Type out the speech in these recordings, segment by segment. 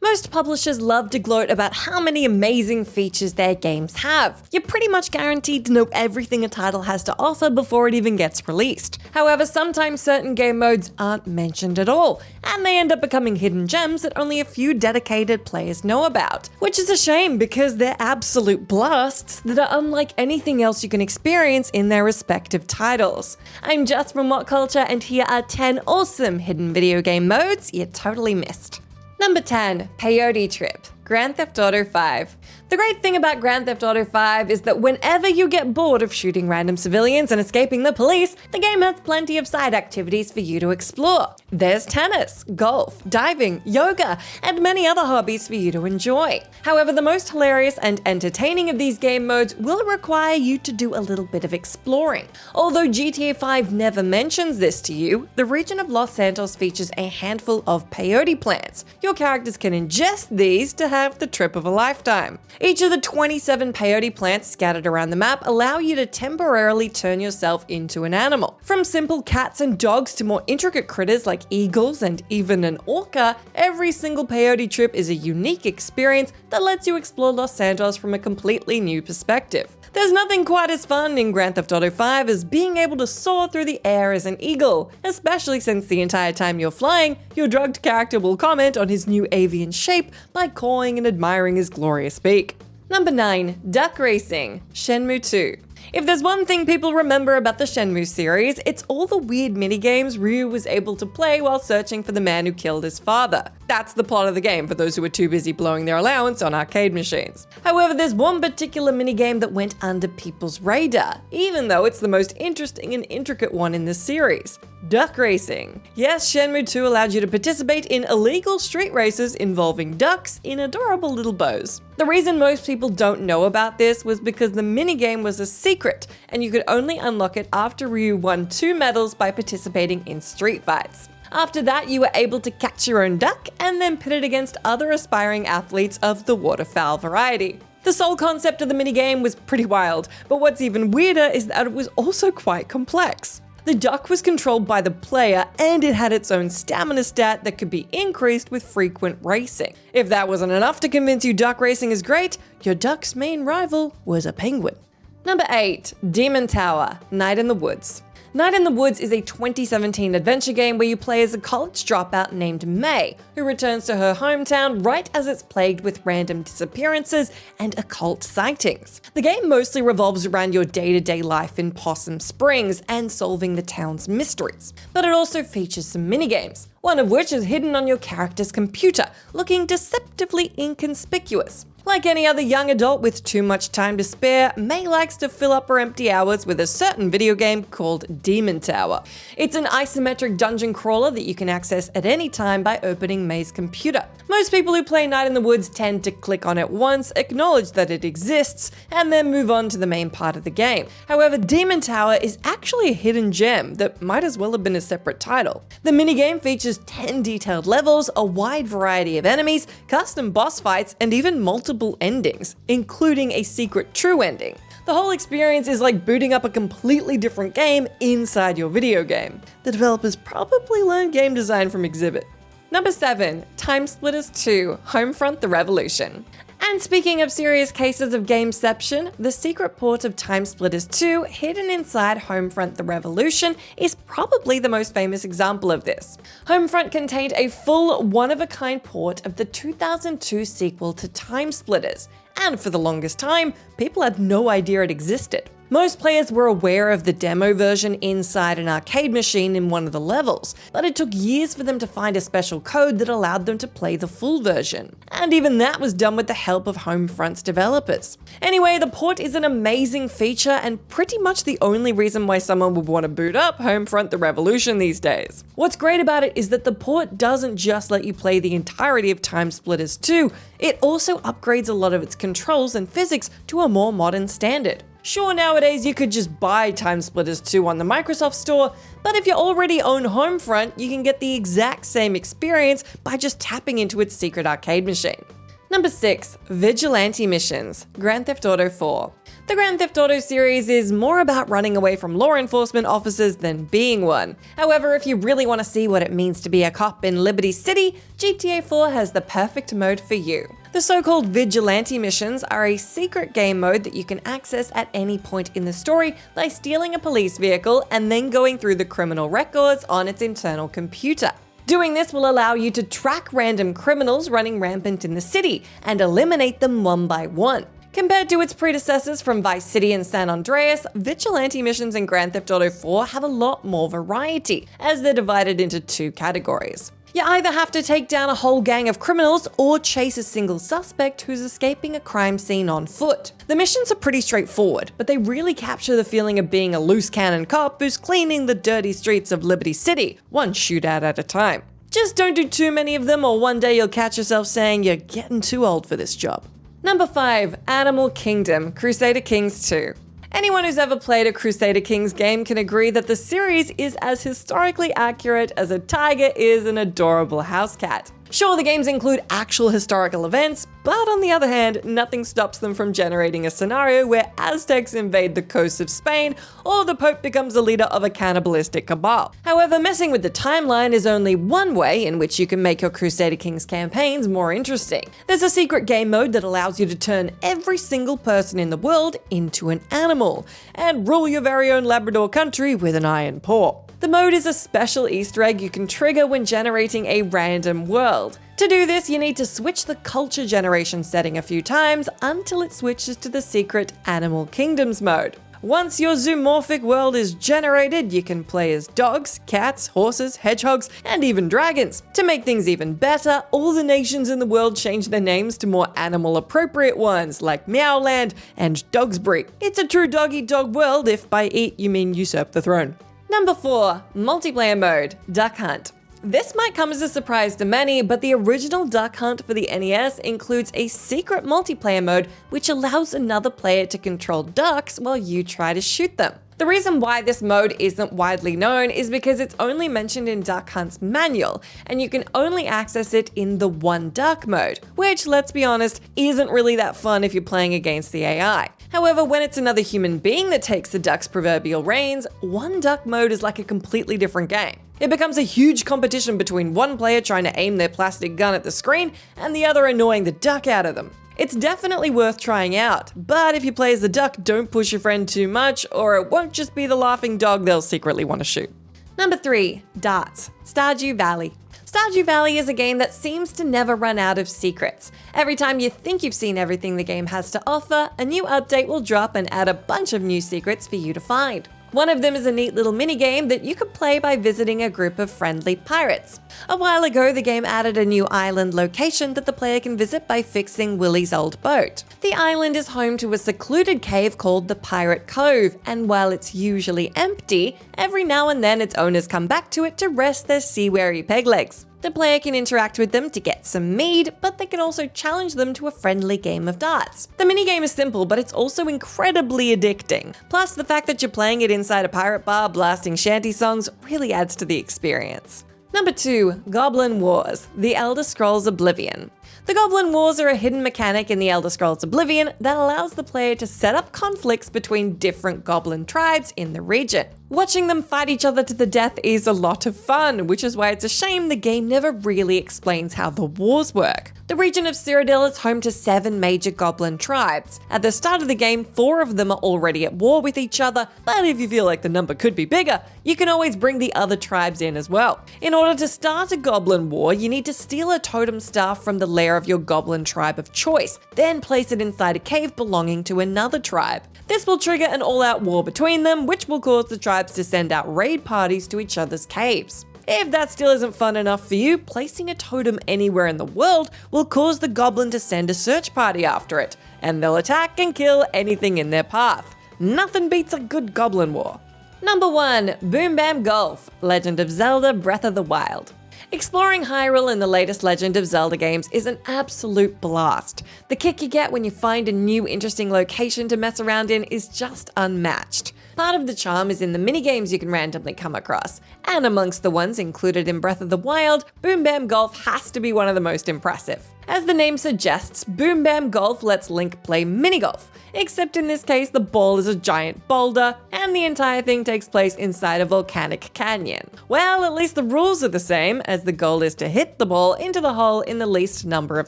Most publishers love to gloat about how many amazing features their games have. You're pretty much guaranteed to know everything a title has to offer before it even gets released. However, sometimes certain game modes aren't mentioned at all, and they end up becoming hidden gems that only a few dedicated players know about. Which is a shame because they're absolute blasts that are unlike anything else you can experience in their respective titles. I'm Jess from What Culture, and here are 10 awesome hidden video game modes you totally missed. Number 10, Peyote Trip, Grand Theft Auto 5. The great thing about Grand Theft Auto 5 is that whenever you get bored of shooting random civilians and escaping the police, the game has plenty of side activities for you to explore. There's tennis, golf, diving, yoga, and many other hobbies for you to enjoy. However, the most hilarious and entertaining of these game modes will require you to do a little bit of exploring. Although GTA 5 never mentions this to you, the region of Los Santos features a handful of peyote plants. Your characters can ingest these to have the trip of a lifetime. Each of the 27 peyote plants scattered around the map allow you to temporarily turn yourself into an animal. From simple cats and dogs to more intricate critters like eagles and even an orca, every single peyote trip is a unique experience that lets you explore Los Santos from a completely new perspective. There's nothing quite as fun in Grand Theft Auto 5 as being able to soar through the air as an eagle, especially since the entire time you're flying, your drugged character will comment on his new avian shape by cawing and admiring his glorious beak. Number 9, Duck Racing, Shenmu 2. If there's one thing people remember about the Shenmu series, it's all the weird minigames Ryu was able to play while searching for the man who killed his father. That's the plot of the game for those who were too busy blowing their allowance on arcade machines. However, there's one particular minigame that went under people's radar, even though it's the most interesting and intricate one in this series. Duck Racing. Yes, Shenmu 2 allowed you to participate in illegal street races involving ducks in adorable little bows. The reason most people don't know about this was because the minigame was a secret, and you could only unlock it after Ryu won 2 medals by participating in street fights. After that, you were able to catch your own duck and then pit it against other aspiring athletes of the waterfowl variety. The sole concept of the minigame was pretty wild, but what's even weirder is that it was also quite complex. The duck was controlled by the player, and it had its own stamina stat that could be increased with frequent racing. If that wasn't enough to convince you duck racing is great, your duck's main rival was a penguin. Number 8, Demon Tower, Night in the Woods. Night in the Woods is a 2017 adventure game where you play as a college dropout named May, who returns to her hometown right as it's plagued with random disappearances and occult sightings. The game mostly revolves around your day-to-day life in Possum Springs and solving the town's mysteries, but it also features some minigames, one of which is hidden on your character's computer, looking deceptively inconspicuous. Like any other young adult with too much time to spare, May likes to fill up her empty hours with a certain video game called Demon Tower. It's an isometric dungeon crawler that you can access at any time by opening May's computer. Most people who play Night in the Woods tend to click on it once, acknowledge that it exists, and then move on to the main part of the game. However, Demon Tower is actually a hidden gem that might as well have been a separate title. The minigame features 10 detailed levels, a wide variety of enemies, custom boss fights, and even multiple endings, including a secret true ending. The whole experience is like booting up a completely different game inside your video game. The developers probably learned game design from Exhibit. Number 7, Timesplitters 2, Homefront: The Revolution. And speaking of serious cases of gameception, the secret port of Timesplitters 2, hidden inside Homefront: The Revolution, is probably the most famous example of this. Homefront contained a full one-of-a-kind port of the 2002 sequel to Timesplitters, and for the longest time, people had no idea it existed. Most players were aware of the demo version inside an arcade machine in one of the levels, but it took years for them to find a special code that allowed them to play the full version. And even that was done with the help of Homefront's developers. Anyway, the port is an amazing feature and pretty much the only reason why someone would want to boot up Homefront: The Revolution these days. What's great about it is that the port doesn't just let you play the entirety of Timesplitters 2, it also upgrades a lot of its controls and physics to a more modern standard. Sure, nowadays you could just buy Timesplitters 2 on the Microsoft Store, but if you already own Homefront, you can get the exact same experience by just tapping into its secret arcade machine. Number 6. Vigilante Missions, Grand Theft Auto 4. The Grand Theft Auto series is more about running away from law enforcement officers than being one. However, if you really want to see what it means to be a cop in Liberty City, GTA 4 has the perfect mode for you. The so-called Vigilante Missions are a secret game mode that you can access at any point in the story by stealing a police vehicle and then going through the criminal records on its internal computer. Doing this will allow you to track random criminals running rampant in the city and eliminate them one by one. Compared to its predecessors from Vice City and San Andreas, Vigilante Missions in Grand Theft Auto 4 have a lot more variety, as they're divided into 2 categories. You either have to take down a whole gang of criminals or chase a single suspect who's escaping a crime scene on foot. The missions are pretty straightforward, but they really capture the feeling of being a loose cannon cop who's cleaning the dirty streets of Liberty City, one shootout at a time. Just don't do too many of them, or one day you'll catch yourself saying you're getting too old for this job. Number 5. Animal Kingdom, Crusader Kings 2. Anyone who's ever played a Crusader Kings game can agree that the series is as historically accurate as a tiger is an adorable house cat. Sure, the games include actual historical events, but on the other hand, nothing stops them from generating a scenario where Aztecs invade the coast of Spain or the Pope becomes the leader of a cannibalistic cabal. However, messing with the timeline is only one way in which you can make your Crusader Kings campaigns more interesting. There's a secret game mode that allows you to turn every single person in the world into an animal and rule your very own Labrador country with an iron paw. The mode is a special Easter egg you can trigger when generating a random world. To do this, you need to switch the culture generation setting a few times until it switches to the secret Animal Kingdoms mode. Once your zoomorphic world is generated, you can play as dogs, cats, horses, hedgehogs, and even dragons. To make things even better, all the nations in the world change their names to more animal-appropriate ones, like Meowland and Dogsbury. It's a true dog-eat-dog world if by eat you mean usurp the throne. Number 4. Multiplayer mode, Duck Hunt. This might come as a surprise to many, but the original Duck Hunt for the NES includes a secret multiplayer mode which allows another player to control ducks while you try to shoot them. The reason why this mode isn't widely known is because it's only mentioned in Duck Hunt's manual, and you can only access it in the one duck mode, which, let's be honest, isn't really that fun if you're playing against the AI. However, when it's another human being that takes the duck's proverbial reins, one duck mode is like a completely different game. It becomes a huge competition between one player trying to aim their plastic gun at the screen and the other annoying the duck out of them. It's definitely worth trying out, but if you play as the duck, don't push your friend too much, or it won't just be the laughing dog they'll secretly want to shoot. Number 3. Darts, Stardew Valley. Stardew Valley is a game that seems to never run out of secrets. Every time you think you've seen everything the game has to offer, a new update will drop and add a bunch of new secrets for you to find. One of them is a neat little minigame that you could play by visiting a group of friendly pirates. A while ago, the game added a new island location that the player can visit by fixing Willie's old boat. The island is home to a secluded cave called the Pirate Cove, and while it's usually empty, every now and then its owners come back to it to rest their sea-weary peg legs. The player can interact with them to get some mead, but they can also challenge them to a friendly game of darts. The minigame is simple, but it's also incredibly addicting. Plus, the fact that you're playing it inside a pirate bar blasting shanty songs really adds to the experience. Number 2. Goblin Wars, The Elder Scrolls Oblivion. The Goblin Wars are a hidden mechanic in the Elder Scrolls Oblivion that allows the player to set up conflicts between different goblin tribes in the region. Watching them fight each other to the death is a lot of fun, which is why it's a shame the game never really explains how the wars work. The region of Cyrodiil is home to 7 major goblin tribes. At the start of the game, 4 of them are already at war with each other, but if you feel like the number could be bigger, you can always bring the other tribes in as well. In order to start a goblin war, you need to steal a totem staff from the lair of your goblin tribe of choice, then place it inside a cave belonging to another tribe. This will trigger an all-out war between them, which will cause the tribes to send out raid parties to each other's caves. If that still isn't fun enough for you, placing a totem anywhere in the world will cause the goblin to send a search party after it, and they'll attack and kill anything in their path. Nothing beats a good goblin war. Number 1. Boom Bam Golf, Legend of Zelda Breath of the Wild. Exploring Hyrule in the latest Legend of Zelda games is an absolute blast. The kick you get when you find a new interesting location to mess around in is just unmatched. Part of the charm is in the minigames you can randomly come across, and amongst the ones included in Breath of the Wild, Boom Bam Golf has to be one of the most impressive. As the name suggests, Boom Bam Golf lets Link play mini-golf, except in this case the ball is a giant boulder, and the entire thing takes place inside a volcanic canyon. Well, at least the rules are the same, as the goal is to hit the ball into the hole in the least number of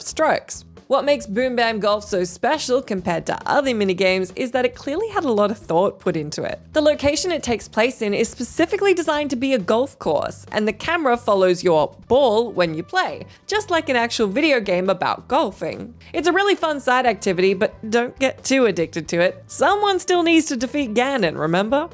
strokes. What makes Boom Bam Golf so special compared to other minigames is that it clearly had a lot of thought put into it. The location it takes place in is specifically designed to be a golf course, and the camera follows your ball when you play, just like an actual video game about golfing. It's a really fun side activity, but don't get too addicted to it. Someone still needs to defeat Ganon, remember?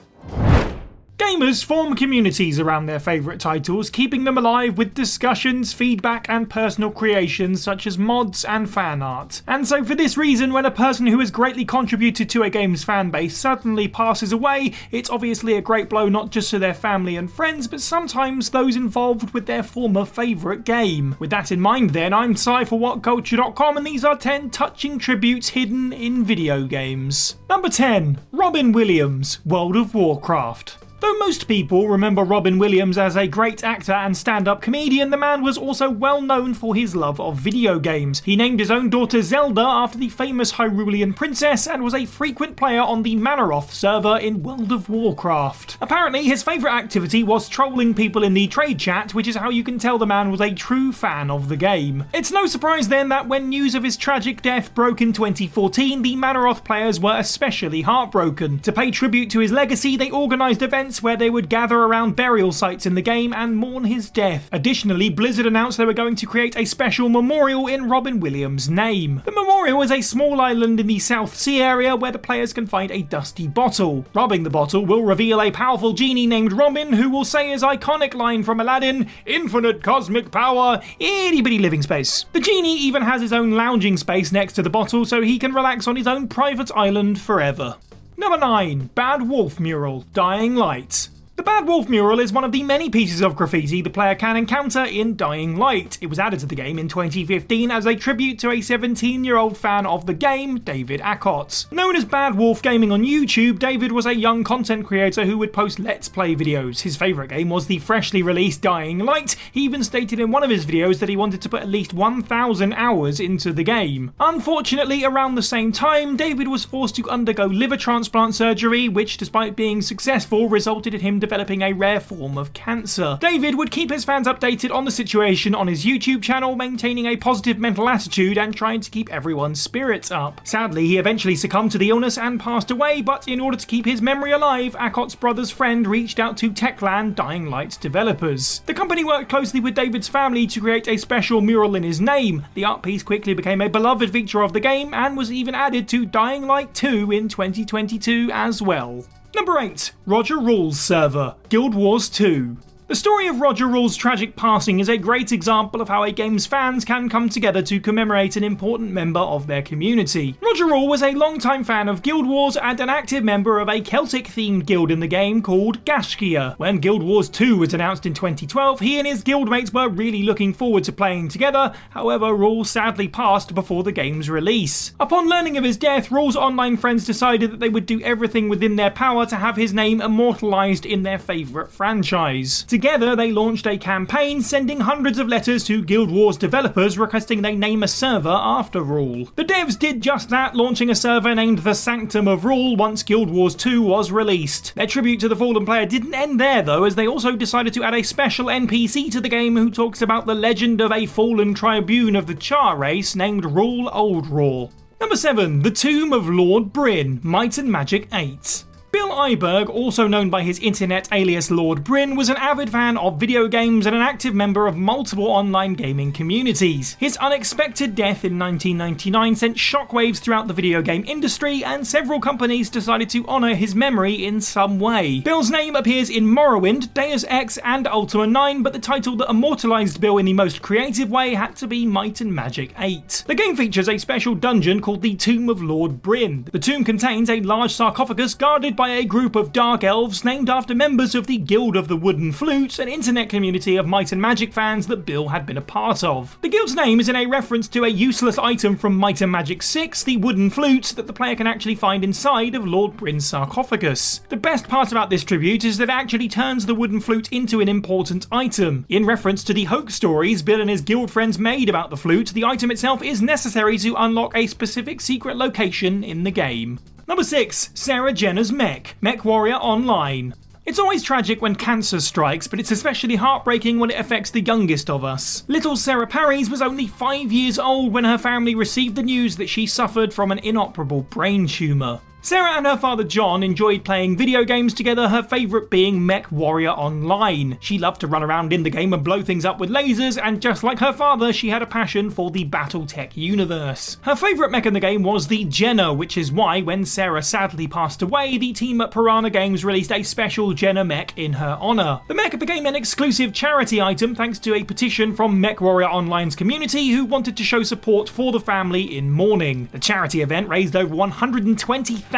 Gamers form communities around their favourite titles, keeping them alive with discussions, feedback and personal creations such as mods and fan art. And so for this reason, when a person who has greatly contributed to a game's fanbase suddenly passes away, it's obviously a great blow not just to their family and friends, but sometimes those involved with their former favourite game. With that in mind then, I'm Sai for WhatCulture.com, and these are 10 touching tributes hidden in video games. Number 10. Robin Williams, World of Warcraft. Though most people remember Robin Williams as a great actor and stand-up comedian, the man was also well known for his love of video games. He named his own daughter Zelda after the famous Hyrulean princess and was a frequent player on the Manaroth server in World of Warcraft. Apparently, his favourite activity was trolling people in the trade chat, which is how you can tell the man was a true fan of the game. It's no surprise then that when news of his tragic death broke in 2014, the Manaroth players were especially heartbroken. To pay tribute to his legacy, they organised events where they would gather around burial sites in the game and mourn his death. Additionally, Blizzard announced they were going to create a special memorial in Robin Williams' name. The memorial is a small island in the South Sea area where the players can find a dusty bottle. Rubbing the bottle will reveal a powerful genie named Robin, who will say his iconic line from Aladdin, "Infinite cosmic power, itty bitty living space." The genie even has his own lounging space next to the bottle so he can relax on his own private island forever. Number 9. Bad Wolf Mural, Dying Light. The Bad Wolf Mural is one of the many pieces of graffiti the player can encounter in Dying Light. It was added to the game in 2015 as a tribute to a 17-year-old fan of the game, David Acott. Known as Bad Wolf Gaming on YouTube, David was a young content creator who would post Let's Play videos. His favourite game was the freshly released Dying Light. He even stated in one of his videos that he wanted to put at least 1,000 hours into the game. Unfortunately, around the same time, David was forced to undergo liver transplant surgery, which, despite being successful, resulted in him developing a rare form of cancer. David would keep his fans updated on the situation on his YouTube channel, maintaining a positive mental attitude and trying to keep everyone's spirits up. Sadly, he eventually succumbed to the illness and passed away, but in order to keep his memory alive, Accott's brother's friend reached out to Techland Dying Light developers. The company worked closely with David's family to create a special mural in his name. The art piece quickly became a beloved feature of the game and was even added to Dying Light 2 in 2022 as well. Number 8. Roger Rule's server, Guild Wars 2. The story of Roger Rule's tragic passing is a great example of how a game's fans can come together to commemorate an important member of their community. Roger Rule was a long-time fan of Guild Wars and an active member of a Celtic-themed guild in the game called Gashkia. When Guild Wars 2 was announced in 2012, he and his guildmates were really looking forward to playing together. However, Rule sadly passed before the game's release. Upon learning of his death, Rule's online friends decided that they would do everything within their power to have his name immortalised in their favourite franchise. Together, they launched a campaign sending hundreds of letters to Guild Wars developers requesting they name a server after Rule. The devs did just that, launching a server named the Sanctum of Rule once Guild Wars 2 was released. Their tribute to the fallen player didn't end there though, as they also decided to add a special NPC to the game who talks about the legend of a fallen tribune of the Char race named Rule Old Raw. Number 7. The Tomb of Lord Brin, Might and Magic 8. Bill Iberg, also known by his internet alias Lord Brin, was an avid fan of video games and an active member of multiple online gaming communities. His unexpected death in 1999 sent shockwaves throughout the video game industry, and several companies decided to honour his memory in some way. Bill's name appears in Morrowind, Deus Ex and Ultima 9, but the title that immortalised Bill in the most creative way had to be Might and Magic 8. The game features a special dungeon called the Tomb of Lord Brin. The tomb contains a large sarcophagus guarded by by a group of dark elves named after members of the Guild of the Wooden Flute, an internet community of Might and Magic fans that Bill had been a part of. The guild's name is in a reference to a useless item from Might and Magic 6, the wooden flute that the player can actually find inside of Lord Brin's sarcophagus. The best part about this tribute is that it actually turns the wooden flute into an important item. In reference to the Hoke stories Bill and his guild friends made about the flute, the item itself is necessary to unlock a specific secret location in the game. Number 6. Sarah Jenner's Mech Warrior Online. It's always tragic when cancer strikes, but it's especially heartbreaking when it affects the youngest of us. Little Sarah Parries was only 5 years old when her family received the news that she suffered from an inoperable brain tumour. Sarah and her father John enjoyed playing video games together, her favourite being Mech Warrior Online. She loved to run around in the game and blow things up with lasers, and just like her father, she had a passion for the Battletech universe. Her favourite mech in the game was the Jenner, which is why when Sarah sadly passed away, the team at Piranha Games released a special Jenner mech in her honour. The mech became an exclusive charity item thanks to a petition from Mech Warrior Online's community who wanted to show support for the family in mourning. The charity event raised over $120,000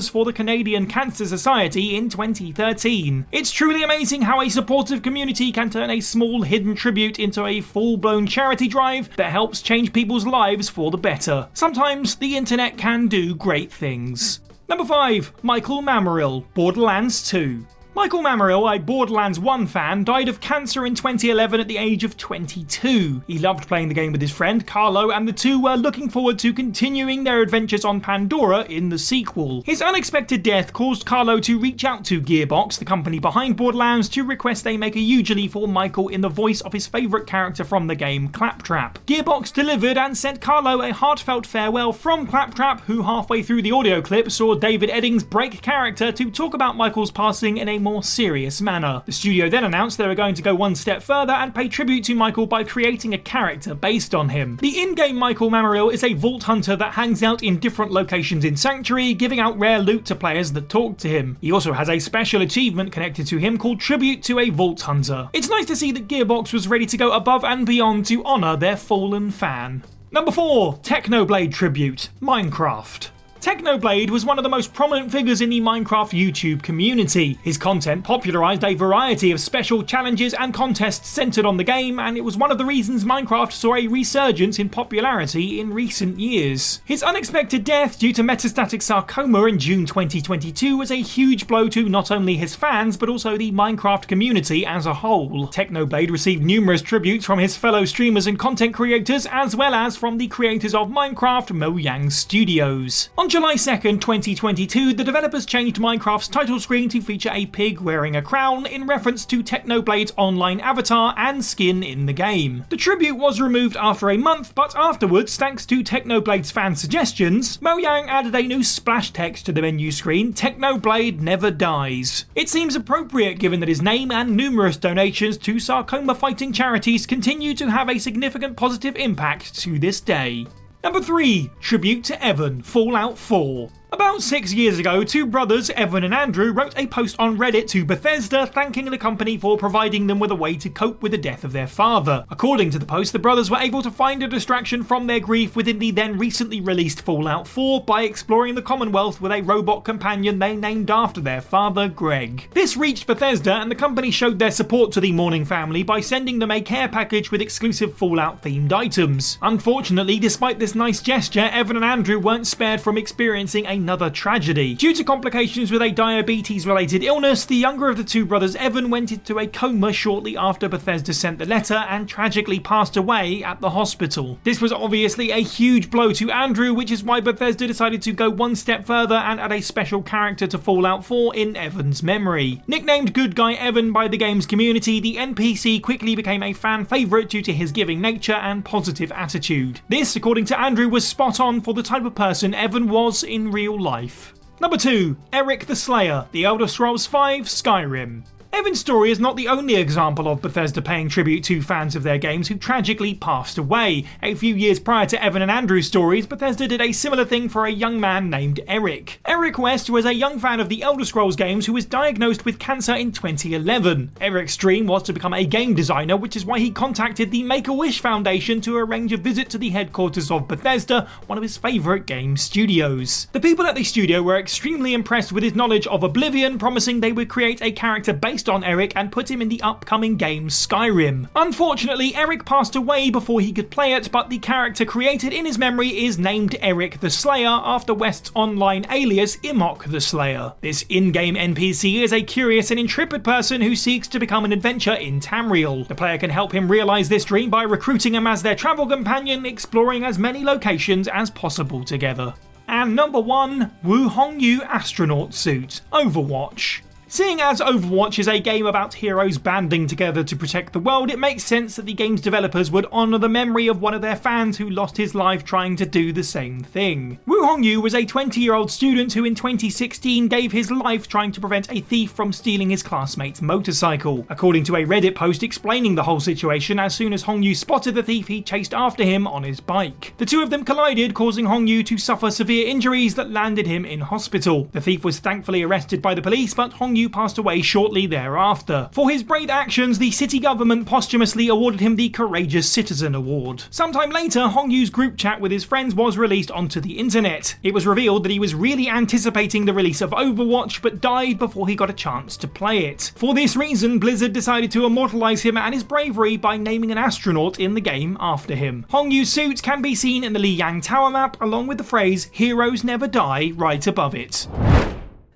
for the Canadian Cancer Society in 2013. It's truly amazing how a supportive community can turn a small hidden tribute into a full-blown charity drive that helps change people's lives for the better. Sometimes the internet can do great things. Number 5. Michael Mammaril, Borderlands 2. Michael Mammaril, a Borderlands 1 fan, died of cancer in 2011 at the age of 22. He loved playing the game with his friend Carlo, and the two were looking forward to continuing their adventures on Pandora in the sequel. His unexpected death caused Carlo to reach out to Gearbox, the company behind Borderlands, to request they make a eulogy for Michael in the voice of his favourite character from the game, Claptrap. Gearbox delivered and sent Carlo a heartfelt farewell from Claptrap, who halfway through the audio clip saw David Eddings break character to talk about Michael's passing in a more serious manner. The studio then announced they were going to go one step further and pay tribute to Michael by creating a character based on him. The in-game Michael Mammaril is a vault hunter that hangs out in different locations in Sanctuary, giving out rare loot to players that talk to him. He also has a special achievement connected to him called Tribute to a Vault Hunter. It's nice to see that Gearbox was ready to go above and beyond to honour their fallen fan. Number 4. Technoblade Tribute, Minecraft. Technoblade was one of the most prominent figures in the Minecraft YouTube community. His content popularised a variety of special challenges and contests centred on the game, and it was one of the reasons Minecraft saw a resurgence in popularity in recent years. His unexpected death due to metastatic sarcoma in June 2022 was a huge blow to not only his fans, but also the Minecraft community as a whole. Technoblade received numerous tributes from his fellow streamers and content creators, as well as from the creators of Minecraft, Mojang Studios. On July 2nd, 2022, the developers changed Minecraft's title screen to feature a pig wearing a crown in reference to Technoblade's online avatar and skin in the game. The tribute was removed after a month, but afterwards, thanks to Technoblade's fan suggestions, Mojang added a new splash text to the menu screen: Technoblade never dies. It seems appropriate given that his name and numerous donations to sarcoma fighting charities continue to have a significant positive impact to this day. Number 3. Tribute to Evan, Fallout 4. About 6 years ago, two brothers, Evan and Andrew, wrote a post on Reddit to Bethesda thanking the company for providing them with a way to cope with the death of their father. According to the post, the brothers were able to find a distraction from their grief within the then recently released Fallout 4 by exploring the Commonwealth with a robot companion they named after their father, Greg. This reached Bethesda, and the company showed their support to the mourning family by sending them a care package with exclusive Fallout-themed items. Unfortunately, despite this nice gesture, Evan and Andrew weren't spared from experiencing another tragedy. Due to complications with a diabetes-related illness, the younger of the two brothers, Evan, went into a coma shortly after Bethesda sent the letter and tragically passed away at the hospital. This was obviously a huge blow to Andrew, which is why Bethesda decided to go one step further and add a special character to Fallout 4 in Evan's memory. Nicknamed Good Guy Evan by the game's community, the NPC quickly became a fan favourite due to his giving nature and positive attitude. This, according to Andrew, was spot on for the type of person Evan was in real life. Number 2. Eric the Slayer, The Elder Scrolls V: Skyrim. Evan's story is not the only example of Bethesda paying tribute to fans of their games who tragically passed away. A few years prior to Evan and Andrew's stories, Bethesda did a similar thing for a young man named Eric. Eric West was a young fan of the Elder Scrolls games who was diagnosed with cancer in 2011. Eric's dream was to become a game designer, which is why he contacted the Make-A-Wish Foundation to arrange a visit to the headquarters of Bethesda, one of his favourite game studios. The people at the studio were extremely impressed with his knowledge of Oblivion, promising they would create a character based on Eric and put him in the upcoming game Skyrim. Unfortunately, Eric passed away before he could play it, but the character created in his memory is named Eric the Slayer after West's online alias Imok the Slayer. This in-game NPC is a curious and intrepid person who seeks to become an adventurer in Tamriel. The player can help him realise this dream by recruiting him as their travel companion, exploring as many locations as possible together. And number 1, Wuhong Astronaut Suit, Overwatch. Seeing as Overwatch is a game about heroes banding together to protect the world, it makes sense that the game's developers would honour the memory of one of their fans who lost his life trying to do the same thing. Wuhong Yu was a 20-year-old student who in 2016 gave his life trying to prevent a thief from stealing his classmate's motorcycle. According to a Reddit post explaining the whole situation, as soon as Hong Yu spotted the thief, he chased after him on his bike. The two of them collided, causing Hong Yu to suffer severe injuries that landed him in hospital. The thief was thankfully arrested by the police, but Hong Yu passed away shortly thereafter. For his brave actions, the city government posthumously awarded him the Courageous Citizen Award. Sometime later, Hong Yu's group chat with his friends was released onto the internet. It was revealed that he was really anticipating the release of Overwatch, but died before he got a chance to play it. For this reason, Blizzard decided to immortalize him and his bravery by naming an astronaut in the game after him. Hong Yu's suit can be seen in the Liyang Tower map, along with the phrase "Heroes Never Die" right above it.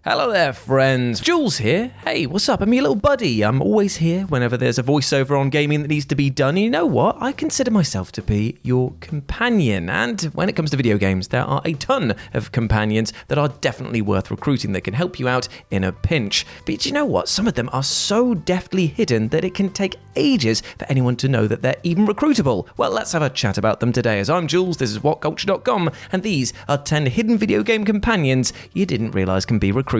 Hello there, friends. Jules here. Hey, what's up? I'm your little buddy. I'm always here whenever there's a voiceover on gaming that needs to be done. And you know what? I consider myself to be your companion. And when it comes to video games, there are a ton of companions that are definitely worth recruiting that can help you out in a pinch. But you know what? Some of them are so deftly hidden that it can take ages for anyone to know that they're even recruitable. Well, let's have a chat about them today. As I'm Jules, this is whatculture.com, and these are 10 hidden video game companions you didn't realise can be recruited.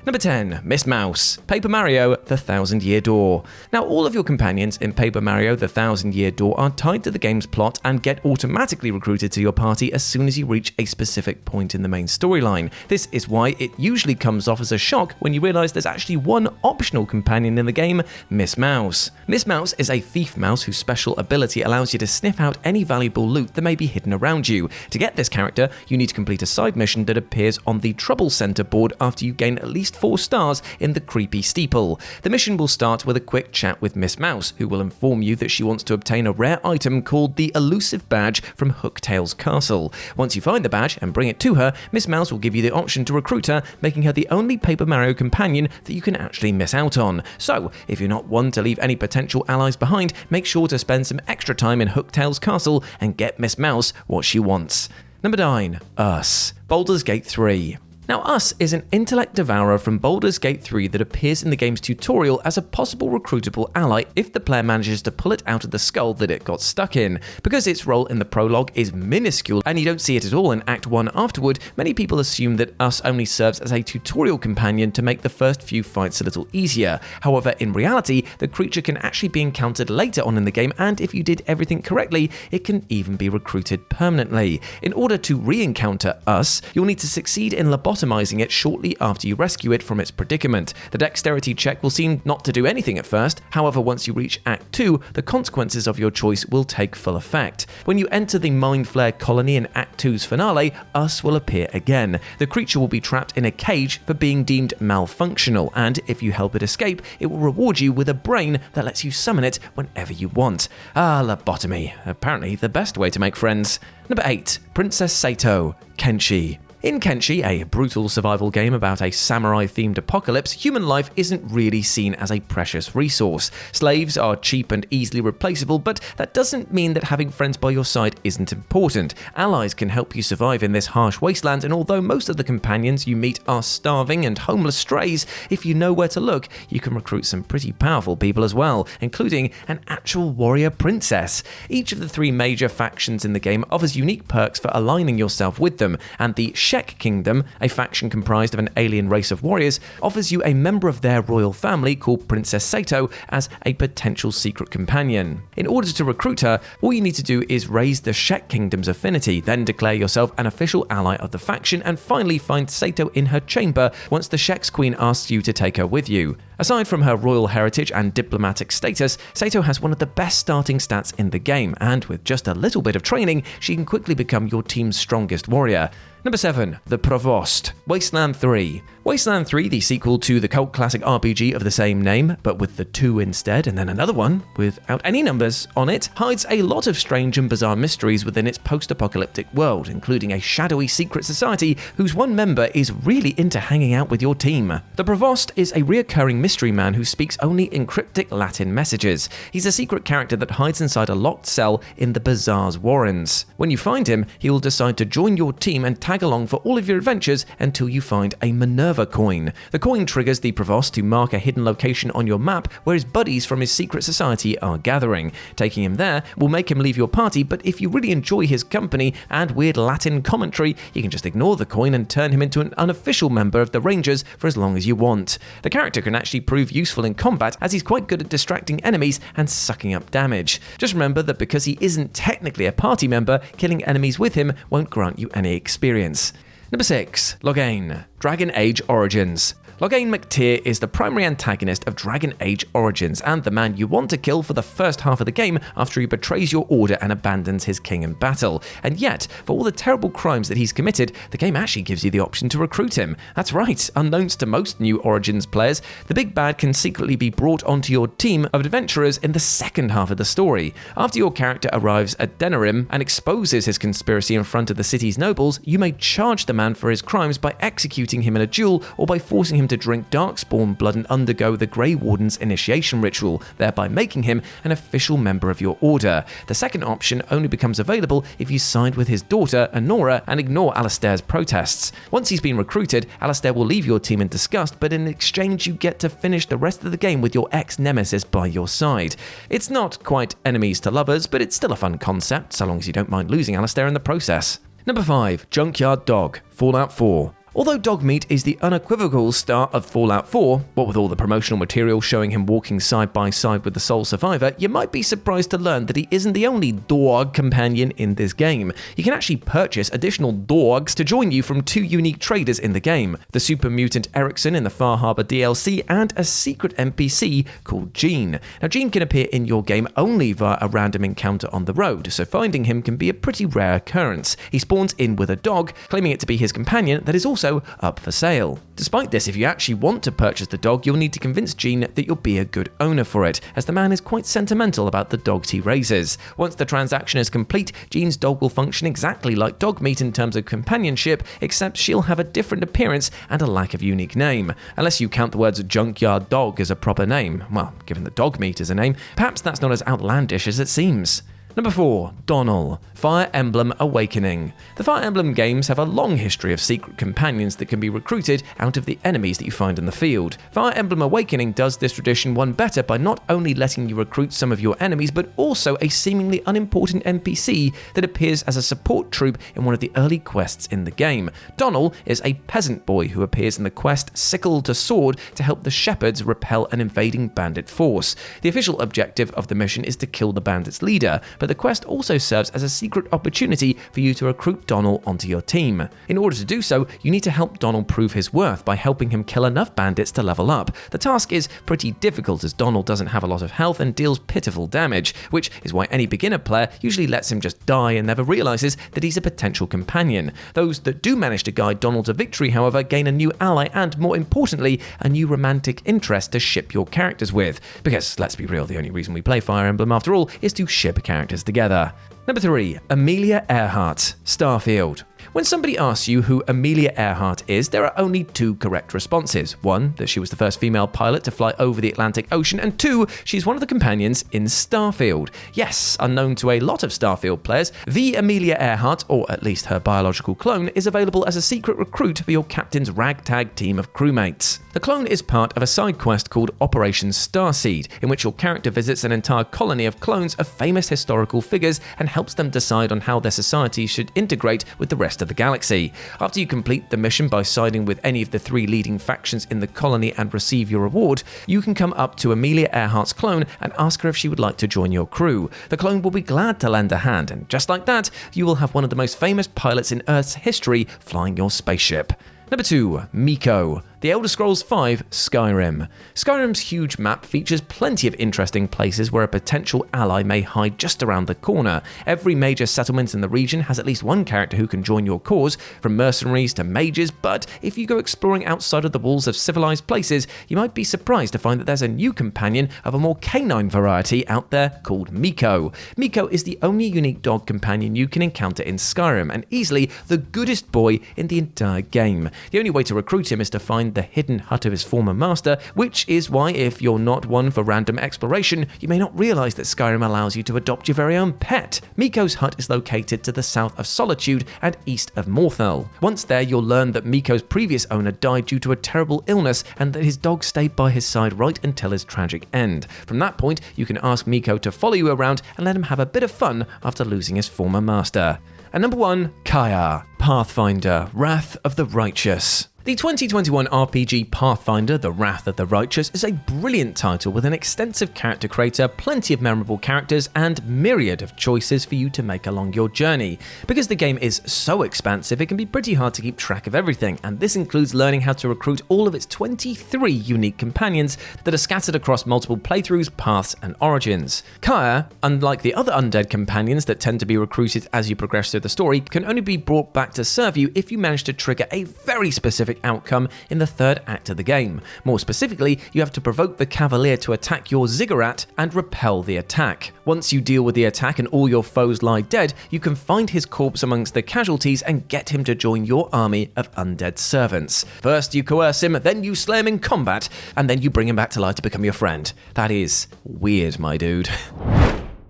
Number 10, Miss Mouse, Paper Mario, The ThousandYear Door. Now, all of your companions in Paper Mario, The ThousandYear Door are tied to the game's plot and get automatically recruited to your party as soon as you reach a specific point in the main storyline. This is why it usually comes off as a shock when you realise there's actually one optional companion in the game, Miss Mouse. Miss Mouse is a thief mouse whose special ability allows you to sniff out any valuable loot that may be hidden around you. To get this character, you need to complete a side mission that appears on the Trouble Center board after you gain at least 4 stars in the Creepy Steeple. The mission will start with a quick chat with Miss Mouse, who will inform you that she wants to obtain a rare item called the Elusive Badge from Hooktail's castle. Once you find the badge and bring it to her, Miss Mouse will give you the option to recruit her, making her the only Paper Mario companion that you can actually miss out on. So, if you're not one to leave any potential allies behind, make sure to spend some extra time in Hooktail's castle and get Miss Mouse what she wants. Number 9, Us, Boulders Gate 3. Now, Us is an intellect devourer from Boulders Gate 3 that appears in the game's tutorial as a possible recruitable ally if the player manages to pull it out of the skull that it got stuck in. Because its role in the prologue is minuscule and you don't see it at all in Act 1 afterward, many people assume that Us only serves as a tutorial companion to make the first few fights a little easier. However, in reality, the creature can actually be encountered later on in the game, and if you did everything correctly, it can even be recruited permanently. In order to re-encounter Us, you'll need to succeed in lobotomizing it shortly after you rescue it from its predicament. The dexterity check will seem not to do anything at first, however once you reach Act 2, the consequences of your choice will take full effect. When you enter the Mind Flare colony in Act 2's finale, Us will appear again. The creature will be trapped in a cage for being deemed malfunctional, and if you help it escape, it will reward you with a brain that lets you summon it whenever you want. Ah, lobotomy. Apparently the best way to make friends. Number 8, Princess Sato, Kenshi. In Kenshi, a brutal survival game about a samurai-themed apocalypse, human life isn't really seen as a precious resource. Slaves are cheap and easily replaceable, but that doesn't mean that having friends by your side isn't important. Allies can help you survive in this harsh wasteland, and although most of the companions you meet are starving and homeless strays, if you know where to look, you can recruit some pretty powerful people as well, including an actual warrior princess. Each of the 3 major factions in the game offers unique perks for aligning yourself with them, and the Shek Kingdom, a faction comprised of an alien race of warriors, offers you a member of their royal family called Princess Sato as a potential secret companion. In order to recruit her, all you need to do is raise the Shek Kingdom's affinity, then declare yourself an official ally of the faction, and finally find Sato in her chamber once the Shek's queen asks you to take her with you. Aside from her royal heritage and diplomatic status, Sato has one of the best starting stats in the game, and with just a little bit of training, she can quickly become your team's strongest warrior. Number 7. The Provost. Wasteland 3. Wasteland 3, the sequel to the cult classic RPG of the same name, but with the 2 instead, and then another one without any numbers on it, hides a lot of strange and bizarre mysteries within its post-apocalyptic world, including a shadowy secret society whose one member is really into hanging out with your team. The Provost is a reoccurring mystery man who speaks only in cryptic Latin messages. He's a secret character that hides inside a locked cell in the Bazaar's Warrens. When you find him, he will decide to join your team and tag along for all of your adventures until you find a Minerva coin. The coin triggers the Provost to mark a hidden location on your map where his buddies from his secret society are gathering. Taking him there will make him leave your party, but if you really enjoy his company and weird Latin commentary, you can just ignore the coin and turn him into an unofficial member of the Rangers for as long as you want. The character can actually prove useful in combat as he's quite good at distracting enemies and sucking up damage. Just remember that because he isn't technically a party member, killing enemies with him won't grant you any experience. Number 6. Loghain. Dragon Age Origins. Loghain McTeer is the primary antagonist of Dragon Age Origins and the man you want to kill for the first half of the game after he betrays your order and abandons his king in battle. And yet, for all the terrible crimes that he's committed, the game actually gives you the option to recruit him. That's right, unbeknownst to most new Origins players, the big bad can secretly be brought onto your team of adventurers in the second half of the story. After your character arrives at Denerim and exposes his conspiracy in front of the city's nobles, you may charge the man for his crimes by executing him in a duel or by forcing him to drink Darkspawn blood and undergo the Grey Warden's initiation ritual, thereby making him an official member of your order. The second option only becomes available if you side with his daughter, Honora, and ignore Alistair's protests. Once he's been recruited, Alistair will leave your team in disgust, but in exchange you get to finish the rest of the game with your ex-nemesis by your side. It's not quite enemies to lovers, but it's still a fun concept, so long as you don't mind losing Alistair in the process. Number 5. Junkyard Dog. Fallout 4. Although Dogmeat is the unequivocal star of Fallout 4, what with all the promotional material showing him walking side by side with the sole survivor, you might be surprised to learn that he isn't the only dog companion in this game. You can actually purchase additional dogs to join you from 2 unique traders in the game, the super mutant Erickson in the Far Harbor DLC and a secret NPC called Gene. Now Gene can appear in your game only via a random encounter on the road, so finding him can be a pretty rare occurrence. He spawns in with a dog, claiming it to be his companion that is also up for sale. Despite this, if you actually want to purchase the dog, you'll need to convince Gene that you'll be a good owner for it, as the man is quite sentimental about the dogs he raises. Once the transaction is complete, Gene's dog will function exactly like Dogmeat in terms of companionship, except she'll have a different appearance and a lack of unique name. Unless you count the words Junkyard Dog as a proper name. Well, given that Dogmeat is a name, perhaps that's not as outlandish as it seems. Number 4. Donal. Fire Emblem Awakening. The Fire Emblem games have a long history of secret companions that can be recruited out of the enemies that you find in the field. Fire Emblem Awakening does this tradition one better by not only letting you recruit some of your enemies, but also a seemingly unimportant NPC that appears as a support troop in one of the early quests in the game. Donal is a peasant boy who appears in the quest Sickle to Sword to help the shepherds repel an invading bandit force. The official objective of the mission is to kill the bandit's leader, but the quest also serves as a secret opportunity for you to recruit Donal onto your team. In order to do so, you need to help Donal prove his worth by helping him kill enough bandits to level up. The task is pretty difficult as Donal doesn't have a lot of health and deals pitiful damage, which is why any beginner player usually lets him just die and never realizes that he's a potential companion. Those that do manage to guide Donal to victory, however, gain a new ally and, more importantly, a new romantic interest to ship your characters with. Because, let's be real, the only reason we play Fire Emblem after all is to ship characters together. Number 3. Amelia Earhart. Starfield. When somebody asks you who Amelia Earhart is, there are only 2 correct responses. 1, that she was the first female pilot to fly over the Atlantic Ocean, and 2, she's one of the companions in Starfield. Yes, unknown to a lot of Starfield players, the Amelia Earhart, or at least her biological clone, is available as a secret recruit for your captain's ragtag team of crewmates. The clone is part of a side quest called Operation Starseed, in which your character visits an entire colony of clones of famous historical figures and helps them decide on how their society should integrate with the rest rest of the galaxy. After you complete the mission by siding with any of the 3 leading factions in the colony and receive your reward, you can come up to Amelia Earhart's clone and ask her if she would like to join your crew. The clone will be glad to lend a hand, and just like that, you will have one of the most famous pilots in Earth's history flying your spaceship. Number 2, Miko. The Elder Scrolls V Skyrim. Skyrim's huge map features plenty of interesting places where a potential ally may hide just around the corner. Every major settlement in the region has at least one character who can join your cause, from mercenaries to mages, but if you go exploring outside of the walls of civilized places, you might be surprised to find that there's a new companion of a more canine variety out there called Miko. Miko is the only unique dog companion you can encounter in Skyrim, and easily the goodest boy in the entire game. The only way to recruit him is to find the hidden hut of his former master, which is why if you're not one for random exploration, you may not realise that Skyrim allows you to adopt your very own pet. Miko's hut is located to the south of Solitude and east of Morthal. Once there, you'll learn that Miko's previous owner died due to a terrible illness and that his dog stayed by his side right until his tragic end. From that point, you can ask Miko to follow you around and let him have a bit of fun after losing his former master. And number 1, Kaya, Pathfinder, Wrath of the Righteous. The 2021 RPG Pathfinder, The Wrath of the Righteous, is a brilliant title with an extensive character creator, plenty of memorable characters, and myriad of choices for you to make along your journey. Because the game is so expansive, it can be pretty hard to keep track of everything, and this includes learning how to recruit all of its 23 unique companions that are scattered across multiple playthroughs, paths, and origins. Kaya, unlike the other undead companions that tend to be recruited as you progress through the story, can only be brought back to serve you if you manage to trigger a very specific outcome in the 3rd act of the game. More specifically, you have to provoke the Cavalier to attack your ziggurat and repel the attack. Once you deal with the attack and all your foes lie dead, you can find his corpse amongst the casualties and get him to join your army of undead servants. First you coerce him, then you slay him in combat, and then you bring him back to life to become your friend. That is weird, my dude.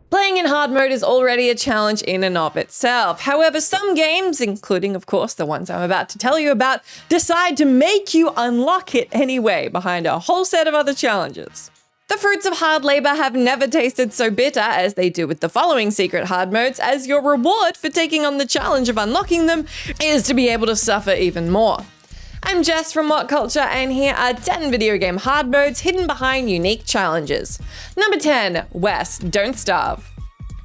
Playing in hard mode is already a challenge in and of itself. However, some games, including of course the ones I'm about to tell you about, decide to make you unlock it anyway behind a whole set of other challenges. The fruits of hard labor have never tasted so bitter as they do with the following secret hard modes, as your reward for taking on the challenge of unlocking them is to be able to suffer even more. I'm Jess from What Culture, and here are 10 video game hard modes hidden behind unique challenges. Number 10, Wes Dont Starve.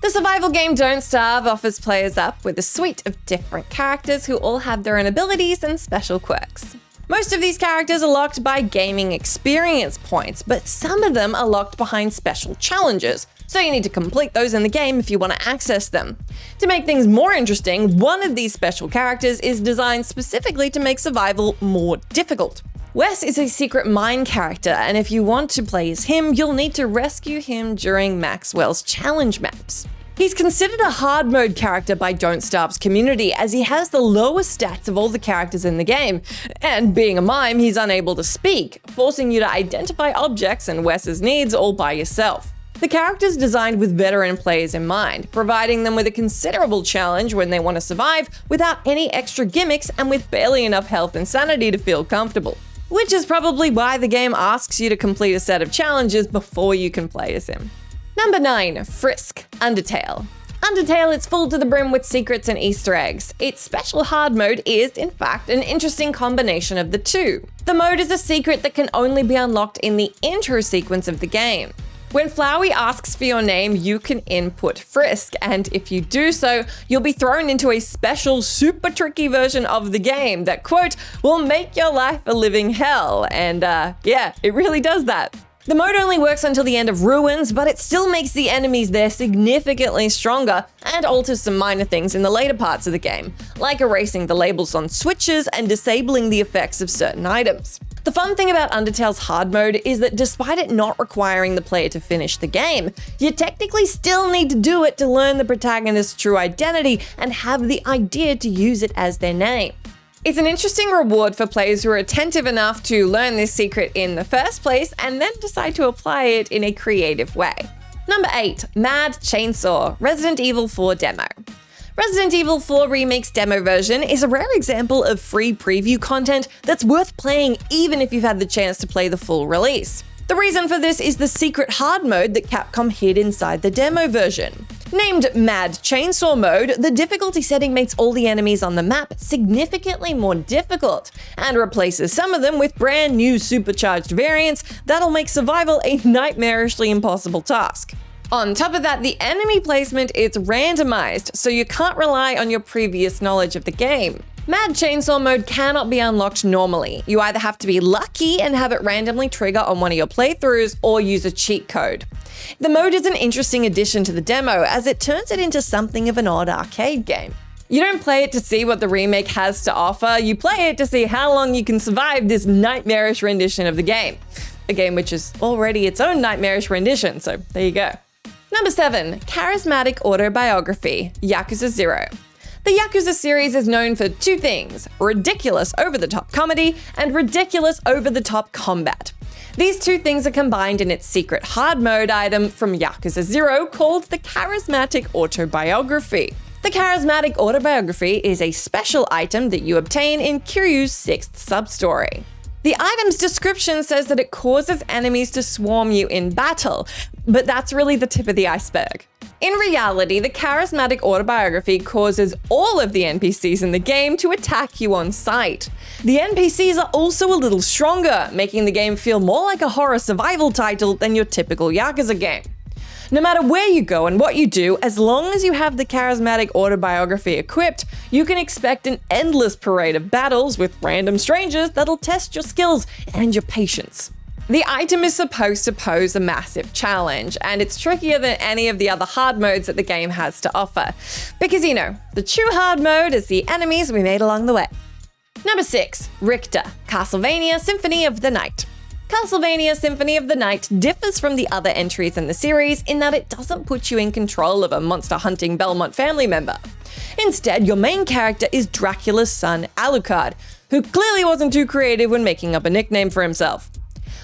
The survival game Don't Starve offers players up with a suite of different characters who all have their own abilities and special quirks. Most of these characters are locked by gaming experience points, but some of them are locked behind special challenges, so you need to complete those in the game if you want to access them. To make things more interesting, one of these special characters is designed specifically to make survival more difficult. Wes is a secret mine character, and if you want to play as him, you'll need to rescue him during Maxwell's challenge maps. He's considered a hard mode character by Don't Starve's community, as he has the lowest stats of all the characters in the game, and being a mime, he's unable to speak, forcing you to identify objects and Wes's needs all by yourself. The character's designed with veteran players in mind, providing them with a considerable challenge when they want to survive without any extra gimmicks and with barely enough health and sanity to feel comfortable. Which is probably why the game asks you to complete a set of challenges before you can play as him. Number 9, Frisk Undertale. Undertale is full to the brim with secrets and Easter eggs. Its special hard mode is, in fact, an interesting combination of the two. The mode is a secret that can only be unlocked in the intro sequence of the game. When Flowey asks for your name, you can input Frisk, and if you do so, you'll be thrown into a special, super tricky version of the game that, quote, will make your life a living hell. And yeah, it really does that. The mode only works until the end of Ruins, but it still makes the enemies there significantly stronger and alters some minor things in the later parts of the game, like erasing the labels on switches and disabling the effects of certain items. The fun thing about Undertale's hard mode is that despite it not requiring the player to finish the game, you technically still need to do it to learn the protagonist's true identity and have the idea to use it as their name. It's an interesting reward for players who are attentive enough to learn this secret in the first place and then decide to apply it in a creative way. Number 8, Mad Chainsaw, Resident Evil 4 Demo. Resident Evil 4 Remake's demo version is a rare example of free preview content that's worth playing even if you've had the chance to play the full release. The reason for this is the secret hard mode that Capcom hid inside the demo version. Named Mad Chainsaw Mode, the difficulty setting makes all the enemies on the map significantly more difficult, and replaces some of them with brand new supercharged variants that'll make survival a nightmarishly impossible task. On top of that, the enemy placement is randomized, so you can't rely on your previous knowledge of the game. Mad Chainsaw Mode cannot be unlocked normally. You either have to be lucky and have it randomly trigger on one of your playthroughs, or use a cheat code. The mode is an interesting addition to the demo, as it turns it into something of an odd arcade game. You don't play it to see what the remake has to offer, you play it to see how long you can survive this nightmarish rendition of the game. A game which is already its own nightmarish rendition, so there you go. Number 7. Charismatic Autobiography, Yakuza Zero. The Yakuza series is known for two things: ridiculous over-the-top comedy and ridiculous over-the-top combat. These two things are combined in its secret hard mode item from Yakuza Zero called the Charismatic Autobiography. The Charismatic Autobiography is a special item that you obtain in Kiryu's 6th substory. The item's description says that it causes enemies to swarm you in battle, but that's really the tip of the iceberg. In reality, the Charismatic Autobiography causes all of the NPCs in the game to attack you on sight. The NPCs are also a little stronger, making the game feel more like a horror survival title than your typical Yakuza game. No matter where you go and what you do, as long as you have the Charismatic Autobiography equipped, you can expect an endless parade of battles with random strangers that'll test your skills and your patience. The item is supposed to pose a massive challenge, and it's trickier than any of the other hard modes that the game has to offer. Because, the true hard mode is the enemies we made along the way. Number 6. Richter, Castlevania Symphony of the Night. Castlevania Symphony of the Night differs from the other entries in the series in that it doesn't put you in control of a monster-hunting Belmont family member. Instead, your main character is Dracula's son, Alucard, who clearly wasn't too creative when making up a nickname for himself.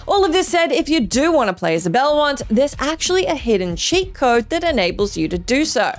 All of this said, if you do want to play as a Belmont, there's actually a hidden cheat code that enables you to do so.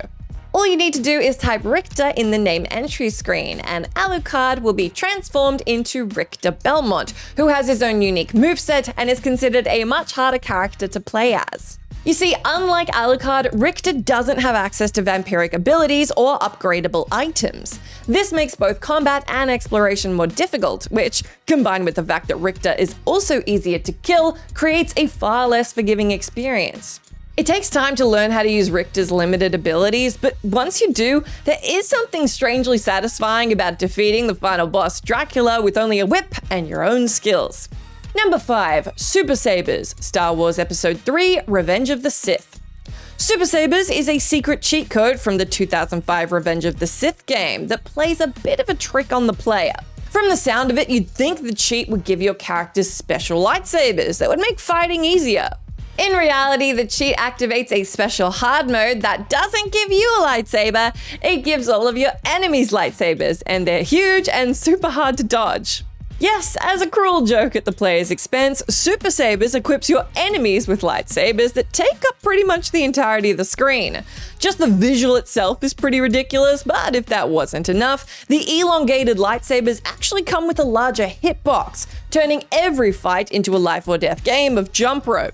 All you need to do is type Richter in the name entry screen, and Alucard will be transformed into Richter Belmont, who has his own unique moveset and is considered a much harder character to play as. You see, unlike Alucard, Richter doesn't have access to vampiric abilities or upgradable items. This makes both combat and exploration more difficult, which, combined with the fact that Richter is also easier to kill, creates a far less forgiving experience. It takes time to learn how to use Richter's limited abilities, but once you do, there is something strangely satisfying about defeating the final boss Dracula with only a whip and your own skills. Number 5. Super Sabers, Star Wars Episode 3, Revenge of the Sith. Super Sabers is a secret cheat code from the 2005 Revenge of the Sith game that plays a bit of a trick on the player. From the sound of it, you'd think the cheat would give your characters special lightsabers that would make fighting easier. In reality, the cheat activates a special hard mode that doesn't give you a lightsaber, it gives all of your enemies lightsabers, and they're huge and super hard to dodge. Yes, as a cruel joke at the player's expense, Super Sabers equips your enemies with lightsabers that take up pretty much the entirety of the screen. Just the visual itself is pretty ridiculous, but if that wasn't enough, the elongated lightsabers actually come with a larger hitbox, turning every fight into a life or death game of jump rope.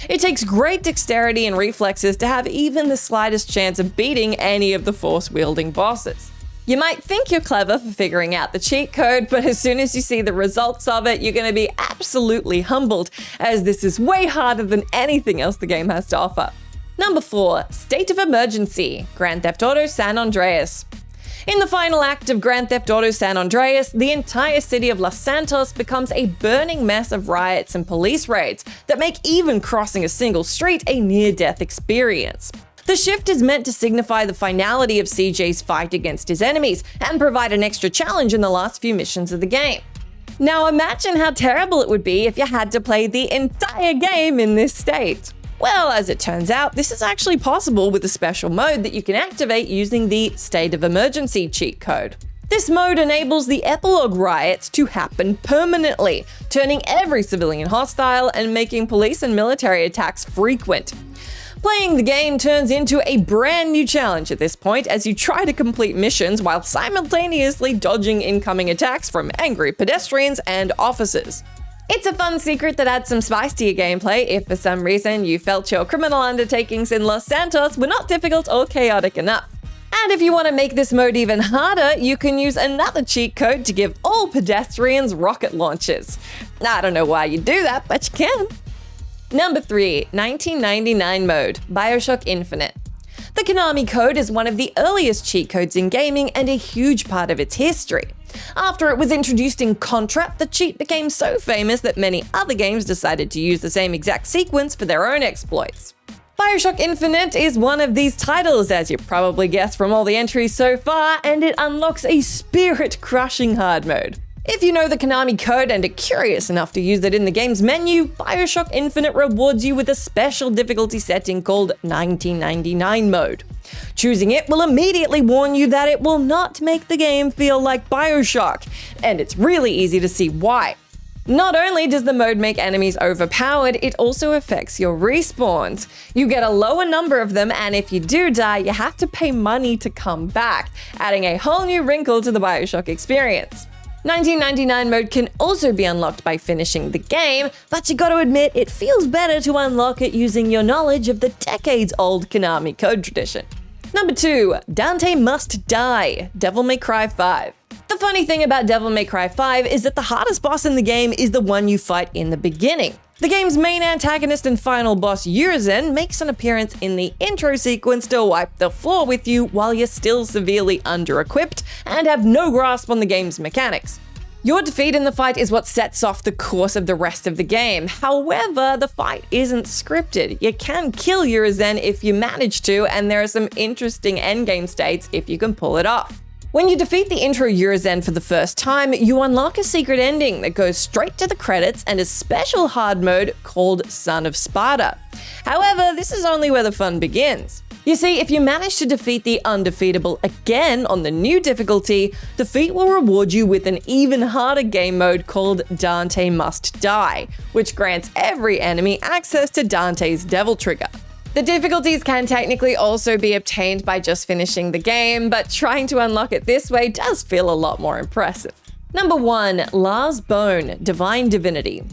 It takes great dexterity and reflexes to have even the slightest chance of beating any of the force-wielding bosses. You might think you're clever for figuring out the cheat code, but as soon as you see the results of it, you're going to be absolutely humbled, as this is way harder than anything else the game has to offer. Number 4. State of Emergency, Grand Theft Auto San Andreas. In the final act of Grand Theft Auto San Andreas, the entire city of Los Santos becomes a burning mess of riots and police raids that make even crossing a single street a near-death experience. The shift is meant to signify the finality of CJ's fight against his enemies and provide an extra challenge in the last few missions of the game. Now imagine how terrible it would be if you had to play the entire game in this state. Well, as it turns out, this is actually possible with a special mode that you can activate using the State of Emergency cheat code. This mode enables the epilogue riots to happen permanently, turning every civilian hostile and making police and military attacks frequent. Playing the game turns into a brand new challenge at this point as you try to complete missions while simultaneously dodging incoming attacks from angry pedestrians and officers. It's a fun secret that adds some spice to your gameplay if for some reason you felt your criminal undertakings in Los Santos were not difficult or chaotic enough. And if you want to make this mode even harder, you can use another cheat code to give all pedestrians rocket launchers. I don't know why you do that, but you can. Number 3, 1999 mode, BioShock Infinite. The Konami code is one of the earliest cheat codes in gaming and a huge part of its history. After it was introduced in Contra, the cheat became so famous that many other games decided to use the same exact sequence for their own exploits. BioShock Infinite is one of these titles, as you probably guessed from all the entries so far, and it unlocks a spirit-crushing hard mode. If you know the Konami code and are curious enough to use it in the game's menu, BioShock Infinite rewards you with a special difficulty setting called 1999 mode. Choosing it will immediately warn you that it will not make the game feel like BioShock, and it's really easy to see why. Not only does the mode make enemies overpowered, it also affects your respawns. You get a lower number of them, and if you do die, you have to pay money to come back, adding a whole new wrinkle to the BioShock experience. 1999 mode can also be unlocked by finishing the game, but you gotta admit it feels better to unlock it using your knowledge of the decades-old Konami code tradition. Number 2, Dante Must Die, Devil May Cry 5. The funny thing about Devil May Cry 5 is that the hardest boss in the game is the one you fight in the beginning. The game's main antagonist and final boss, Urizen, makes an appearance in the intro sequence to wipe the floor with you while you're still severely under-equipped and have no grasp on the game's mechanics. Your defeat in the fight is what sets off the course of the rest of the game. However, the fight isn't scripted. You can kill Urizen if you manage to, and there are some interesting endgame states if you can pull it off. When you defeat the intro Urizen for the first time, you unlock a secret ending that goes straight to the credits and a special hard mode called Son of Sparta. However, this is only where the fun begins. You see, if you manage to defeat the undefeatable again on the new difficulty, defeat will reward you with an even harder game mode called Dante Must Die, which grants every enemy access to Dante's Devil Trigger. The difficulties can technically also be obtained by just finishing the game, but trying to unlock it this way does feel a lot more impressive. Number 1, Lars Bone, Divine Divinity.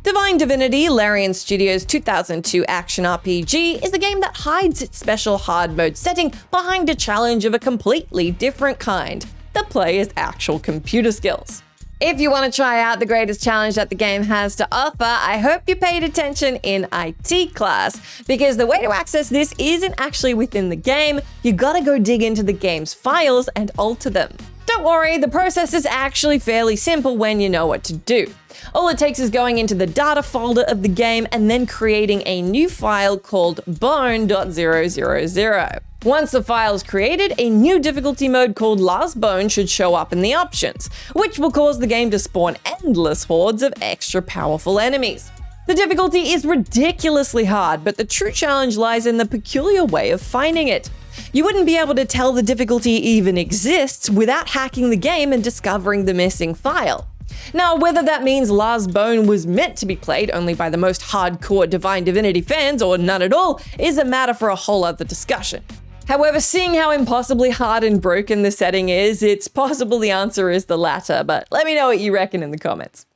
Divine Divinity, Larian Studios' 2002 action RPG, is a game that hides its special hard mode setting behind a challenge of a completely different kind, the player's actual computer skills. If you want to try out the greatest challenge that the game has to offer, I hope you paid attention in IT class, because the way to access this isn't actually within the game. You gotta go dig into the game's files and alter them. Don't worry, the process is actually fairly simple when you know what to do. All it takes is going into the data folder of the game and then creating a new file called bone.000. Once the file is created, a new difficulty mode called Last Bone should show up in the options, which will cause the game to spawn endless hordes of extra powerful enemies. The difficulty is ridiculously hard, but the true challenge lies in the peculiar way of finding it. You wouldn't be able to tell the difficulty even exists without hacking the game and discovering the missing file. Now, whether that means Last Bone was meant to be played only by the most hardcore Divine Divinity fans or none at all is a matter for a whole other discussion. However, seeing how impossibly hard and broken the setting is, it's possible the answer is the latter, but let me know what you reckon in the comments.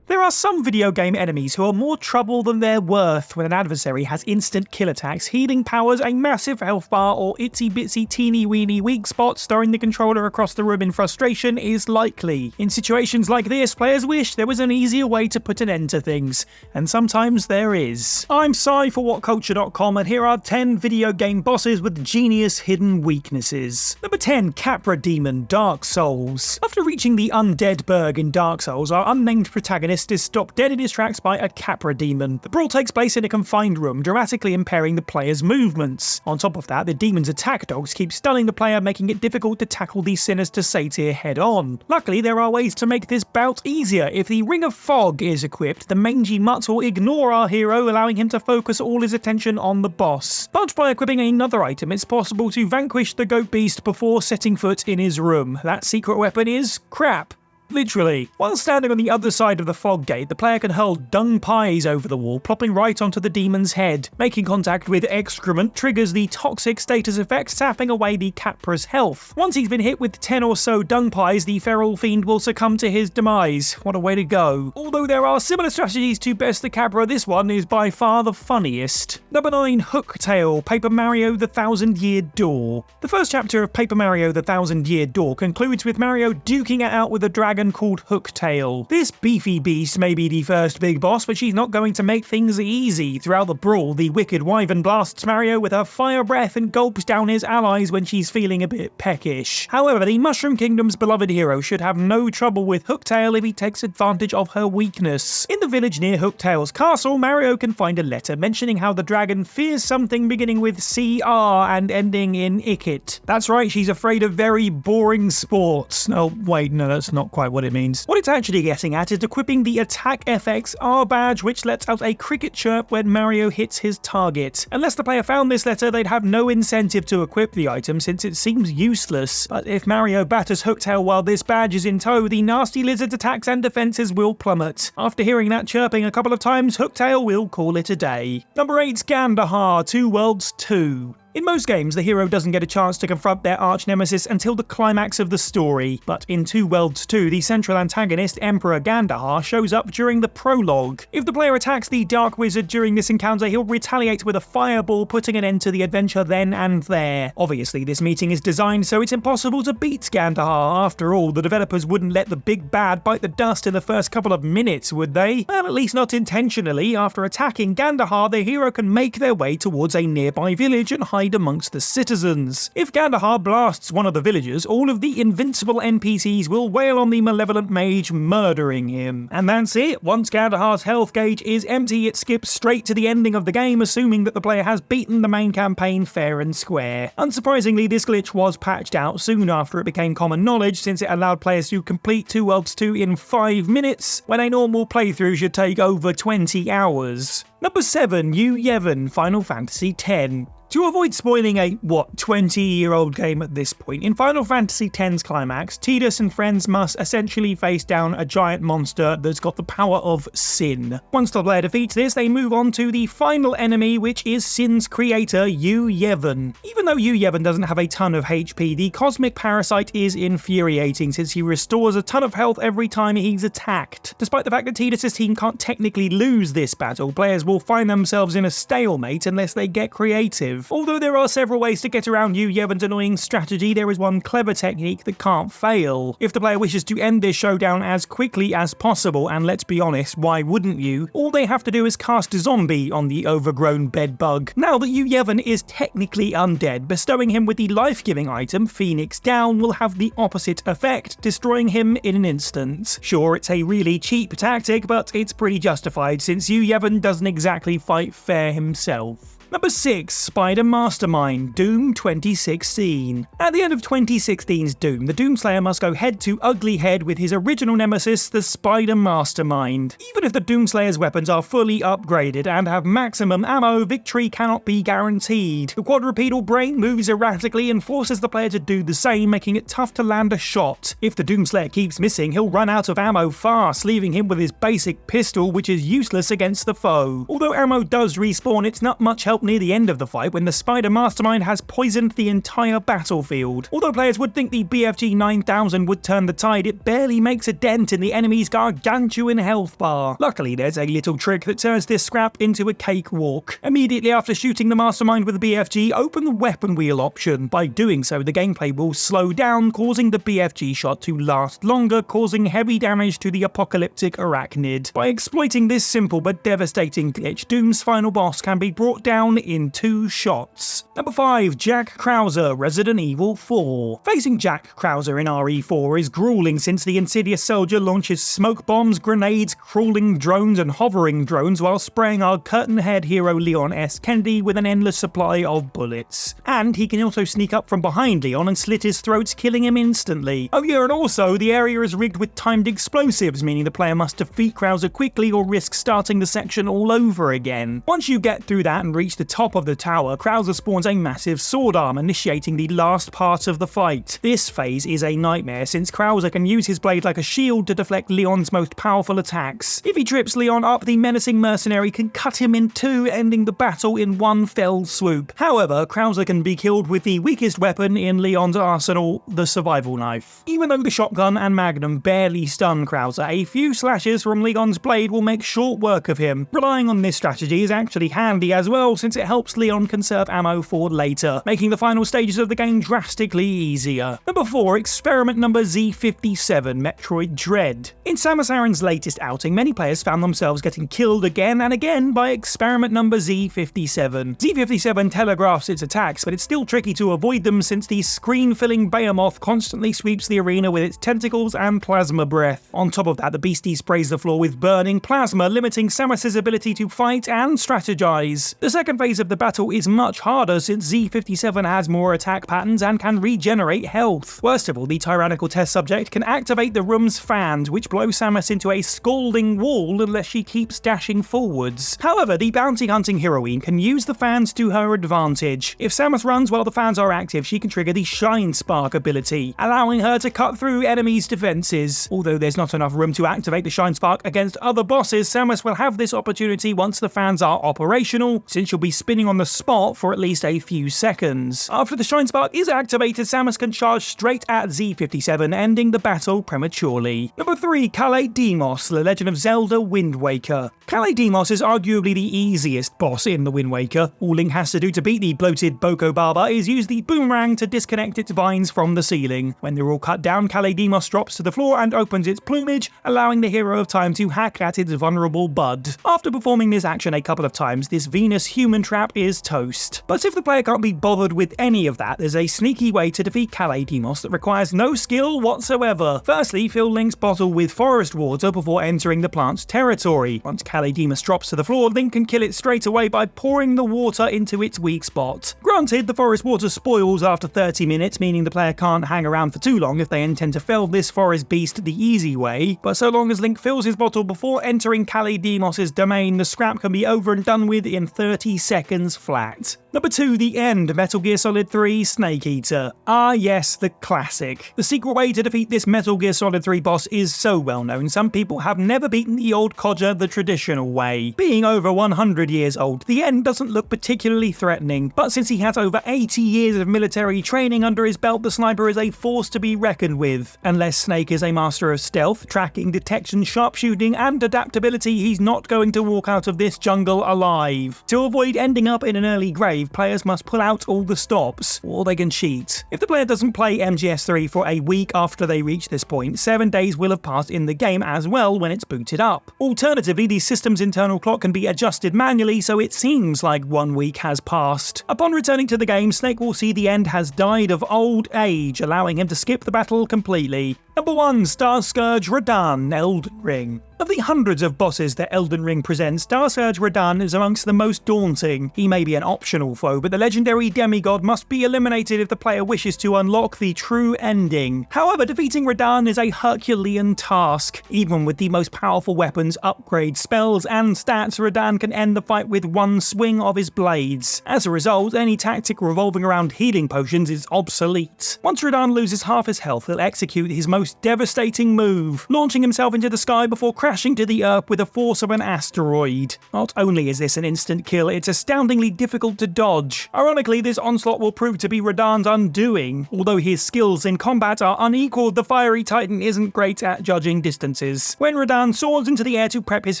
There are some video game enemies who are more trouble than they're worth when an adversary has instant kill attacks, healing powers, a massive health bar, or itsy-bitsy teeny-weeny weak spots throwing the controller across the room in frustration is likely. In situations like this, players wish there was an easier way to put an end to things, and sometimes there is. I'm Sai for WhatCulture.com, and here are 10 video game bosses with genius hidden weaknesses. Number 10, Capra Demon, Dark Souls. After reaching the Undead Burg in Dark Souls, our unnamed protagonist is stopped dead in his tracks by a Capra demon. The brawl takes place in a confined room, dramatically impairing the player's movements. On top of that, the demon's attack dogs keep stunning the player, making it difficult to tackle the sinister satyr head on. Luckily, there are ways to make this bout easier. If the Ring of Fog is equipped, the mangy mutt will ignore our hero, allowing him to focus all his attention on the boss. But by equipping another item, it's possible to vanquish the goat beast before setting foot in his room. That secret weapon is crap. Literally. While standing on the other side of the fog gate, the player can hurl dung pies over the wall, plopping right onto the demon's head. Making contact with excrement triggers the toxic status effect, sapping away the Capra's health. Once he's been hit with 10 or so dung pies, the feral fiend will succumb to his demise. What a way to go. Although there are similar strategies to best the Capra, this one is by far the funniest. Number 9, Hooktail, Paper Mario The Thousand-Year Door. The first chapter of Paper Mario The Thousand-Year Door concludes with Mario duking it out with a dragon called Hooktail. This beefy beast may be the first big boss, but she's not going to make things easy. Throughout the brawl, the wicked wyvern blasts Mario with her fire breath and gulps down his allies when she's feeling a bit peckish. However, the Mushroom Kingdom's beloved hero should have no trouble with Hooktail if he takes advantage of her weakness. In the village near Hooktail's castle, Mario can find a letter mentioning how the dragon fears something beginning with CR and ending in Ikit. That's right, she's afraid of very boring sports. Oh, wait, no, that's not quite what it means. What it's actually getting at is equipping the Attack FX R badge, which lets out a cricket chirp when Mario hits his target. Unless the player found this letter, they'd have no incentive to equip the item since it seems useless. But if Mario batters Hooktail while this badge is in tow, the nasty lizard's attacks and defenses will plummet. After hearing that chirping a couple of times, Hooktail will call it a day. Number 8's Gandahar, Two Worlds 2. In most games, the hero doesn't get a chance to confront their arch-nemesis until the climax of the story, but in Two Worlds 2, the central antagonist, Emperor Gandahar, shows up during the prologue. If the player attacks the Dark Wizard during this encounter, he'll retaliate with a fireball, putting an end to the adventure then and there. Obviously, this meeting is designed so it's impossible to beat Gandahar. After all, the developers wouldn't let the big bad bite the dust in the first couple of minutes, would they? Well, at least not intentionally. After attacking Gandahar, the hero can make their way towards a nearby village and hide amongst the citizens. If Gandahar blasts one of the villagers, all of the invincible NPCs will wail on the malevolent mage, murdering him. And that's it. Once Gandahar's health gauge is empty, it skips straight to the ending of the game, assuming that the player has beaten the main campaign fair and square. Unsurprisingly, this glitch was patched out soon after it became common knowledge, since it allowed players to complete Two Worlds 2 in 5 minutes, when a normal playthrough should take over 20 hours. Number 7, Yu Yevon, Final Fantasy X. To avoid spoiling a, 20-year-old game at this point, in Final Fantasy X's climax, Tidus and friends must essentially face down a giant monster that's got the power of sin. Once the player defeats this, they move on to the final enemy, which is Sin's creator, Yu Yevon. Even though Yu Yevon doesn't have a ton of HP, the cosmic parasite is infuriating since he restores a ton of health every time he's attacked. Despite the fact that Tidus' team can't technically lose this battle, players will find themselves in a stalemate unless they get creative. Although there are several ways to get around Yu Yevon's annoying strategy, there is one clever technique that can't fail. If the player wishes to end this showdown as quickly as possible, and let's be honest, why wouldn't you? All they have to do is cast Zombie on the overgrown bedbug. Now that Yu Yevon is technically undead, bestowing him with the life-giving item Phoenix Down will have the opposite effect, destroying him in an instant. Sure, it's a really cheap tactic, but it's pretty justified since Yu Yevon doesn't exactly fight fair himself. Number 6, Spider Mastermind, Doom 2016. At the end of 2016's Doom, the Doomslayer must go head to ugly head with his original nemesis, the Spider Mastermind. Even if the Doomslayer's weapons are fully upgraded and have maximum ammo, victory cannot be guaranteed. The quadrupedal brain moves erratically and forces the player to do the same, making it tough to land a shot. If the Doomslayer keeps missing, he'll run out of ammo fast, leaving him with his basic pistol, which is useless against the foe. Although ammo does respawn, it's not much help near the end of the fight when the Spider Mastermind has poisoned the entire battlefield. Although players would think the BFG 9000 would turn the tide, it barely makes a dent in the enemy's gargantuan health bar. Luckily, there's a little trick that turns this scrap into a cakewalk. Immediately after shooting the Mastermind with the BFG, open the weapon wheel option. By doing so, the gameplay will slow down, causing the BFG shot to last longer, causing heavy damage to the apocalyptic arachnid. By exploiting this simple but devastating glitch, Doom's final boss can be brought down in 2 shots. Number 5, Jack Krauser, Resident Evil 4. Facing Jack Krauser in RE4 is grueling since the insidious soldier launches smoke bombs, grenades, crawling drones and hovering drones while spraying our curtain-haired hero Leon S. Kennedy with an endless supply of bullets. And he can also sneak up from behind Leon and slit his throat, killing him instantly. Oh yeah, and also the area is rigged with timed explosives, meaning the player must defeat Krauser quickly or risk starting the section all over again. Once you get through that and reach the top of the tower, Krauser spawns a massive sword arm, initiating the last part of the fight. This phase is a nightmare, since Krauser can use his blade like a shield to deflect Leon's most powerful attacks. If he trips Leon up, the menacing mercenary can cut him in two, ending the battle in one fell swoop. However, Krauser can be killed with the weakest weapon in Leon's arsenal, the survival knife. Even though the shotgun and magnum barely stun Krauser, a few slashes from Leon's blade will make short work of him. Relying on this strategy is actually handy as well, since it helps Leon conserve ammo for later, making the final stages of the game drastically easier. Number 4, experiment number Z57, Metroid Dread. In Samus Aran's latest outing, many players found themselves getting killed again and again by experiment number Z57. Z57 telegraphs its attacks, but it's still tricky to avoid them since the screen-filling Behemoth constantly sweeps the arena with its tentacles and plasma breath. On top of that, the beastie sprays the floor with burning plasma, limiting Samus's ability to fight and strategize. The second phase of the battle is much harder since Z57 has more attack patterns and can regenerate health. Worst of all, the tyrannical test subject can activate the room's fans, which blow Samus into a scalding wall unless she keeps dashing forwards. However, the bounty hunting heroine can use the fans to her advantage. If Samus runs while the fans are active, she can trigger the Shine Spark ability, allowing her to cut through enemies' defenses. Although there's not enough room to activate the Shine Spark against other bosses, Samus will have this opportunity once the fans are operational, since she'll be spinning on the spot for at least a few seconds. After the Shine Spark is activated, Samus can charge straight at Z57, ending the battle prematurely. Number 3, Calais Demos, The Legend of Zelda Wind Waker. Calais Demos is arguably the easiest boss in the Wind Waker. All Link has to do to beat the bloated Boko Baba is use the boomerang to disconnect its vines from the ceiling. When they're all cut down, Calais Demos drops to the floor and opens its plumage, allowing the hero of time to hack at its vulnerable bud. After performing this action a couple of times, this Venus human trap is toast. But if the player can't be bothered with any of that, there's a sneaky way to defeat Calais Demos that requires no skill whatsoever. Firstly, fill Link's bottle with forest water before entering the plant's territory. Once Calais Demos drops to the floor, Link can kill it straight away by pouring the water into its weak spot. Granted, the forest water spoils after 30 minutes, meaning the player can't hang around for too long if they intend to fell this forest beast the easy way, but so long as Link fills his bottle before entering Calais Demos' domain, the scrap can be over and done with in 30 seconds flat. Number 2, The End, Metal Gear Solid 3 Snake Eater. Ah yes, the classic. The secret way to defeat this Metal Gear Solid 3 boss is so well known, some people have never beaten the old codger the traditional way. Being over 100 years old, The End doesn't look particularly threatening, but since he has over 80 years of military training under his belt, the sniper is a force to be reckoned with. Unless Snake is a master of stealth, tracking, detection, sharpshooting, and adaptability, he's not going to walk out of this jungle alive. To avoid ending up in an early grave, players must pull out all the stops, or they can cheat. If the player doesn't play MGS3 for a week after they reach this point, 7 days will have passed in the game as well when it's booted up. Alternatively, the system's internal clock can be adjusted manually, so it seems like 1 week has passed. Upon returning to the game, Snake will see The End has died of old age, allowing him to skip the battle completely. Number 1, Star Scourge Radahn, Elden Ring. Of the hundreds of bosses that Elden Ring presents, Star Scourge Radahn is amongst the most daunting. He may be an optional foe, but the legendary demigod must be eliminated if the player wishes to unlock the true ending. However, defeating Radahn is a Herculean task. Even with the most powerful weapons, upgrades, spells, and stats, Radahn can end the fight with one swing of his blades. As a result, any tactic revolving around healing potions is obsolete. Once Radahn loses half his health, he'll execute his most devastating move, launching himself into the sky before crashing to the earth with the force of an asteroid. Not only is this an instant kill, it's astoundingly difficult to dodge. Ironically, this onslaught will prove to be Radahn's undoing. Although his skills in combat are unequaled, the fiery titan isn't great at judging distances. When Radahn soars into the air to prep his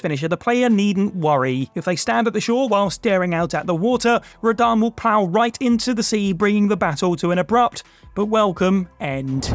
finisher, the player needn't worry. If they stand at the shore while staring out at the water, Radahn will plow right into the sea, bringing the battle to an abrupt but welcome end.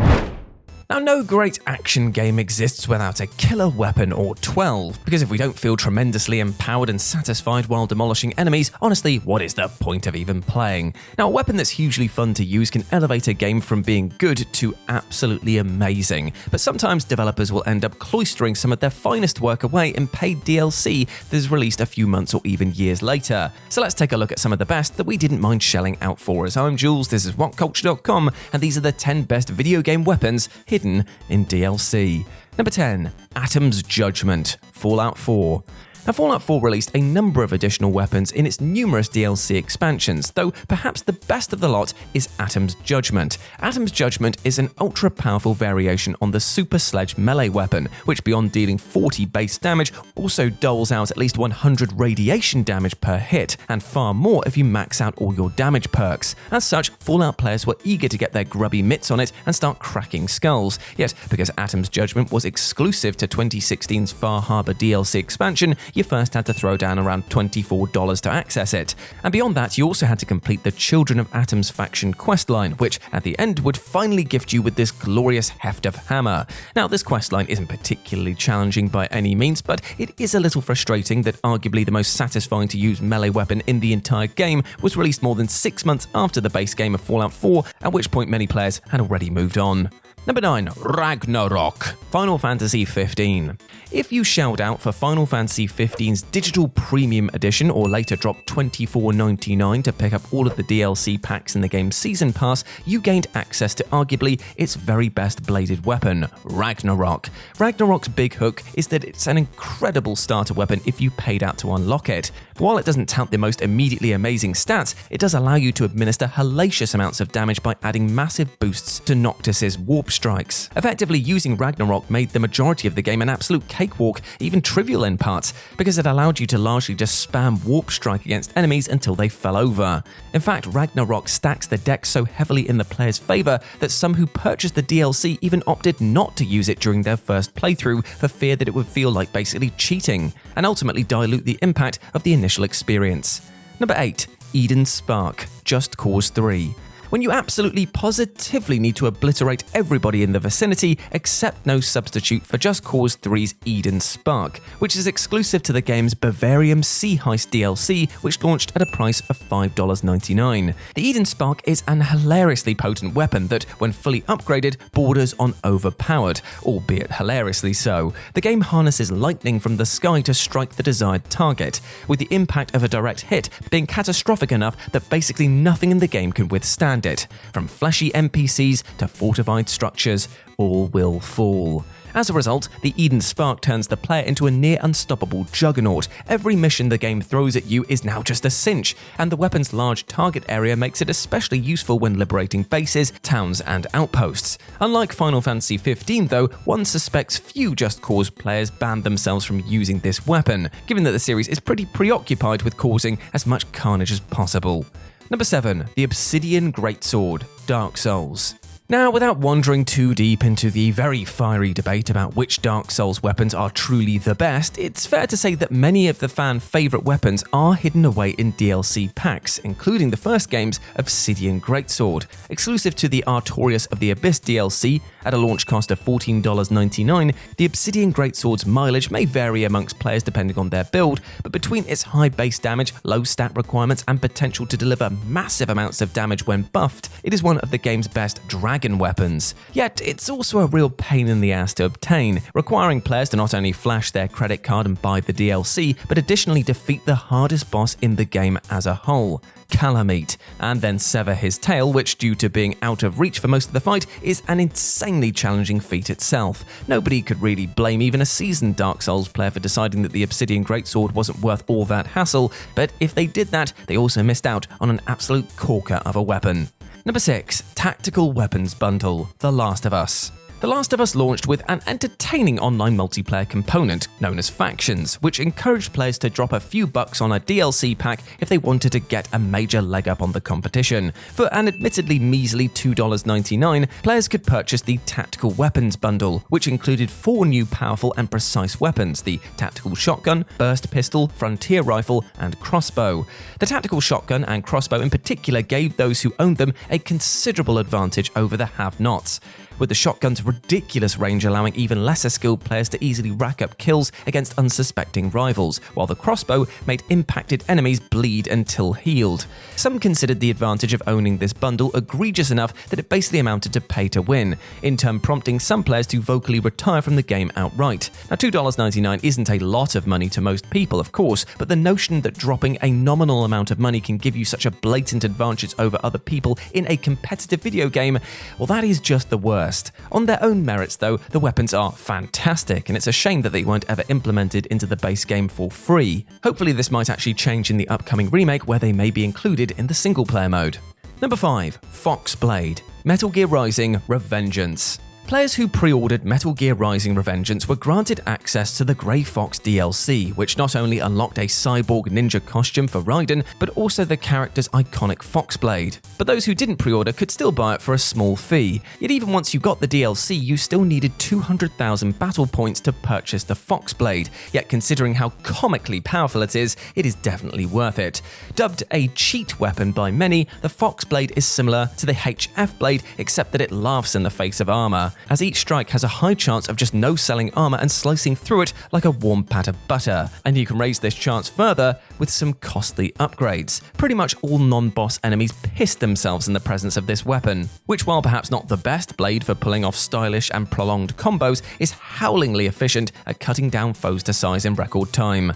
Now, no great action game exists without a killer weapon or 12, because if we don't feel tremendously empowered and satisfied while demolishing enemies, honestly, what is the point of even playing? Now, a weapon that's hugely fun to use can elevate a game from being good to absolutely amazing, but sometimes developers will end up cloistering some of their finest work away in paid DLC that is released a few months or even years later. So let's take a look at some of the best that we didn't mind shelling out for us. I'm Jules, this is WhatCulture.com, and these are the 10 best video game weapons hidden in DLC. Number 10, Atom's Judgment, Fallout 4. Now, Fallout 4 released a number of additional weapons in its numerous DLC expansions, though perhaps the best of the lot is Atom's Judgment. Atom's Judgment is an ultra-powerful variation on the Super Sledge melee weapon, which beyond dealing 40 base damage, also doles out at least 100 radiation damage per hit, and far more if you max out all your damage perks. As such, Fallout players were eager to get their grubby mitts on it and start cracking skulls. Yet, because Atom's Judgment was exclusive to 2016's Far Harbor DLC expansion, you first had to throw down around $24 to access it. And beyond that, you also had to complete the Children of Atom's faction questline, which at the end would finally gift you with this glorious heft of hammer. Now, this questline isn't particularly challenging by any means, but it is a little frustrating that arguably the most satisfying to use melee weapon in the entire game was released more than 6 months after the base game of Fallout 4, at which point many players had already moved on. Number 9. Ragnarok. Final Fantasy 15. If you shelled out for Final Fantasy 15's Digital Premium Edition or later dropped $24.99 to pick up all of the DLC packs in the game's Season Pass, you gained access to arguably its very best bladed weapon, Ragnarok. Ragnarok's big hook is that it's an incredible starter weapon if you paid out to unlock it. While it doesn't tout the most immediately amazing stats, it does allow you to administer hellacious amounts of damage by adding massive boosts to Noctis's warp strikes. Effectively, using Ragnarok made the majority of the game an absolute cakewalk, even trivial in parts, because it allowed you to largely just spam warp strike against enemies until they fell over. In fact, Ragnarok stacks the deck so heavily in the player's favour that some who purchased the DLC even opted not to use it during their first playthrough for fear that it would feel like basically cheating, and ultimately dilute the impact of the initial experience. Number 8. Eden Spark, Just Cause 3. When you absolutely positively need to obliterate everybody in the vicinity, accept no substitute for Just Cause 3's Eden Spark, which is exclusive to the game's Bavarium Sea Heist DLC, which launched at a price of $5.99. The Eden Spark is an hilariously potent weapon that, when fully upgraded, borders on overpowered, albeit hilariously so. The game harnesses lightning from the sky to strike the desired target, with the impact of a direct hit being catastrophic enough that basically nothing in the game can withstand it. From fleshy NPCs to fortified structures, all will fall. As a result, the Eden Spark turns the player into a near unstoppable juggernaut. Every mission the game throws at you is now just a cinch, and the weapon's large target area makes it especially useful when liberating bases, towns, and outposts. Unlike Final Fantasy 15 though, one suspects few Just Cause players banned themselves from using this weapon, given that the series is pretty preoccupied with causing as much carnage as possible. Number 7. The Obsidian Greatsword, Dark Souls. Now, without wandering too deep into the very fiery debate about which Dark Souls weapons are truly the best, it's fair to say that many of the fan favourite weapons are hidden away in DLC packs, including the first game's Obsidian Greatsword. Exclusive to the Artorias of the Abyss DLC, at a launch cost of $14.99, the Obsidian Greatsword's mileage may vary amongst players depending on their build, but between its high base damage, low stat requirements, and potential to deliver massive amounts of damage when buffed, it is one of the game's best dragon weapons. Yet, it's also a real pain in the ass to obtain, requiring players to not only flash their credit card and buy the DLC, but additionally defeat the hardest boss in the game as a whole, Calamite, and then sever his tail, which, due to being out of reach for most of the fight, is an insanely challenging feat itself. Nobody could really blame even a seasoned Dark Souls player for deciding that the Obsidian Greatsword wasn't worth all that hassle, but if they did that, they also missed out on an absolute corker of a weapon. Number 6. Tactical Weapons Bundle, The Last of Us. The Last of Us launched with an entertaining online multiplayer component known as Factions, which encouraged players to drop a few bucks on a DLC pack if they wanted to get a major leg up on the competition. For an admittedly measly $2.99, players could purchase the Tactical Weapons Bundle, which included 4 new powerful and precise weapons: the Tactical Shotgun, Burst Pistol, Frontier Rifle, and Crossbow. The Tactical Shotgun and Crossbow in particular gave those who owned them a considerable advantage over the have-nots, with the shotgun's ridiculous range allowing even lesser skilled players to easily rack up kills against unsuspecting rivals, while the crossbow made impacted enemies bleed until healed. Some considered the advantage of owning this bundle egregious enough that it basically amounted to pay to win, in turn prompting some players to vocally retire from the game outright. Now, $2.99 isn't a lot of money to most people, of course, but the notion that dropping a nominal amount of money can give you such a blatant advantage over other people in a competitive video game, well, that is just the worst. worst. On their own merits though, the weapons are fantastic, and it's a shame that they weren't ever implemented into the base game for free. Hopefully this might actually change in the upcoming remake where they may be included in the single player mode. Number 5. Foxblade. Metal Gear Rising: Revengeance. Players who pre-ordered Metal Gear Rising: Revengeance were granted access to the Grey Fox DLC, which not only unlocked a cyborg ninja costume for Raiden, but also the character's iconic Foxblade. But those who didn't pre-order could still buy it for a small fee. Yet even once you got the DLC, you still needed 200,000 battle points to purchase the Foxblade. Yet considering how comically powerful it is definitely worth it. Dubbed a cheat weapon by many, the Foxblade is similar to the HF blade, except that it laughs in the face of armor, as each strike has a high chance of just no-selling armor and slicing through it like a warm pat of butter. And you can raise this chance further with some costly upgrades. Pretty much all non-boss enemies piss themselves in the presence of this weapon, which, while perhaps not the best blade for pulling off stylish and prolonged combos, is howlingly efficient at cutting down foes to size in record time.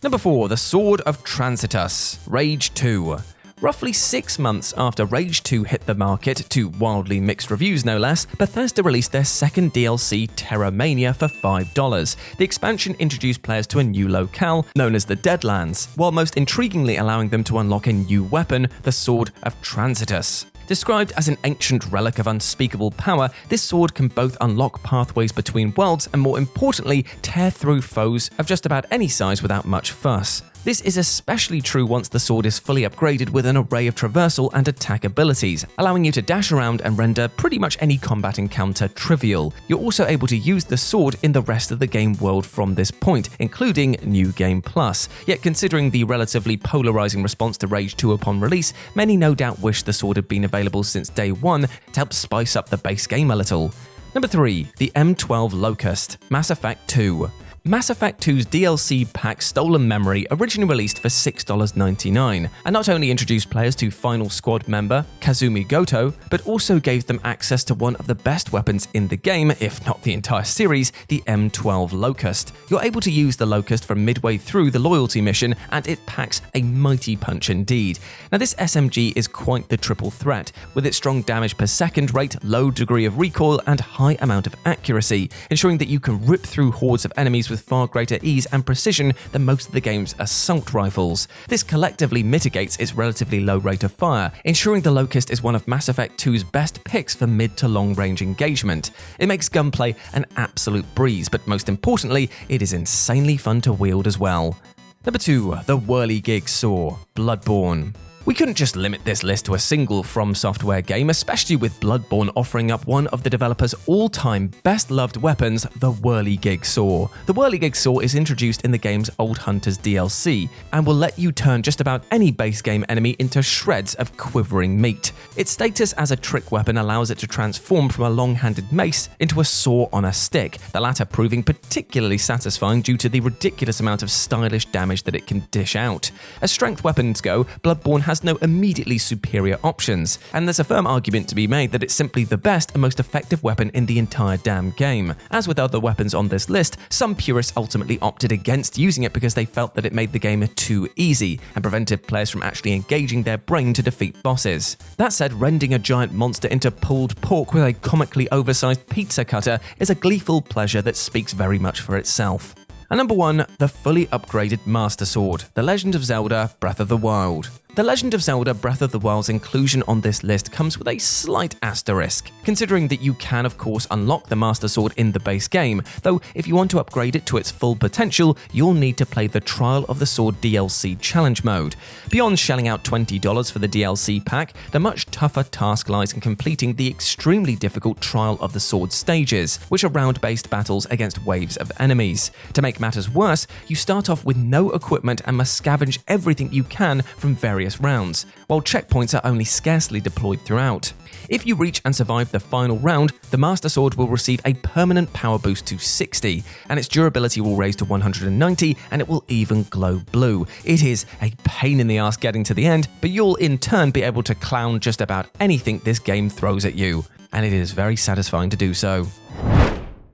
Number 4. The Sword of Transitus, Rage 2. Roughly 6 months after Rage 2 hit the market, to wildly mixed reviews no less, Bethesda released their second DLC, Terra Mania, for $5. The expansion introduced players to a new locale, known as the Deadlands, while most intriguingly allowing them to unlock a new weapon, the Sword of Transitus. Described as an ancient relic of unspeakable power, this sword can both unlock pathways between worlds and, more importantly, tear through foes of just about any size without much fuss. This is especially true once the sword is fully upgraded with an array of traversal and attack abilities, allowing you to dash around and render pretty much any combat encounter trivial. You're also able to use the sword in the rest of the game world from this point, including New Game Plus. Yet considering the relatively polarizing response to Rage 2 upon release, many no doubt wish the sword had been available since day one to help spice up the base game a little. Number 3. The M12 Locust, Mass Effect 2. Mass Effect 2's DLC pack Stolen Memory originally released for $6.99, and not only introduced players to Final Squad member Kazumi Goto, but also gave them access to one of the best weapons in the game, if not the entire series, the M12 Locust. You're able to use the Locust from midway through the loyalty mission, and it packs a mighty punch indeed. Now this SMG is quite the triple threat, with its strong damage per second rate, low degree of recoil, and high amount of accuracy, ensuring that you can rip through hordes of enemies with far greater ease and precision than most of the game's assault rifles. This collectively mitigates its relatively low rate of fire, ensuring the Locust is one of Mass Effect 2's best picks for mid to long range engagement. It makes gunplay an absolute breeze, but most importantly, it is insanely fun to wield as well. Number 2. The Whirligig Saw, Bloodborne. We couldn't just limit this list to a single From Software game, especially with Bloodborne offering up one of the developer's all-time best-loved weapons, the Whirligig Saw. The Whirligig Saw is introduced in the game's Old Hunters DLC, and will let you turn just about any base game enemy into shreds of quivering meat. Its status as a trick weapon allows it to transform from a long-handed mace into a saw on a stick, the latter proving particularly satisfying due to the ridiculous amount of stylish damage that it can dish out. As strength weapons go, Bloodborne has no immediately superior options, and there's a firm argument to be made that it's simply the best and most effective weapon in the entire damn game. As with other weapons on this list, some purists ultimately opted against using it because they felt that it made the game too easy and prevented players from actually engaging their brain to defeat bosses. That said, rending a giant monster into pulled pork with a comically oversized pizza cutter is a gleeful pleasure that speaks very much for itself. And number 1, the fully upgraded Master Sword, The Legend of Zelda: Breath of the Wild. The Legend of Zelda Breath of the Wild's inclusion on this list comes with a slight asterisk, considering that you can of course unlock the Master Sword in the base game, though if you want to upgrade it to its full potential, you'll need to play the Trial of the Sword DLC Challenge Mode. Beyond shelling out $20 for the DLC pack, the much tougher task lies in completing the extremely difficult Trial of the Sword stages, which are round-based battles against waves of enemies. To make matters worse, you start off with no equipment and must scavenge everything you can from various rounds, while checkpoints are only scarcely deployed throughout. If you reach and survive the final round, the Master Sword will receive a permanent power boost to 60, and its durability will raise to 190, and it will even glow blue. It is a pain in the ass getting to the end, but you'll in turn be able to clown just about anything this game throws at you, and it is very satisfying to do so.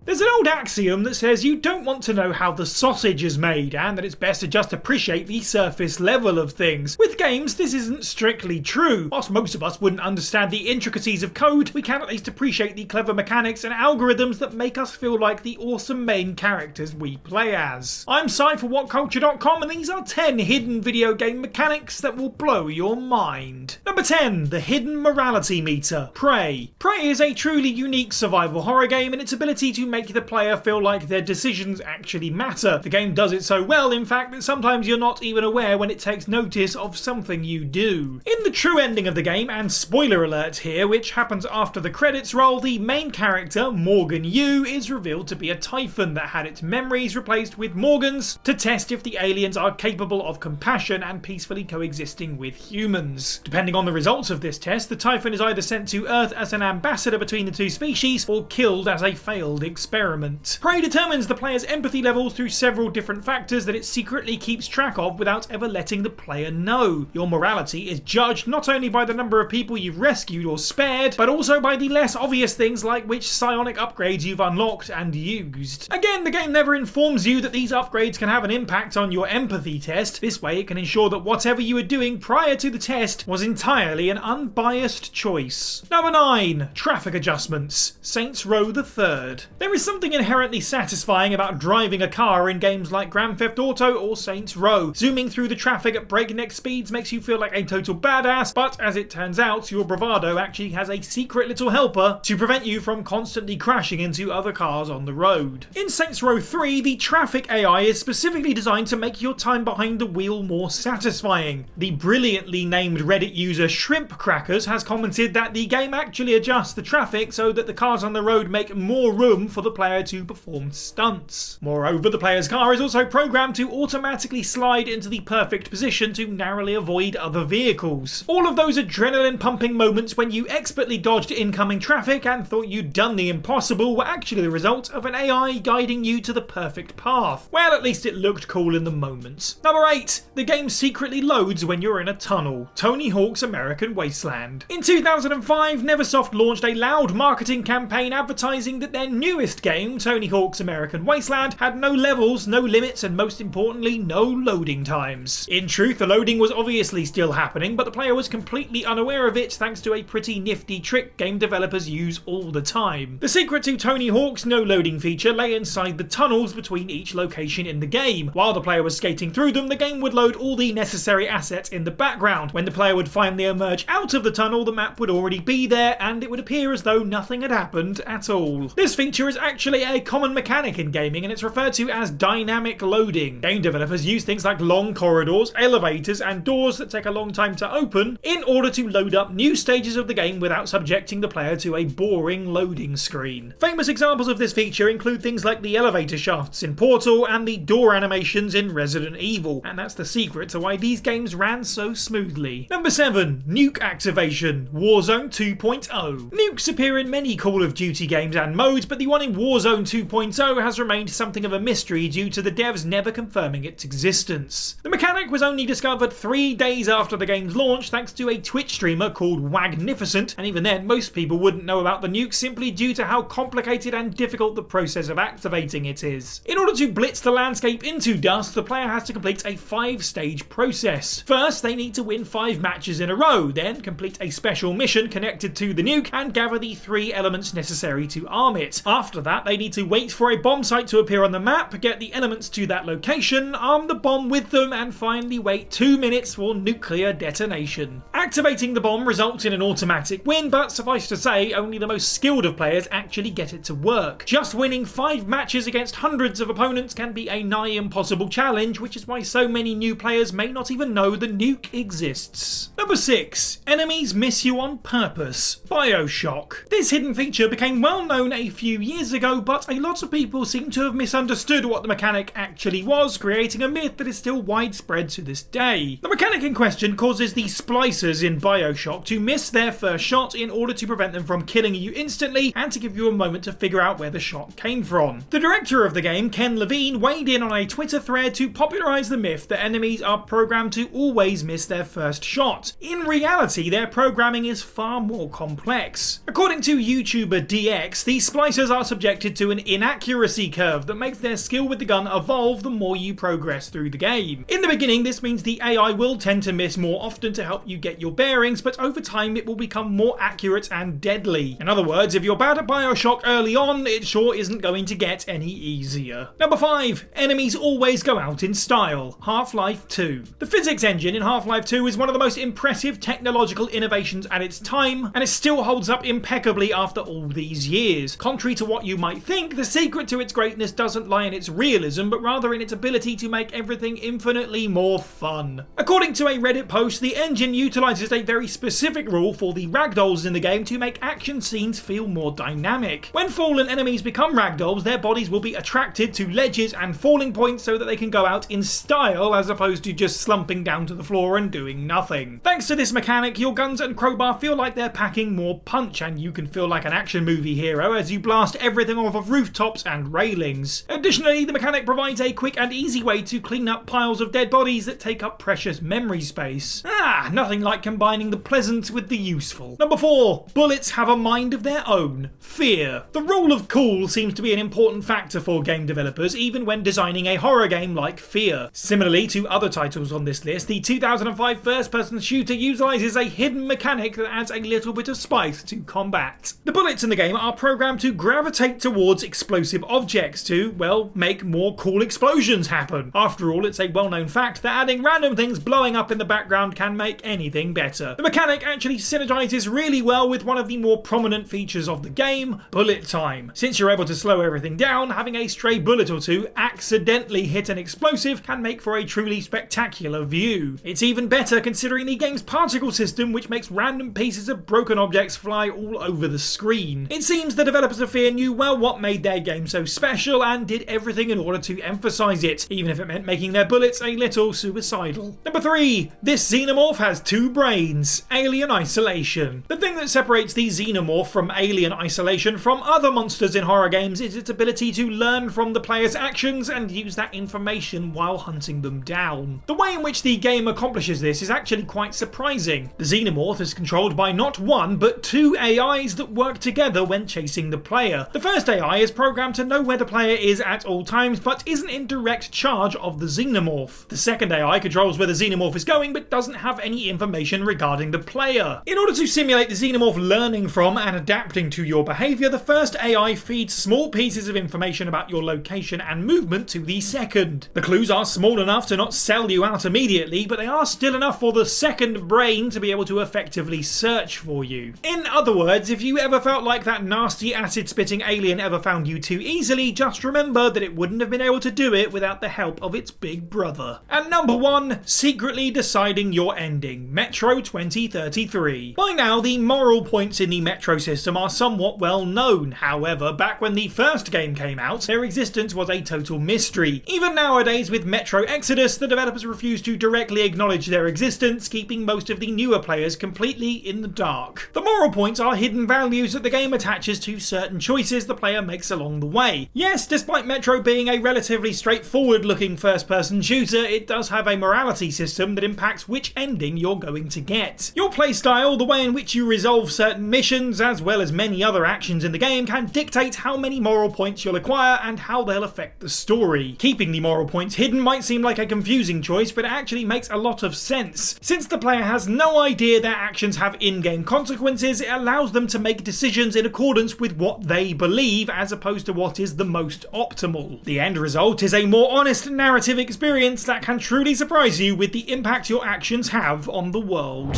There's an old old axiom that says you don't want to know how the sausage is made and that it's best to just appreciate the surface level of things. With games, this isn't strictly true. Whilst most of us wouldn't understand the intricacies of code, we can at least appreciate the clever mechanics and algorithms that make us feel like the awesome main characters we play as. I'm Sai for WhatCulture.com, and these are 10 hidden video game mechanics that will blow your mind. Number 10, the hidden morality meter, Prey. Prey is a truly unique survival horror game in its ability to make the player feel like their decisions actually matter. The game does it so well, in fact, that sometimes you're not even aware when it takes notice of something you do. In the true ending of the game, and spoiler alert here, which happens after the credits roll, the main character, Morgan Yu, is revealed to be a Typhon that had its memories replaced with Morgan's to test if the aliens are capable of compassion and peacefully coexisting with humans. Depending on the results of this test, the Typhon is either sent to Earth as an ambassador between the two species or killed as a failed experiment. Prey determines the player's empathy levels through several different factors that it secretly keeps track of without ever letting the player know. Your morality is judged not only by the number of people you've rescued or spared, but also by the less obvious things like which psionic upgrades you've unlocked and used. Again, the game never informs you that these upgrades can have an impact on your empathy test. This way it can ensure that whatever you were doing prior to the test was entirely an unbiased choice. Number 9, traffic adjustments, Saints Row the Third. There is something inherently satisfying about driving a car in games like Grand Theft Auto or Saints Row. Zooming through the traffic at breakneck speeds makes you feel like a total badass, but as it turns out, your bravado actually has a secret little helper to prevent you from constantly crashing into other cars on the road. In Saints Row 3, the traffic AI is specifically designed to make your time behind the wheel more satisfying. The brilliantly named Reddit user Shrimp Crackers has commented that the game actually adjusts the traffic so that the cars on the road make more room for the player to perform stunts. Moreover, the player's car is also programmed to automatically slide into the perfect position to narrowly avoid other vehicles. All of those adrenaline-pumping moments when you expertly dodged incoming traffic and thought you'd done the impossible were actually the result of an AI guiding you to the perfect path. Well, at least it looked cool in the moment. Number 8, the game secretly loads when you're in a tunnel, Tony Hawk's American Wasteland. In 2005, Neversoft launched a loud marketing campaign advertising that their newest game, Tony Hawk's American Wasteland, had no levels, no limits, and most importantly, no loading times. In truth, the loading was obviously still happening, but the player was completely unaware of it thanks to a pretty nifty trick game developers use all the time. The secret to Tony Hawk's no loading feature lay inside the tunnels between each location in the game. While the player was skating through them, the game would load all the necessary assets in the background. When the player would finally emerge out of the tunnel, the map would already be there, and it would appear as though nothing had happened at all. This feature is actually a common mechanic in gaming, and it's referred to as dynamic loading. Game developers use things like long corridors, elevators, and doors that take a long time to open in order to load up new stages of the game without subjecting the player to a boring loading screen. Famous examples of this feature include things like the elevator shafts in Portal and the door animations in Resident Evil, and that's the secret to why these games ran so smoothly. Number 7, nuke activation, Warzone 2.0. Nukes appear in many Call of Duty games and modes, but the one in Warzone 2.0 has remained something of a mystery due to the devs never confirming its existence. The mechanic was only discovered 3 days after the game's launch thanks to a Twitch streamer called Wagnificent, and even then most people wouldn't know about the nuke simply due to how complicated and difficult the process of activating it is. In order to blitz the landscape into dust, the player has to complete a 5-stage process. First, they need to win 5 matches in a row, then complete a special mission connected to the nuke and gather the 3 elements necessary to arm it. After that, they need to wait for a bomb site to appear on the map, get the elements to that location, arm the bomb with them, and finally wait 2 minutes for nuclear detonation. Activating the bomb results in an automatic win, but suffice to say, only the most skilled of players actually get it to work. Just winning 5 matches against hundreds of opponents can be a nigh impossible challenge, which is why so many new players may not even know the nuke exists. Number 6, enemies miss you on purpose, BioShock. This hidden feature became well known a few years ago, but a lot of people seem to have misunderstood what the mechanic actually was, creating a myth that is still widespread to this day. The mechanic in question causes the splicers in BioShock to miss their first shot in order to prevent them from killing you instantly and to give you a moment to figure out where the shot came from. The director of the game, Ken Levine, weighed in on a Twitter thread to popularize the myth that enemies are programmed to always miss their first shot. In reality, their programming is far more complex. According to YouTuber DX, the splicers are subjected subjected to an inaccuracy curve that makes their skill with the gun evolve the more you progress through the game. In the beginning, this means the AI will tend to miss more often to help you get your bearings, but over time it will become more accurate and deadly. In other words, if you're bad at BioShock early on, it sure isn't going to get any easier. Number 5. Enemies always go out in style. Half-Life 2. The physics engine in Half-Life 2 is one of the most impressive technological innovations at its time, and it still holds up impeccably after all these years. Contrary to what you might think, the secret to its greatness doesn't lie in its realism, but rather in its ability to make everything infinitely more fun. According to a Reddit post, the engine utilizes a very specific rule for the ragdolls in the game to make action scenes feel more dynamic. When fallen enemies become ragdolls, their bodies will be attracted to ledges and falling points so that they can go out in style as opposed to just slumping down to the floor and doing nothing. Thanks to this mechanic, your guns and crowbar feel like they're packing more punch, and you can feel like an action movie hero as you blast everything off of rooftops and railings. Additionally, the mechanic provides a quick and easy way to clean up piles of dead bodies that take up precious memory space. Nothing like combining the pleasant with the useful. Number 4. Bullets have a mind of their own. Fear. The rule of cool seems to be an important factor for game developers, even when designing a horror game like Fear. Similarly to other titles on this list, the 2005 first-person shooter utilizes a hidden mechanic that adds a little bit of spice to combat. The bullets in the game are programmed to gravitate towards explosive objects to, well, make more cool explosions happen. After all, it's a well-known fact that adding random things blowing up in the background can make anything better. The mechanic actually synergizes really well with one of the more prominent features of the game, bullet time. Since you're able to slow everything down, having a stray bullet or two accidentally hit an explosive can make for a truly spectacular view. It's even better considering the game's particle system, which makes random pieces of broken objects fly all over the screen. It seems the developers of Fear knew well what made their game so special and did everything in order to emphasize it, even if it meant making their bullets a little suicidal. Number 3. This xenomorph has 2 brains. Alien Isolation. The thing that separates the xenomorph from Alien Isolation from other monsters in horror games is its ability to learn from the player's actions and use that information while hunting them down. The way in which the game accomplishes this is actually quite surprising. The xenomorph is controlled by not one, but 2 AIs that work together when chasing the player. The first AI is programmed to know where the player is at all times, but isn't in direct charge of the xenomorph. The second AI controls where the xenomorph is going, but doesn't have any information regarding the player. In order to simulate the xenomorph learning from and adapting to your behavior, the first AI feeds small pieces of information about your location and movement to the second. The clues are small enough to not sell you out immediately, but they are still enough for the second brain to be able to effectively search for you. In other words, if you ever felt like that nasty acid-spitting alien ever found you too easily, just remember that it wouldn't have been able to do it without the help of its big brother. And number 1, secretly deciding your ending. Metro 2033. By now, the moral points in the Metro system are somewhat well known. However, back when the first game came out, their existence was a total mystery. Even nowadays, with Metro Exodus, the developers refuse to directly acknowledge their existence, keeping most of the newer players completely in the dark. The moral points are hidden values that the game attaches to certain choices the player makes along the way. Yes, despite Metro being a relatively straightforward-looking first-person shooter, it does have a morality system that impacts which ending you're going to get. Your playstyle, the way in which you resolve certain missions, as well as many other actions in the game, can dictate how many moral points you'll acquire and how they'll affect the story. Keeping the moral points hidden might seem like a confusing choice, but it actually makes a lot of sense. Since the player has no idea their actions have in-game consequences, it allows them to make decisions in accordance with what they believe, as opposed to what is the most optimal. The end result is a more honest narrative experience that can truly surprise you with the impact your actions have on the world.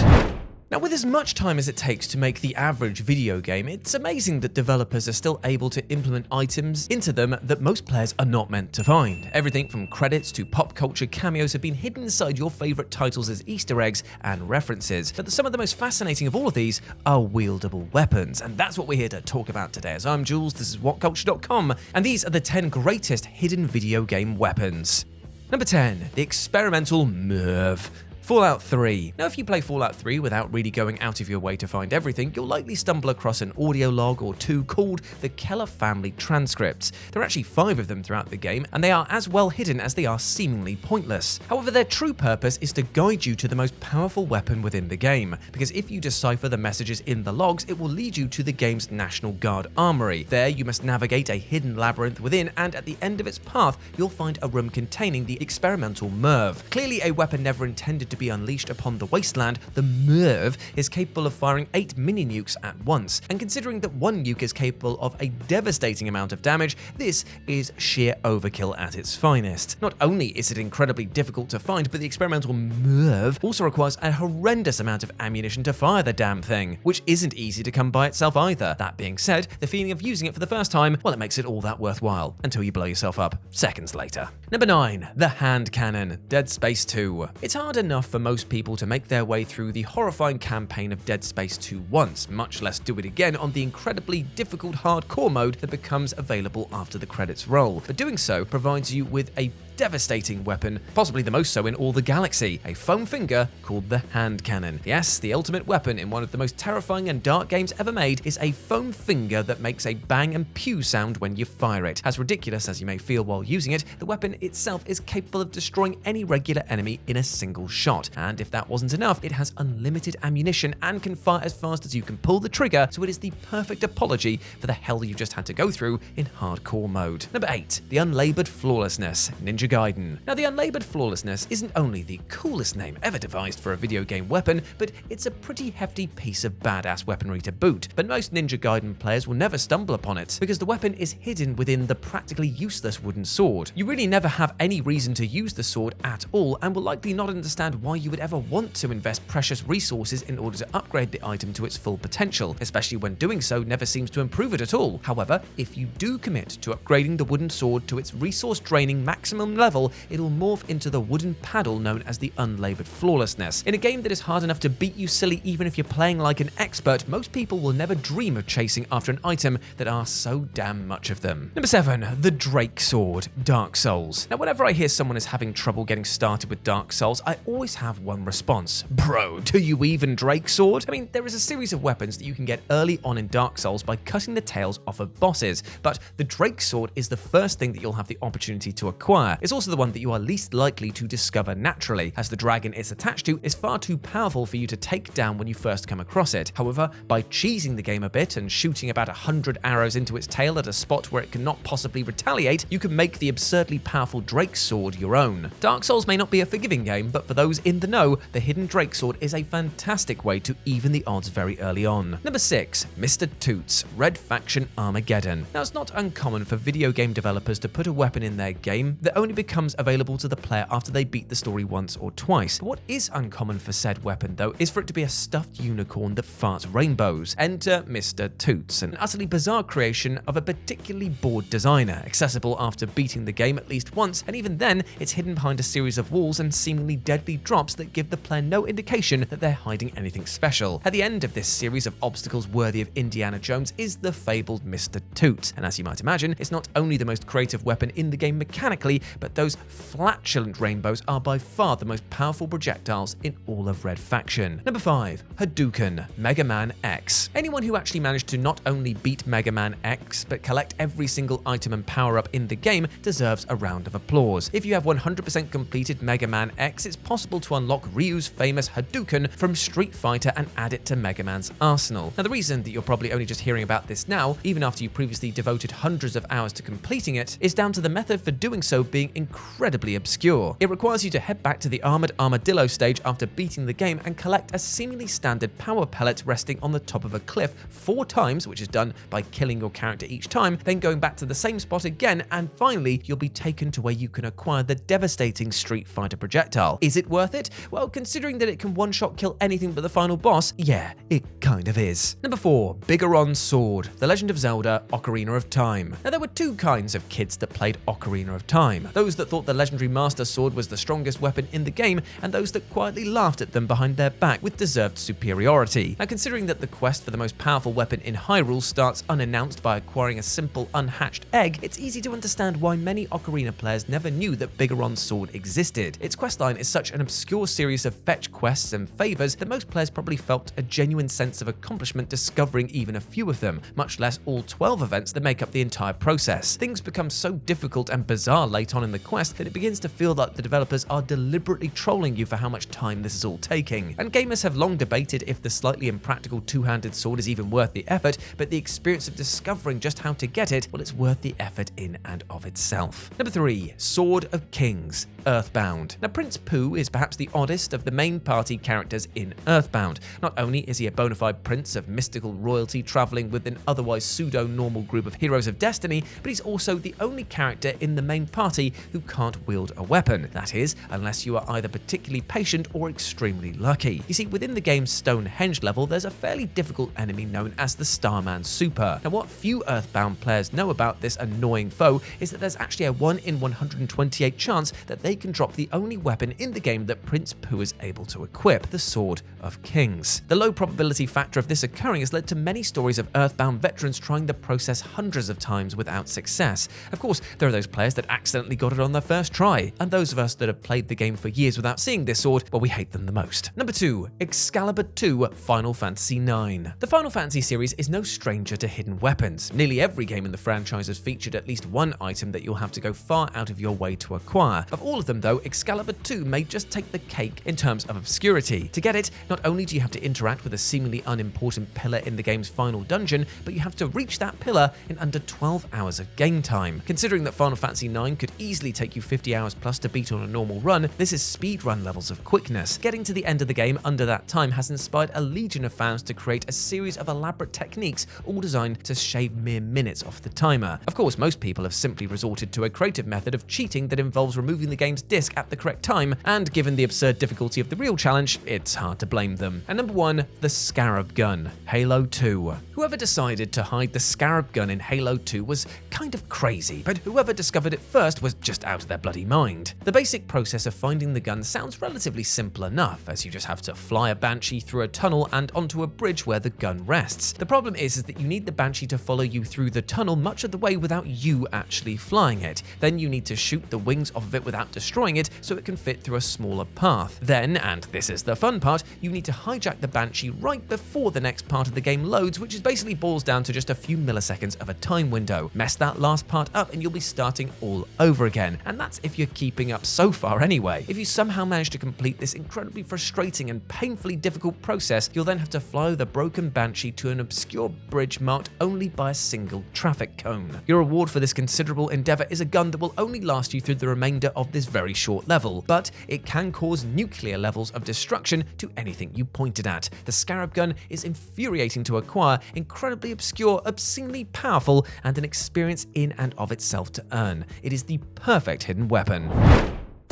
Now, with as much time as it takes to make the average video game, it's amazing that developers are still able to implement items into them that most players are not meant to find. Everything from credits to pop culture cameos have been hidden inside your favourite titles as Easter eggs and references. But some of the most fascinating of all of these are wieldable weapons, and that's what we're here to talk about today. As I'm Jules, this is WhatCulture.com, and these are the 10 greatest hidden video game weapons. Number 10, the experimental MIRV. Fallout 3. Now, if you play Fallout 3 without really going out of your way to find everything, you'll likely stumble across an audio log or two called the Keller Family Transcripts. There are actually 5 of them throughout the game, and they are as well hidden as they are seemingly pointless. However, their true purpose is to guide you to the most powerful weapon within the game, because if you decipher the messages in the logs, it will lead you to the game's National Guard armory. There, you must navigate a hidden labyrinth within, and at the end of its path, you'll find a room containing the experimental MIRV. Clearly a weapon never intended to be unleashed upon the wasteland, the MIRV is capable of firing 8 mini-nukes at once, and considering that one nuke is capable of a devastating amount of damage, this is sheer overkill at its finest. Not only is it incredibly difficult to find, but the experimental MIRV also requires a horrendous amount of ammunition to fire the damn thing, which isn't easy to come by itself either. That being said, the feeling of using it for the first time, well, it makes it all that worthwhile, until you blow yourself up seconds later. Number 9. The Hand Cannon, Dead Space 2. It's hard enough for most people to make their way through the horrifying campaign of Dead Space 2 once, much less do it again on the incredibly difficult hardcore mode that becomes available after the credits roll. But doing so provides you with a devastating weapon, possibly the most so in all the galaxy, a foam finger called the Hand Cannon. Yes, the ultimate weapon in one of the most terrifying and dark games ever made is a foam finger that makes a bang and pew sound when you fire it. As ridiculous as you may feel while using it, the weapon itself is capable of destroying any regular enemy in a single shot. And if that wasn't enough, it has unlimited ammunition and can fire as fast as you can pull the trigger, so it is the perfect apology for the hell you just had to go through in hardcore mode. Number 8. The Unlabored Flawlessness, Ninja Gaiden. Now, the Unlabored Flawlessness isn't only the coolest name ever devised for a video game weapon, but it's a pretty hefty piece of badass weaponry to boot. But most Ninja Gaiden players will never stumble upon it, because the weapon is hidden within the practically useless wooden sword. You really never have any reason to use the sword at all, and will likely not understand why you would ever want to invest precious resources in order to upgrade the item to its full potential, especially when doing so never seems to improve it at all. However, if you do commit to upgrading the wooden sword to its resource-draining maximum level, it'll morph into the wooden paddle known as the Unlabored Flawlessness. In a game that is hard enough to beat you silly even if you're playing like an expert, most people will never dream of chasing after an item that are so damn much of them. Number 7. The Drake Sword, Dark Souls. Now, whenever I hear someone is having trouble getting started with Dark Souls, I always have one response. Bro, do you even Drake Sword? I mean, there is a series of weapons that you can get early on in Dark Souls by cutting the tails off of bosses, but the Drake Sword is the first thing that you'll have the opportunity to acquire. It's also the one that you are least likely to discover naturally, as the dragon it's attached to is far too powerful for you to take down when you first come across it. However, by cheesing the game a bit and shooting about 100 arrows into its tail at a spot where it cannot possibly retaliate, you can make the absurdly powerful Drake Sword your own. Dark Souls may not be a forgiving game, but for those in the know, the hidden Drake Sword is a fantastic way to even the odds very early on. Number 6. Mr. Toots, Red Faction Armageddon. Now, it's not uncommon for video game developers to put a weapon in their game that only becomes available to the player after they beat the story once or twice. But what is uncommon for said weapon, though, is for it to be a stuffed unicorn that farts rainbows. Enter Mr. Toots, an utterly bizarre creation of a particularly bored designer, accessible after beating the game at least once, and even then, it's hidden behind a series of walls and seemingly deadly drops that give the player no indication that they're hiding anything special. At the end of this series of obstacles worthy of Indiana Jones is the fabled Mr. Toots, and as you might imagine, it's not only the most creative weapon in the game mechanically, but those flatulent rainbows are by far the most powerful projectiles in all of Red Faction. Number 5. Hadouken, Mega Man X. Anyone who actually managed to not only beat Mega Man X, but collect every single item and power-up in the game deserves a round of applause. If you have 100% completed Mega Man X, it's possible to unlock Ryu's famous Hadouken from Street Fighter and add it to Mega Man's arsenal. Now, the reason that you're probably only just hearing about this now, even after you previously devoted hundreds of hours to completing it, is down to the method for doing so being incredibly obscure. It requires you to head back to the Armored Armadillo stage after beating the game and collect a seemingly standard power pellet resting on the top of a cliff 4 times, which is done by killing your character each time, then going back to the same spot again, and finally you'll be taken to where you can acquire the devastating Street Fighter projectile. Is it worth it? Well, considering that it can one-shot kill anything but the final boss, yeah, it kind of is. Number 4. Bigoron's Sword, The Legend of Zelda, Ocarina of Time. Now, there were 2 kinds of kids that played Ocarina of Time. those that thought the legendary Master Sword was the strongest weapon in the game, and those that quietly laughed at them behind their back with deserved superiority. Now, considering that the quest for the most powerful weapon in Hyrule starts unannounced by acquiring a simple unhatched egg, it's easy to understand why many Ocarina players never knew that Bigoron's sword existed. Its questline is such an obscure series of fetch quests and favors that most players probably felt a genuine sense of accomplishment discovering even a few of them, much less all 12 events that make up the entire process. Things become so difficult and bizarre late on in the quest that it begins to feel like the developers are deliberately trolling you for how much time this is all taking. And gamers have long debated if the slightly impractical two-handed sword is even worth the effort, but the experience of discovering just how to get it, well, it's worth the effort in and of itself. Number 3, Sword of Kings, Earthbound. Now, Prince Pooh is perhaps the oddest of the main party characters in Earthbound. Not only is he a bona fide prince of mystical royalty traveling with an otherwise pseudo-normal group of heroes of destiny, but he's also the only character in the main party who can't wield a weapon. That is, unless you are either particularly patient or extremely lucky. You see, within the game's Stonehenge level, there's a fairly difficult enemy known as the Starman Super. Now, what few Earthbound players know about this annoying foe is that there's actually a 1 in 128 chance that they can drop the only weapon in the game that Prince Pooh is able to equip, the Sword of Kings. The low probability factor of this occurring has led to many stories of Earthbound veterans trying the process hundreds of times without success. Of course, there are those players that accidentally got it on their first try, and those of us that have played the game for years without seeing this sword, well, we hate them the most. Number 2, Excalibur 2 Final Fantasy IX. The Final Fantasy series is no stranger to hidden weapons. Nearly every game in the franchise has featured at least one item that you'll have to go far out of your way to acquire. Of all of them though, Excalibur 2 may just take the cake in terms of obscurity. To get it, not only do you have to interact with a seemingly unimportant pillar in the game's final dungeon, but you have to reach that pillar in under 12 hours of game time. Considering that Final Fantasy IX could easily take you 50 hours plus to beat on a normal run, this is speedrun levels of quickness. Getting to the end of the game under that time has inspired a legion of fans to create a series of elaborate techniques all designed to shave mere minutes off the timer. Of course, most people have simply resorted to a creative method of cheating that involves removing the game's disc at the correct time, and given the absurd difficulty of the real challenge, it's hard to blame them. And number 1, the Scarab Gun, Halo 2. Whoever decided to hide the Scarab Gun in Halo 2 was kind of crazy, but whoever discovered it first was just out of their bloody mind. The basic process of finding the gun sounds relatively simple enough, as you just have to fly a Banshee through a tunnel and onto a bridge where the gun rests. The problem is that you need the Banshee to follow you through the tunnel much of the way without you actually flying it. Then you need to shoot the wings off of it without destroying it so it can fit through a smaller path. Then, and this is the fun part, you need to hijack the Banshee right before the next part of the game loads, which is basically boils down to just a few milliseconds of a time window. Mess that last part up and you'll be starting all over again. And that's if you're keeping up so far anyway. If you somehow manage to complete this incredibly frustrating and painfully difficult process, you'll then have to fly the broken Banshee to an obscure bridge marked only by a single traffic cone. Your reward for this considerable endeavor is a gun that will only last you through the remainder of this very short level, but it can cause nuclear levels of destruction to anything you point it at. The Scarab Gun is infuriating to acquire, incredibly obscure, obscenely powerful, and an experience in and of itself to earn. It is the perfect hidden weapon.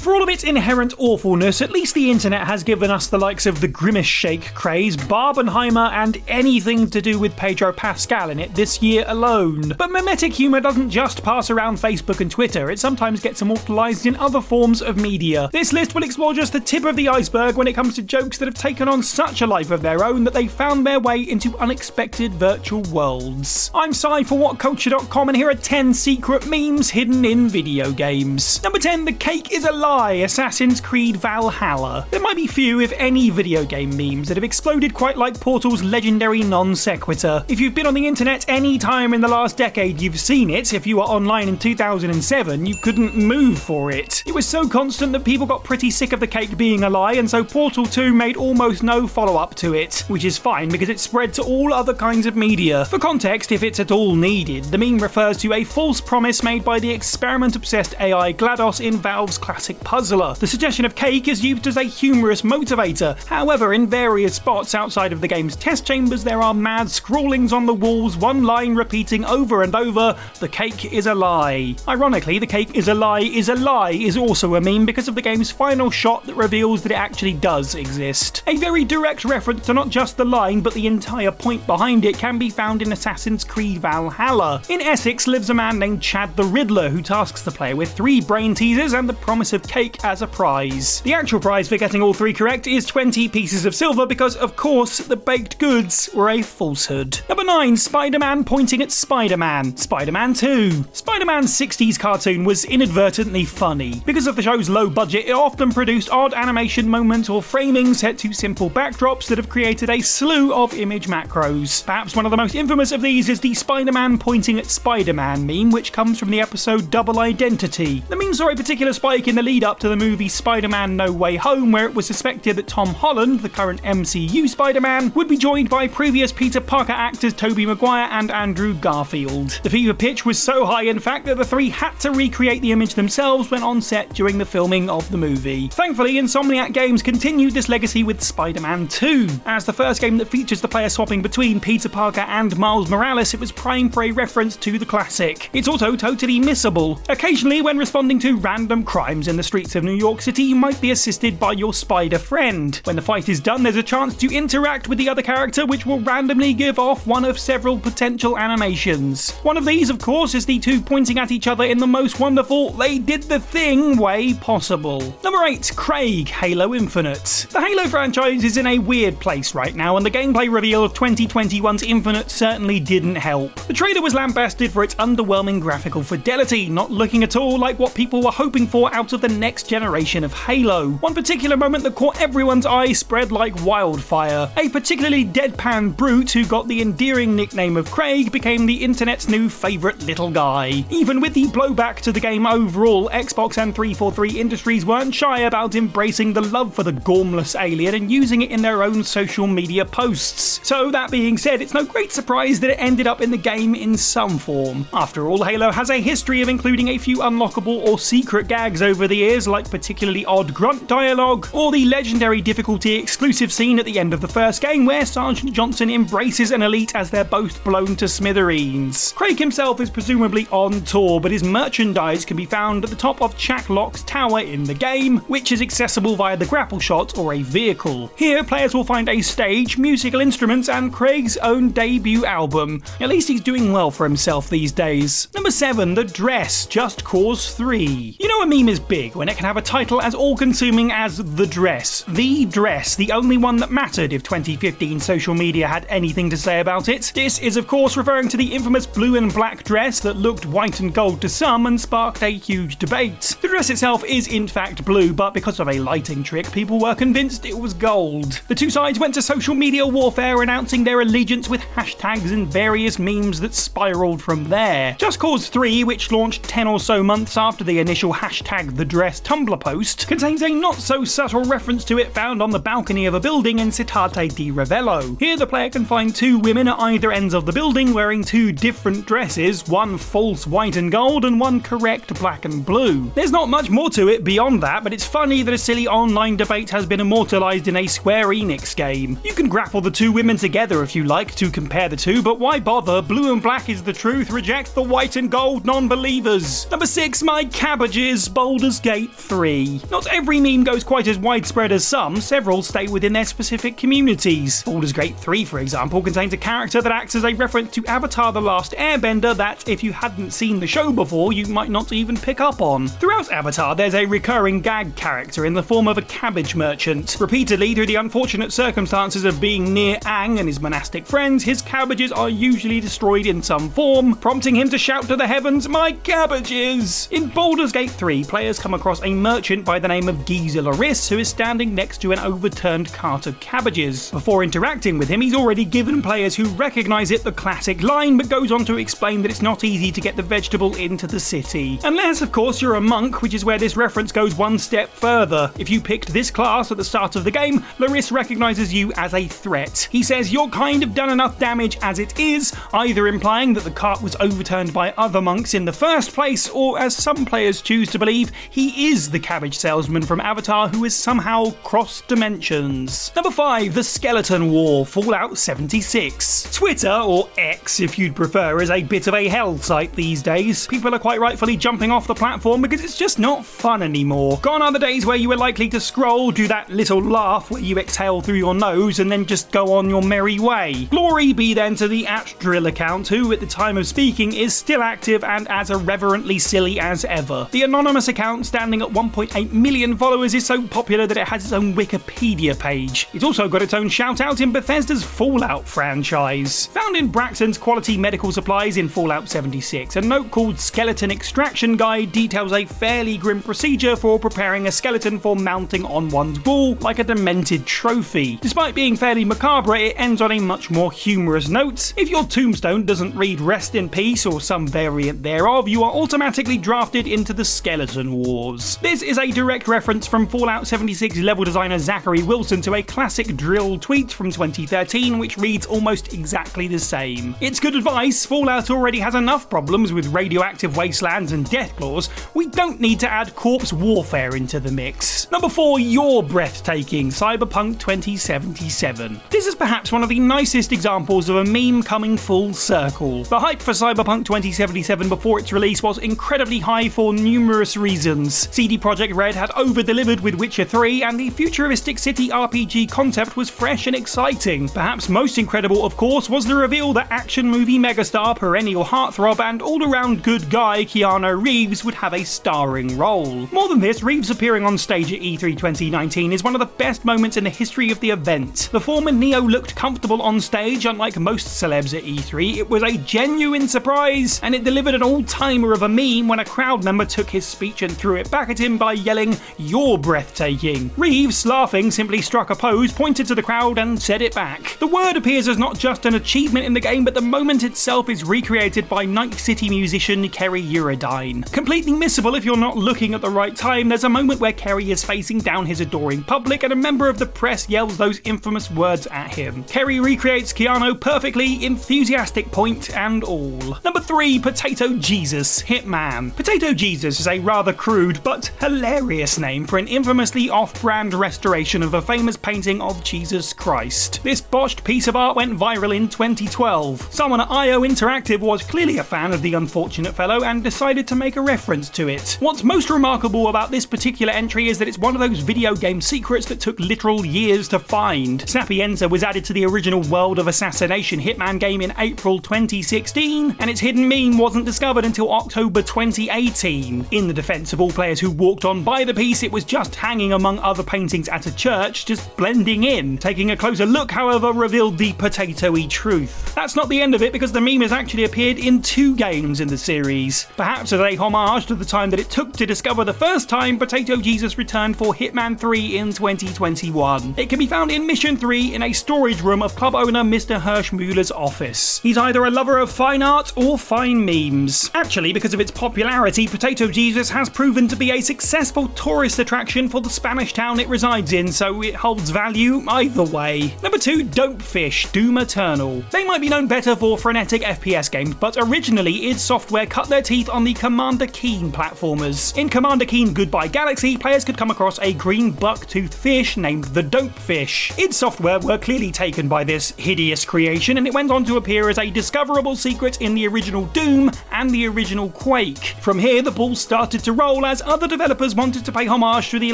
For all of its inherent awfulness, at least the internet has given us the likes of the Grimace Shake craze, Barbenheimer, and anything to do with Pedro Pascal in it this year alone. But mimetic humour doesn't just pass around Facebook and Twitter, it sometimes gets immortalised in other forms of media. This list will explore just the tip of the iceberg when it comes to jokes that have taken on such a life of their own that they found their way into unexpected virtual worlds. I'm Sai for WhatCulture.com, and here are 10 secret memes hidden in video games. Number 10, the cake is a lie. Assassin's Creed Valhalla. There might be few, if any, video game memes that have exploded quite like Portal's legendary non sequitur. If you've been on the internet any time in the last decade, you've seen it. If you were online in 2007, you couldn't move for it. It was so constant that people got pretty sick of the cake being a lie, and so Portal 2 made almost no follow-up to it, which is fine because it spread to all other kinds of media. For context, if it's at all needed, the meme refers to a false promise made by the experiment-obsessed AI GLaDOS in Valve's classic puzzler. The suggestion of cake is used as a humorous motivator. However, in various spots outside of the game's test chambers, there are mad scrawlings on the walls, one line repeating over and over, "The cake is a lie." Ironically, "the cake is a lie is also a meme because of the game's final shot that reveals that it actually does exist. A very direct reference to not just the line, but the entire point behind it can be found in Assassin's Creed Valhalla. In Essex lives a man named Chad the Riddler, who tasks the player with 3 brain teasers and the promise of cake as a prize. The actual prize for getting all 3 correct is 20 pieces of silver because, of course, the baked goods were a falsehood. Number 9, Spider-Man pointing at Spider-Man. Spider-Man 2. Spider-Man's 60s cartoon was inadvertently funny. Because of the show's low budget, it often produced odd animation moments or framing set to simple backdrops that have created a slew of image macros. Perhaps one of the most infamous of these is the Spider-Man pointing at Spider-Man meme, which comes from the episode Double Identity. The meme saw a particular spike in the lead up to the movie Spider-Man No Way Home, where it was suspected that Tom Holland, the current MCU Spider-Man, would be joined by previous Peter Parker actors Tobey Maguire and Andrew Garfield. The fever pitch was so high, in fact, that the 3 had to recreate the image themselves when on set during the filming of the movie. Thankfully, Insomniac Games continued this legacy with Spider-Man 2. As the first game that features the player swapping between Peter Parker and Miles Morales, it was primed for a reference to the classic. It's also totally missable. Occasionally, when responding to random crimes in the streets of New York City, you might be assisted by your spider friend. When the fight is done, there's a chance to interact with the other character, which will randomly give off one of several potential animations. One of these, of course, is the 2 pointing at each other in the most wonderful "they did the thing" way possible. Number 8, Craig, Halo Infinite. The Halo franchise is in a weird place right now, and the gameplay reveal of 2021's Infinite certainly didn't help. The trailer was lambasted for its underwhelming graphical fidelity, not looking at all like what people were hoping for out of the next generation of Halo. One particular moment that caught everyone's eye spread like wildfire. A particularly deadpan brute who got the endearing nickname of Craig became the internet's new favourite little guy. Even with the blowback to the game overall, Xbox and 343 Industries weren't shy about embracing the love for the gormless alien and using it in their own social media posts. So that being said, it's no great surprise that it ended up in the game in some form. After all, Halo has a history of including a few unlockable or secret gags over the years, like particularly odd grunt dialogue, or the legendary difficulty exclusive scene at the end of the first game where Sergeant Johnson embraces an elite as they're both blown to smithereens. Craig himself is presumably on tour, but his merchandise can be found at the top of Chaklock's tower in the game, which is accessible via the grapple shot or a vehicle. Here, players will find a stage, musical instruments, and Craig's own debut album. At least he's doing well for himself these days. Number 7, The Dress, Just Cause 3. You know a meme is big when it can have a title as all-consuming as The Dress. The Dress, the only one that mattered if 2015 social media had anything to say about it. This is of course referring to the infamous blue and black dress that looked white and gold to some and sparked a huge debate. The dress itself is in fact blue, but because of a lighting trick, people were convinced it was gold. The two sides went to social media warfare, announcing their allegiance with hashtags and various memes that spiraled from there. Just Cause 3, which launched 10 or so months after the initial hashtag The Dress Tumblr post, contains a not so subtle reference to it found on the balcony of a building in Città di Ravello. Here the player can find 2 women at either ends of the building wearing 2 different dresses, one false white and gold and one correct black and blue. There's not much more to it beyond that, but it's funny that a silly online debate has been immortalised in a Square Enix game. You can grapple the 2 women together if you like to compare the 2, but why bother? Blue and black is the truth, reject the white and gold non-believers. Number 6, My Cabbages, Boulders Gate 3. Not every meme goes quite as widespread as some, several stay within their specific communities. Boulders Gate 3, for example, contains a character that acts as a reference to Avatar The Last Airbender that, if you hadn't seen the show before, you might not even pick up on. Throughout Avatar, there's a recurring gag character in the form of a cabbage merchant. Repeatedly, through the unfortunate circumstances of being near Aang and his monastic friends, his cabbages are usually destroyed in some form, prompting him to shout to the heavens, "My cabbages!" In Boulders Gate 3, players come across a merchant by the name of Giza Laris, who is standing next to an overturned cart of cabbages. Before interacting with him, he's already given players who recognise it the classic line, but goes on to explain that it's not easy to get the vegetable into the city. Unless, of course, you're a monk, which is where this reference goes one step further. If you picked this class at the start of the game, Laris recognises you as a threat. He says you're kind of done enough damage as it is, either implying that the cart was overturned by other monks in the first place, or as some players choose to believe, he is the cabbage salesman from Avatar who is somehow cross dimensions. Number 5, the Skeleton War, Fallout 76. Twitter, or X if you'd prefer, is a bit of a hell site these days. People are quite rightfully jumping off the platform because it's just not fun anymore. Gone are the days where you were likely to scroll, do that little laugh where you exhale through your nose and then just go on your merry way. Glory be then to the @Drill account, who at the time of speaking is still active and as irreverently silly as ever. The anonymous account, standing at 1.8 million followers, is so popular that it has its own Wikipedia page. It's also got its own shout out in Bethesda's Fallout franchise. Found in Braxton's Quality Medical Supplies in Fallout 76, a note called Skeleton Extraction Guide details a fairly grim procedure for preparing a skeleton for mounting on one's wall like a demented trophy. Despite being fairly macabre, it ends on a much more humorous note. If your tombstone doesn't read Rest in Peace or some variant thereof, you are automatically drafted into the Skeleton Wars. This is a direct reference from Fallout 76 level designer Zachary Wilson to a classic drill tweet from 2013 which reads almost exactly the same. It's good advice. Fallout already has enough problems with radioactive wastelands and deathclaws. We don't need to add corpse warfare into the mix. Number 4, you're breathtaking, Cyberpunk 2077. This is perhaps one of the nicest examples of a meme coming full circle. The hype for Cyberpunk 2077 before its release was incredibly high for numerous reasons. CD Projekt Red had over-delivered with Witcher 3, and the futuristic city RPG concept was fresh and exciting. Perhaps most incredible, of course, was the reveal that action movie megastar, perennial heartthrob, and all-around good guy Keanu Reeves would have a starring role. More than this, Reeves appearing on stage at E3 2019 is one of the best moments in the history of the event. The former Neo looked comfortable on stage, unlike most celebs at E3. It was a genuine surprise, and it delivered an all-timer of a meme when a crowd member took his speech and threw it back at him by yelling, "You're breathtaking." Reeves, laughing, simply struck a pose, pointed to the crowd, and said it back. The word appears as not just an achievement in the game, but the moment itself is recreated by Night City musician Kerry Eurodyne. Completely missable if you're not looking at the right time. There's a moment where Kerry is facing down his adoring public and a member of the press yells those infamous words at him. Kerry recreates Keanu perfectly, enthusiastic point and all. Number 3, Potato Jesus, Hitman. Potato Jesus is a rather crude but hilarious name for an infamously off-brand restoration of a famous painting of Jesus Christ. This botched piece of art went viral in 2012. Someone at IO Interactive was clearly a fan of the unfortunate fellow and decided to make a reference to it. What's most remarkable about this particular entry is that it's one of those video game secrets that took literal years to find. Sapienza was added to the original World of Assassination Hitman game in April 2016, and its hidden meme wasn't discovered until October 2018. In the defense of all players who walked on by the piece, it was just hanging among other paintings at a church, just blending in. Taking a closer look, however, revealed the potato-y truth. That's not the end of it, because the meme has actually appeared in 2 games in the series. Perhaps as a homage to the time that it took to discover the first time, Potato Jesus returned for Hitman 3 in 2021. It can be found in Mission 3 in a storage room of club owner Mr. Hirschmuller's office. He's either a lover of fine art or fine memes. Actually, because of its popularity, Potato Jesus has proven to be a successful tourist attraction for the Spanish town it resides in, so it holds value either way. Number 2, Dopefish, Doom Eternal. They might be known better for frenetic FPS games, but originally id Software cut their teeth on the Commander Keen platformers. In Commander Keen Goodbye Galaxy, players could come across a green buck-toothed fish named the Dopefish. id Software were clearly taken by this hideous creation, and it went on to appear as a discoverable secret in the original Doom and the original Quake. From here, the ball started to roll as other developers wanted to pay homage to the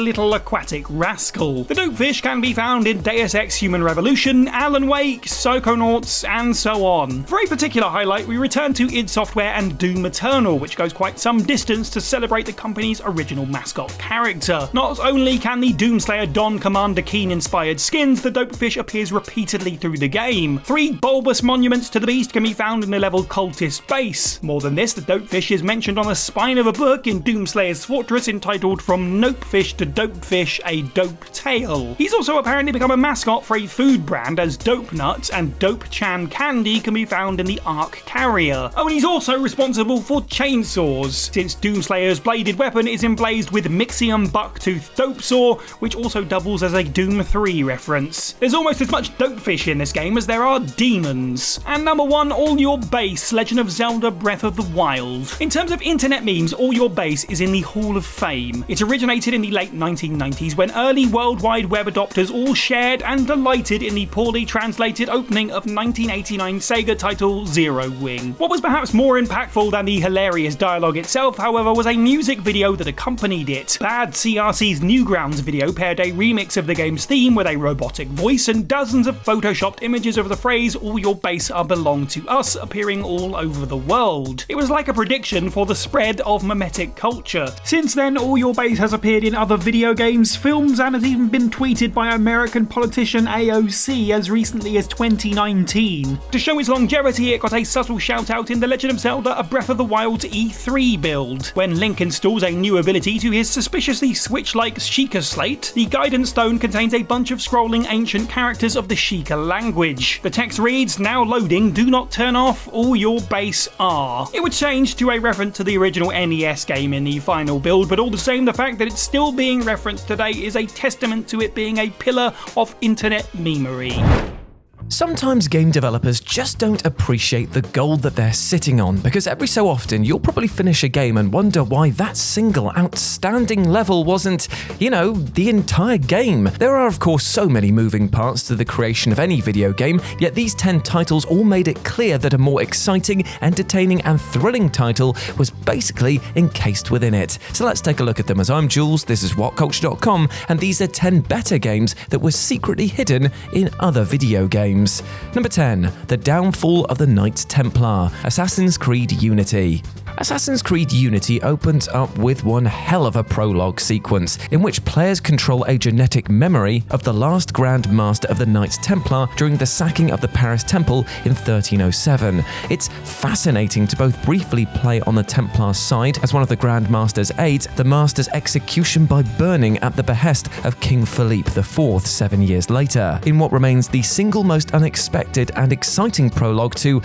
little aquatic rascal. The Dopefish can be found in Deus Ex Human Revolution, Alan Wake, Psychonauts, and so on. For a particular highlight, we return to id Software and Doom Eternal, which goes quite some distance to celebrate the company's original mascot character. Not only can the Doomslayer don Commander Keen-inspired skins, the Dopefish appears repeatedly through the game. 3 bulbous monuments to the beast can be found in the level Cultist Base. More than this, the Dopefish is mentioned on the spine of a book in Doomslayer's Fortress entitled From Nopefish to Dopefish, a Dope Tale. He's also apparently become a mascot for a food brand, as Dope Nuts and Dope Chan Candy can be found in the Ark Carrier. Oh, and he's also responsible for chainsaws, since Doomslayer's bladed weapon is emblazed with Mixium Bucktooth Dope Saw, which also doubles as a Doom 3 reference. There's almost as much Dopefish in this game as there are demons. And number 1, All Your Base, Legend of Zelda Breath of the Wild. In terms of internet memes, All Your Base is in the Hall Hall of Fame. It originated in the late 1990s when early World Wide Web adopters all shared and delighted in the poorly translated opening of 1989 Sega title Zero Wing. What was perhaps more impactful than the hilarious dialogue itself, however, was a music video that accompanied it. Bad CRC's Newgrounds video paired a remix of the game's theme with a robotic voice and dozens of photoshopped images of the phrase "all your base are belong to us" appearing all over the world. It was like a prediction for the spread of memetic culture. Since then, All Your Base has appeared in other video games, films, and has even been tweeted by American politician AOC as recently as 2019. To show its longevity, it got a subtle shout out in the Legend of Zelda A Breath of the Wild's E3 build. When Link installs a new ability to his suspiciously Switch-like Sheikah slate, the guidance stone contains a bunch of scrolling ancient characters of the Sheikah language. The text reads, "Now loading, do not turn off, all your base are." It would change to a reference to the original NES game in the final build, but all the same, the fact that it's still being referenced today is a testament to it being a pillar of internet memery. Sometimes game developers just don't appreciate the gold that they're sitting on, because every so often you'll probably finish a game and wonder why that single outstanding level wasn't, the entire game. There are of course so many moving parts to the creation of any video game, yet these 10 titles all made it clear that a more exciting, entertaining and thrilling title was basically encased within it. So let's take a look at them. As I'm Jules, this is WhatCulture.com, and these are 10 better games that were secretly hidden in other video games. Number 10. The Downfall of the Knights Templar, Assassin's Creed Unity. Assassin's Creed Unity opens up with one hell of a prologue sequence, in which players control a genetic memory of the last Grand Master of the Knights Templar during the sacking of the Paris Temple in 1307. It's fascinating to both briefly play on the Templar side as one of the Grand Master's aides, the Master's execution by burning at the behest of King Philippe IV 7 years later, in what remains the single most unexpected and exciting prologue to,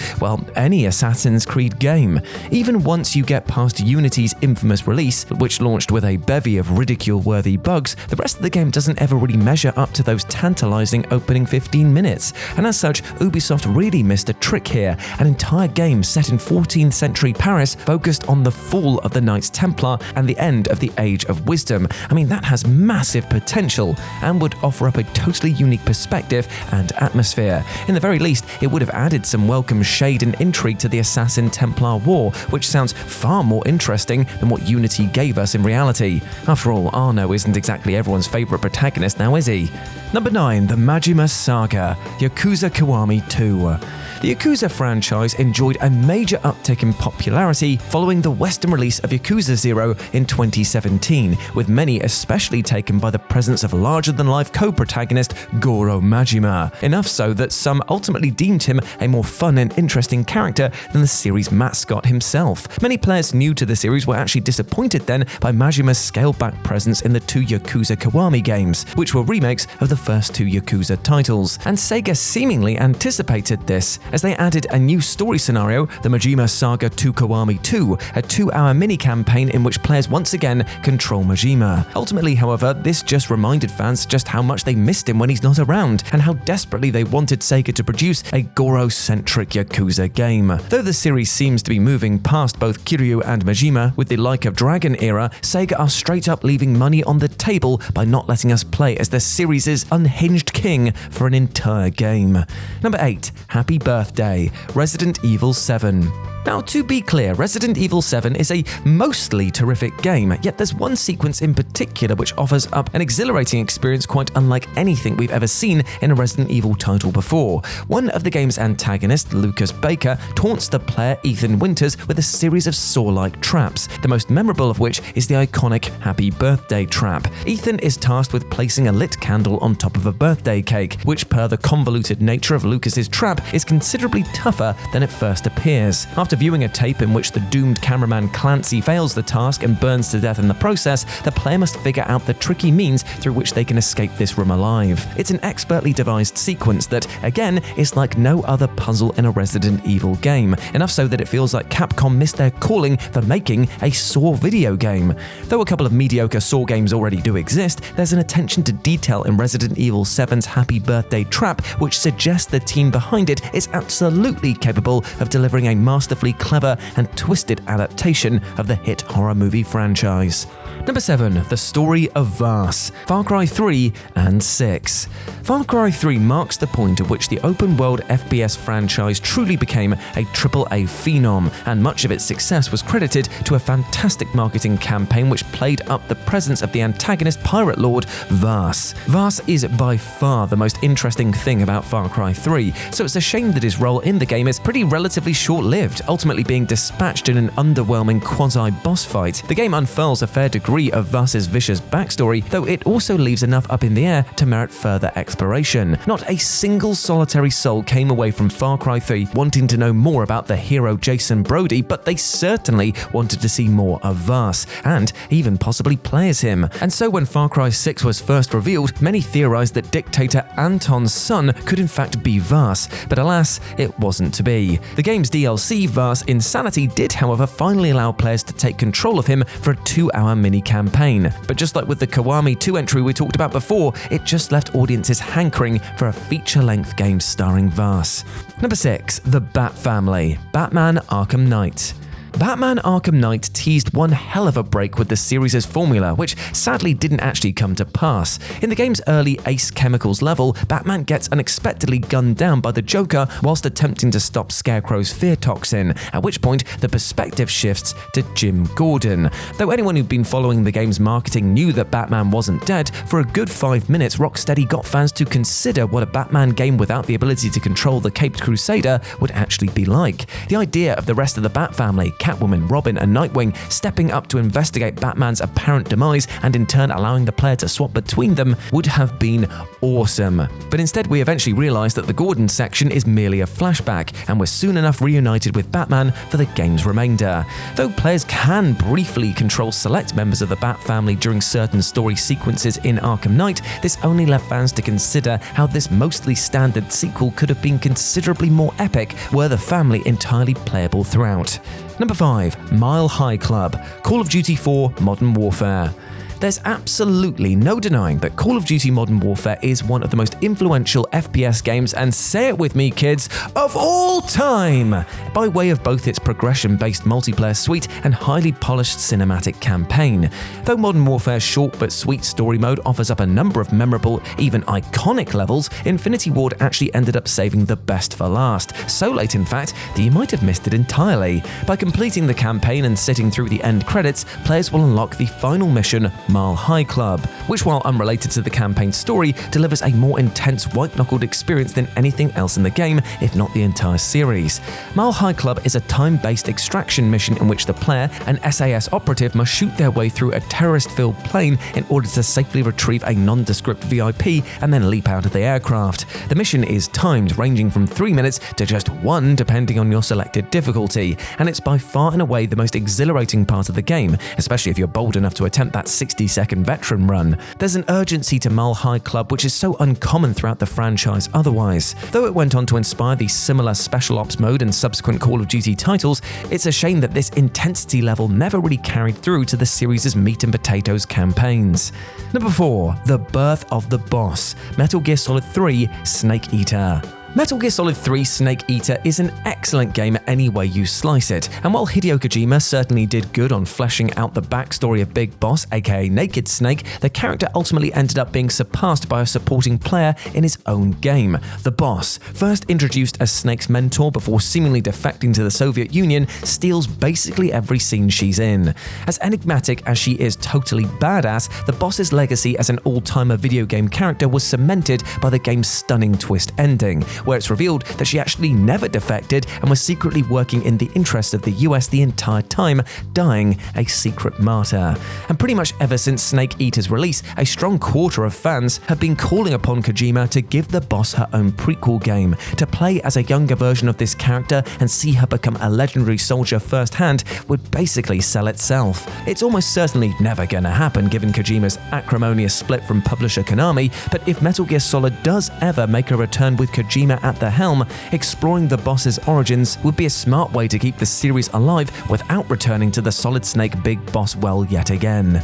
any Assassin's Creed game. Even once you get past Unity's infamous release, which launched with a bevy of ridicule-worthy bugs, the rest of the game doesn't ever really measure up to those tantalizing opening 15 minutes. And as such, Ubisoft really missed a trick here. An entire game set in 14th century Paris focused on the fall of the Knights Templar and the end of the Age of Wisdom. That has massive potential and would offer up a totally unique perspective and atmosphere. In the very least, it would have added some welcome shade and intrigue to the Assassin-Templar War, which sounds far more interesting than what Unity gave us in reality. After all, Arno isn't exactly everyone's favourite protagonist now, is he? Number 9. The Majima Saga, Yakuza Kiwami 2. The Yakuza franchise enjoyed a major uptick in popularity following the Western release of Yakuza Zero in 2017, with many especially taken by the presence of larger-than-life co-protagonist Goro Majima, enough so that some ultimately deemed him a more fun and interesting character than the series' mascot himself. Many players new to the series were actually disappointed then by Majima's scaled-back presence in the 2 Yakuza Kiwami games, which were remakes of the first 2 Yakuza titles, and Sega seemingly anticipated this, as they added a new story scenario, the Majima Saga 2 Kiwami 2, a 2-hour mini-campaign in which players once again control Majima. Ultimately, however, this just reminded fans just how much they missed him when he's not around, and how desperately they wanted Sega to produce a Goro-centric Yakuza game. Though the series seems to be moving past both Kiryu and Majima with the Like of Dragon era, Sega are straight up leaving money on the table by not letting us play as the series' unhinged king for an entire game. Number 8. Happy Birthday, Resident Evil 7. Now, to be clear, Resident Evil 7 is a mostly terrific game, yet there's one sequence in particular which offers up an exhilarating experience quite unlike anything we've ever seen in a Resident Evil title before. One of the game's antagonists, Lucas Baker, taunts the player Ethan Winters with a series of saw-like traps, the most memorable of which is the iconic Happy Birthday trap. Ethan is tasked with placing a lit candle on top of a birthday cake, which per the convoluted nature of Lucas's trap is considerably tougher than it first appears. After viewing a tape in which the doomed cameraman Clancy fails the task and burns to death in the process, the player must figure out the tricky means through which they can escape this room alive. It's an expertly devised sequence that, again, is like no other puzzle in a Resident Evil game, enough so that it feels like Capcom missed their calling for making a Saw video game. Though a couple of mediocre Saw games already do exist, there's an attention to detail in Resident Evil 7's Happy Birthday trap which suggests the team behind it is absolutely capable of delivering a masterfully clever and twisted adaptation of the hit horror movie franchise. Number 7. The Story of Vars, Far Cry 3 and 6. Far Cry 3 marks the point at which the open-world FPS franchise truly became a AAA phenom, and much of its success was credited to a fantastic marketing campaign which played up the presence of the antagonist pirate lord Vars. Vars is by far the most interesting thing about Far Cry 3, so it's a shame that his role in the game is pretty relatively short-lived, ultimately being dispatched in an underwhelming quasi-boss fight. The game unfurls a fair degree of Vars's vicious backstory, though it also leaves enough up in the air to merit further exploration. Not a single solitary soul came away from Far Cry 3 wanting to know more about the hero Jason Brody, but they certainly wanted to see more of Vars, and even possibly play as him. And so when Far Cry 6 was first revealed, many theorized that dictator Anton's son could in fact be Vars, but alas, it wasn't to be. The game's DLC, Vars Insanity, did however finally allow players to take control of him for a 2-hour mini-campaign. But just like with the Kiwami 2 entry we talked about before, it just left audiences hankering for a feature-length game starring Vars. Number 6. The Bat Family, Batman Arkham Knight. Batman Arkham Knight teased one hell of a break with the series' formula, which sadly didn't actually come to pass. In the game's early Ace Chemicals level, Batman gets unexpectedly gunned down by the Joker whilst attempting to stop Scarecrow's fear toxin, at which point the perspective shifts to Jim Gordon. Though anyone who'd been following the game's marketing knew that Batman wasn't dead, for a good 5 minutes Rocksteady got fans to consider what a Batman game without the ability to control the Caped Crusader would actually be like. The idea of the rest of the Bat Family, Catwoman, Robin and Nightwing stepping up to investigate Batman's apparent demise and in turn allowing the player to swap between them would have been awesome. But instead we eventually realised that the Gordon section is merely a flashback, and were soon enough reunited with Batman for the game's remainder. Though players can briefly control select members of the Bat Family during certain story sequences in Arkham Knight, this only left fans to consider how this mostly standard sequel could have been considerably more epic were the family entirely playable throughout. Number 5. Mile High Club, Call of Duty 4 Modern Warfare. There's absolutely no denying that Call of Duty Modern Warfare is one of the most influential FPS games, and say it with me kids, of all time, by way of both its progression-based multiplayer suite and highly polished cinematic campaign. Though Modern Warfare's short but sweet story mode offers up a number of memorable, even iconic levels, Infinity Ward actually ended up saving the best for last, so late in fact that you might have missed it entirely. By completing the campaign and sitting through the end credits, players will unlock the final mission, Mile High Club, which while unrelated to the campaign story, delivers a more intense white-knuckled experience than anything else in the game, if not the entire series. Mile High Club is a time-based extraction mission in which the player, an SAS operative, must shoot their way through a terrorist-filled plane in order to safely retrieve a nondescript VIP and then leap out of the aircraft. The mission is timed, ranging from 3 minutes to just 1 depending on your selected difficulty, and it's by far and away the most exhilarating part of the game, especially if you're bold enough to attempt that 60-second veteran run. There's an urgency to Mile High Club which is so uncommon throughout the franchise otherwise. Though it went on to inspire the similar Special Ops mode and subsequent Call of Duty titles, it's a shame that this intensity level never really carried through to the series' meat and potatoes campaigns. Number 4. The Birth of the Boss, Metal Gear Solid 3 Snake Eater. Metal Gear Solid 3 Snake Eater is an excellent game any way you slice it, and while Hideo Kojima certainly did good on fleshing out the backstory of Big Boss, aka Naked Snake, the character ultimately ended up being surpassed by a supporting player in his own game. The Boss, first introduced as Snake's mentor before seemingly defecting to the Soviet Union, steals basically every scene she's in. As enigmatic as she is totally badass, the Boss's legacy as an all-timer video game character was cemented by the game's stunning twist ending, where it's revealed that she actually never defected and was secretly working in the interests of the US the entire time, dying a secret martyr. And pretty much ever since Snake Eater's release, a strong quarter of fans have been calling upon Kojima to give the Boss her own prequel game, to play as a younger version of this character and see her become a legendary soldier firsthand would basically sell itself. It's almost certainly never gonna happen given Kojima's acrimonious split from publisher Konami, but if Metal Gear Solid does ever make a return with Kojima at the helm, exploring the Boss's origins would be a smart way to keep the series alive without returning to the Solid Snake Big Boss well yet again.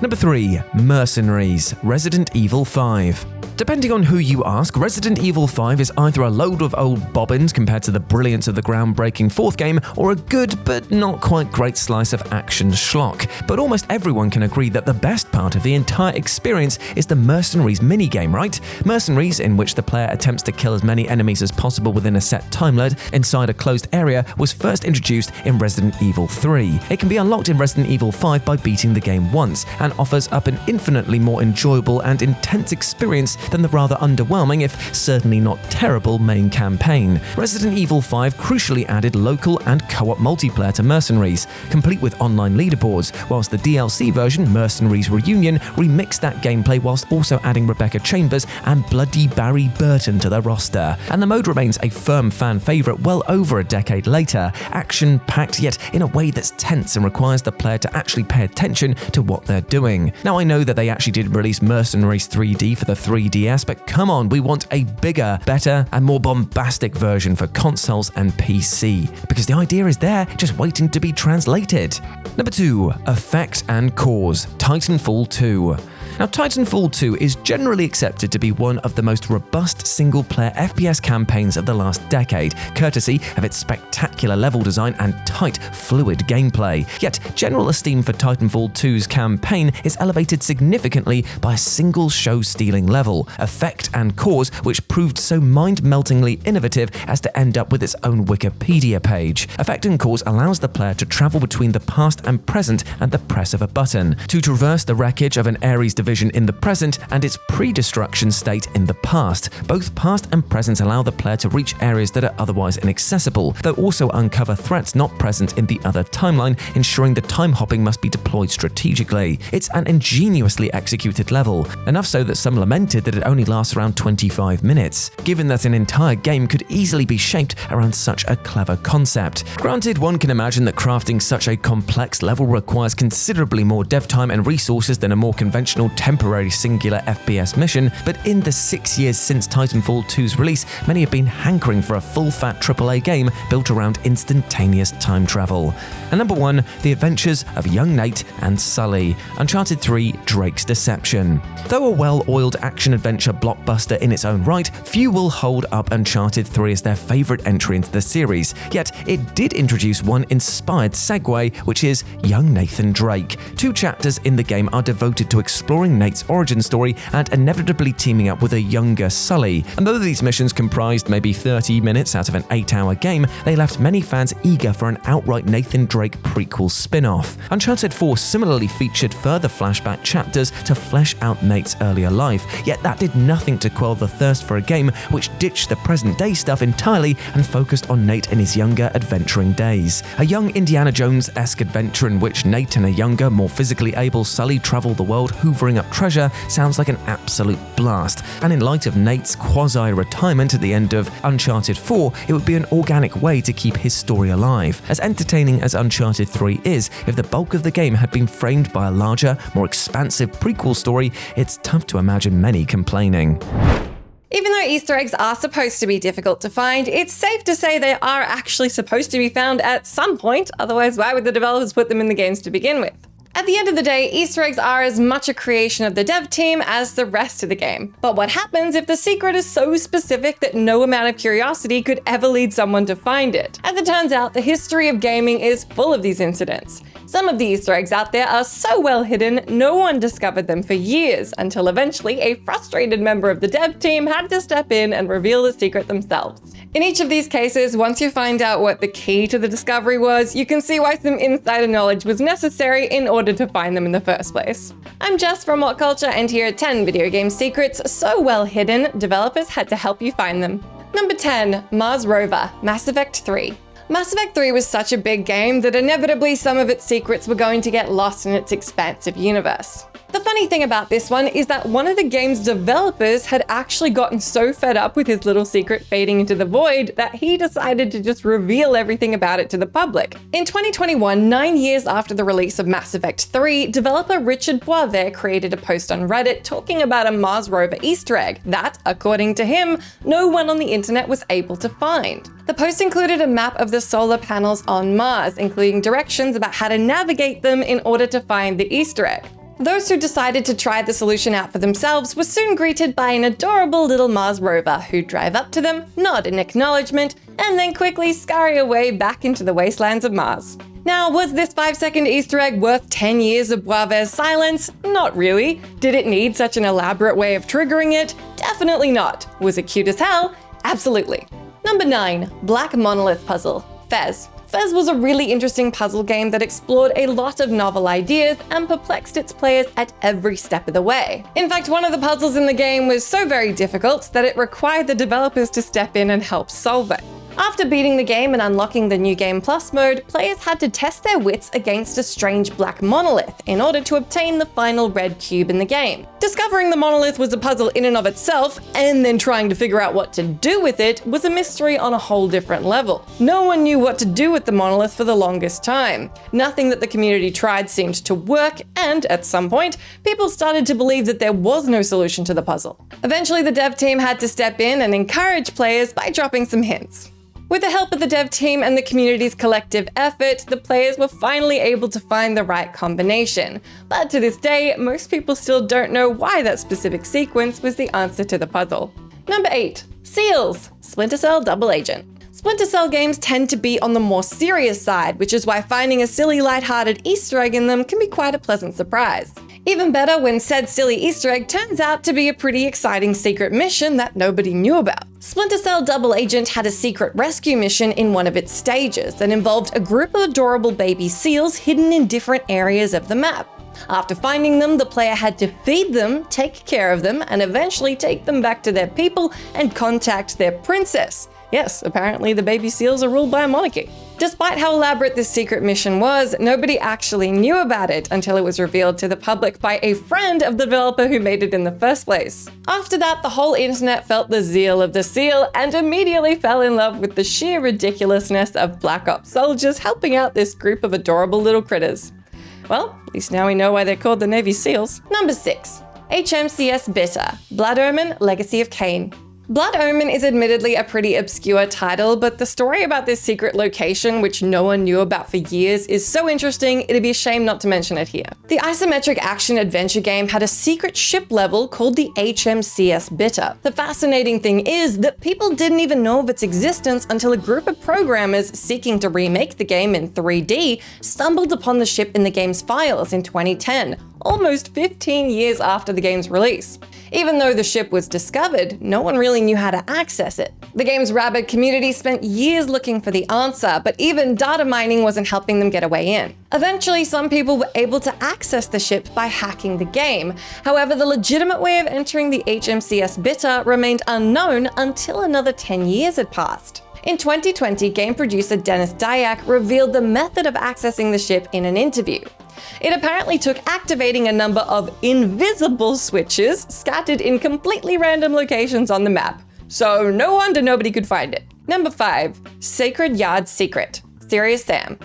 Number 3. Mercenaries, Resident Evil 5. Depending on who you ask, Resident Evil 5 is either a load of old bobbins compared to the brilliance of the groundbreaking fourth game, or a good but not quite great slice of action schlock. But almost everyone can agree that the best part of the entire experience is the Mercenaries minigame, right? Mercenaries, in which the player attempts to kill as many enemies as possible within a set time limit inside a closed area, was first introduced in Resident Evil 3. It can be unlocked in Resident Evil 5 by beating the game once, and offers up an infinitely more enjoyable and intense experience than the rather underwhelming, if certainly not terrible, main campaign. Resident Evil 5 crucially added local and co-op multiplayer to Mercenaries, complete with online leaderboards, whilst the DLC version, Mercenaries Reunion, remixed that gameplay whilst also adding Rebecca Chambers and bloody Barry Burton to the roster. And the mode remains a firm fan favourite well over a decade later, action-packed yet in a way that's tense and requires the player to actually pay attention to what they're doing. Now I know that they actually did release Mercenaries 3D for the 3DS, but come on, we want a bigger, better, and more bombastic version for consoles and PC, because the idea is there, just waiting to be translated. Number 2, Effect and Cause, Titanfall 2. Now, Titanfall 2 is generally accepted to be one of the most robust single-player FPS campaigns of the last decade, courtesy of its spectacular level design and tight, fluid gameplay. Yet, general esteem for Titanfall 2's campaign is elevated significantly by a single show-stealing level, Effect and Cause, which proved so mind-meltingly innovative as to end up with its own Wikipedia page. Effect and Cause allows the player to travel between the past and present at the press of a button, to traverse the wreckage of an Ares division in the present and its pre-destruction state in the past. Both past and present allow the player to reach areas that are otherwise inaccessible, though also uncover threats not present in the other timeline, ensuring the time hopping must be deployed strategically. It's an ingeniously executed level, enough so that some lamented that it only lasts around 25 minutes, given that an entire game could easily be shaped around such a clever concept. Granted, one can imagine that crafting such a complex level requires considerably more dev time and resources than a more conventional temporary singular FPS mission, but in the 6 years since Titanfall 2's release, many have been hankering for a full-fat AAA game built around instantaneous time travel. And number 1, The Adventures of Young Nate and Sully, Uncharted 3: Drake's Deception. Though a well-oiled action-adventure blockbuster in its own right, few will hold up Uncharted 3 as their favourite entry into the series, yet it did introduce one inspired segue, which is young Nathan Drake. 2 chapters in the game are devoted to exploring Nate's origin story and inevitably teaming up with a younger Sully. And though these missions comprised maybe 30 minutes out of an 8-hour game, they left many fans eager for an outright Nathan Drake prequel spin-off. Uncharted 4 similarly featured further flashback chapters to flesh out Nate's earlier life, yet that did nothing to quell the thirst for a game which ditched the present-day stuff entirely and focused on Nate in his younger adventuring days. A young Indiana Jones-esque adventure in which Nate and a younger, more physically able Sully travel the world hoovering up treasure sounds like an absolute blast, and in light of Nate's quasi-retirement at the end of Uncharted 4, it would be an organic way to keep his story alive. As entertaining as Uncharted 3 is, if the bulk of the game had been framed by a larger, more expansive prequel story, it's tough to imagine many complaining. Even though Easter eggs are supposed to be difficult to find, it's safe to say they are actually supposed to be found at some point, otherwise why would the developers put them in the games to begin with? At the end of the day, Easter eggs are as much a creation of the dev team as the rest of the game. But what happens if the secret is so specific that no amount of curiosity could ever lead someone to find it? As it turns out, the history of gaming is full of these incidents. Some of the Easter eggs out there are so well hidden, no one discovered them for years, until eventually a frustrated member of the dev team had to step in and reveal the secret themselves. In each of these cases, once you find out what the key to the discovery was, you can see why some insider knowledge was necessary in order to find them in the first place. I'm Jess from What Culture, and here are 10 video game secrets so well hidden, developers had to help you find them. Number 10, Mars Rover, Mass Effect 3. Mass Effect 3 was such a big game that inevitably some of its secrets were going to get lost in its expansive universe. The funny thing about this one is that one of the game's developers had actually gotten so fed up with his little secret fading into the void that he decided to just reveal everything about it to the public. In 2021, 9 years after the release of Mass Effect 3, developer Richard Boisvert created a post on Reddit talking about a Mars rover Easter egg that, according to him, no one on the internet was able to find. The post included a map of the solar panels on Mars, including directions about how to navigate them in order to find the Easter egg. Those who decided to try the solution out for themselves were soon greeted by an adorable little Mars rover who'd drive up to them, nod in acknowledgement, and then quickly scurry away back into the wastelands of Mars. Now, was this 5-second Easter egg worth 10 years of Boisvert's silence? Not really. Did it need such an elaborate way of triggering it? Definitely not. Was it cute as hell? Absolutely. Number 9. Black Monolith Puzzle. Fez. Fez was a really interesting puzzle game that explored a lot of novel ideas and perplexed its players at every step of the way. In fact, one of the puzzles in the game was so very difficult that it required the developers to step in and help solve it. After beating the game and unlocking the New Game Plus mode, players had to test their wits against a strange black monolith in order to obtain the final red cube in the game. Discovering the monolith was a puzzle in and of itself, and then trying to figure out what to do with it was a mystery on a whole different level. No one knew what to do with the monolith for the longest time. Nothing that the community tried seemed to work, and at some point, people started to believe that there was no solution to the puzzle. Eventually, the dev team had to step in and encourage players by dropping some hints. With the help of the dev team and the community's collective effort, the players were finally able to find the right combination. But to this day, most people still don't know why that specific sequence was the answer to the puzzle. Number 8. Seals. Splinter Cell Double Agent. Splinter Cell games tend to be on the more serious side, which is why finding a silly, lighthearted Easter egg in them can be quite a pleasant surprise. Even better when said silly Easter egg turns out to be a pretty exciting secret mission that nobody knew about. Splinter Cell Double Agent had a secret rescue mission in one of its stages that involved a group of adorable baby seals hidden in different areas of the map. After finding them, the player had to feed them, take care of them, and eventually take them back to their people and contact their princess. Yes, apparently the baby seals are ruled by a monarchy. Despite how elaborate this secret mission was, nobody actually knew about it until it was revealed to the public by a friend of the developer who made it in the first place. After that, the whole internet felt the zeal of the seal and immediately fell in love with the sheer ridiculousness of Black Ops soldiers helping out this group of adorable little critters. Well, at least now we know why they're called the Navy SEALs. Number 6. HMCS Bitter. Blood Omen, Legacy of Kain. Blood Omen is admittedly a pretty obscure title, but the story about this secret location, which no one knew about for years, is so interesting it'd be a shame not to mention it here. The isometric action-adventure game had a secret ship level called the HMCS Bitter. The fascinating thing is that people didn't even know of its existence until a group of programmers seeking to remake the game in 3D stumbled upon the ship in the game's files in 2010, almost 15 years after the game's release. Even though the ship was discovered, no one really knew how to access it. The game's rabid community spent years looking for the answer, but even data mining wasn't helping them get a way in. Eventually, some people were able to access the ship by hacking the game. However, the legitimate way of entering the HMCS Bitter remained unknown until another 10 years had passed. In 2020, game producer Dennis Dyack revealed the method of accessing the ship in an interview. It apparently took activating a number of invisible switches scattered in completely random locations on the map. So no wonder nobody could find it. Number 5. Sacred Yard Secret. Serious Sam.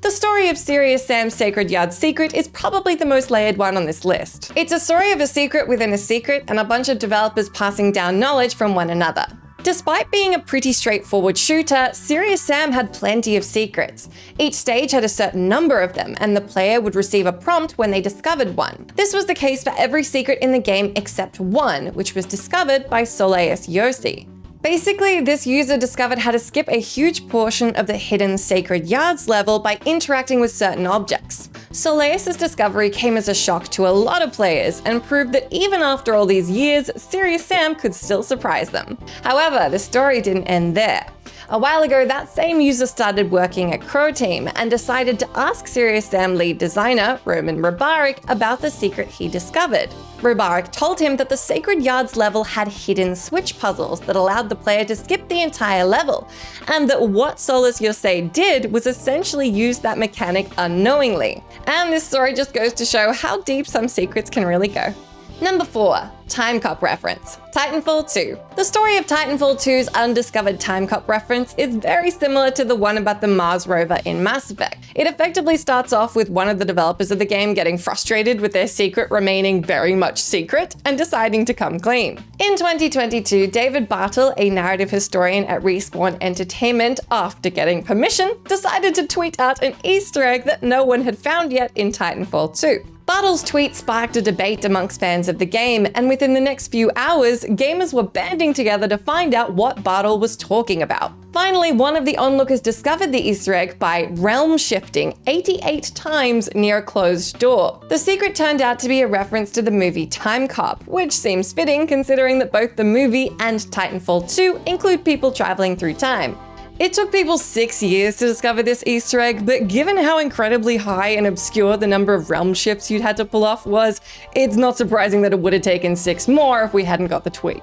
The story of Serious Sam's Sacred Yard Secret is probably the most layered one on this list. It's a story of a secret within a secret and a bunch of developers passing down knowledge from one another. Despite being a pretty straightforward shooter, Serious Sam had plenty of secrets. Each stage had a certain number of them, and the player would receive a prompt when they discovered one. This was the case for every secret in the game except one, which was discovered by Soleus Yossi. Basically, this user discovered how to skip a huge portion of the hidden Sacred Yards level by interacting with certain objects. Soleus' discovery came as a shock to a lot of players and proved that even after all these years, Serious Sam could still surprise them. However, the story didn't end there. A while ago, that same user started working at Crow Team and decided to ask Serious Sam lead designer, Roman Rabarik, about the secret he discovered. Rabarik told him that the Sacred Yards level had hidden switch puzzles that allowed the player to skip the entire level, and that what Soleus Yossi did was essentially use that mechanic unknowingly. And this story just goes to show how deep some secrets can really go. Number 4. Time Cop reference. Titanfall 2. The story of Titanfall 2's undiscovered time cop reference is very similar to the one about the Mars rover in Mass Effect. It effectively starts off with one of the developers of the game getting frustrated with their secret remaining very much secret and deciding to come clean. In 2022, David Bartle, a narrative historian at Respawn Entertainment, after getting permission, decided to tweet out an Easter egg that no one had found yet in Titanfall 2. Bartle's tweet sparked a debate amongst fans of the game, and within the next few hours, gamers were banding together to find out what Bartle was talking about. Finally, one of the onlookers discovered the Easter egg by realm shifting 88 times near a closed door. The secret turned out to be a reference to the movie Time Cop, which seems fitting considering that both the movie and Titanfall 2 include people traveling through time. It took people 6 years to discover this Easter egg, but given how incredibly high and obscure the number of realm shifts you'd had to pull off was, it's not surprising that it would have taken 6 more if we hadn't got the tweet.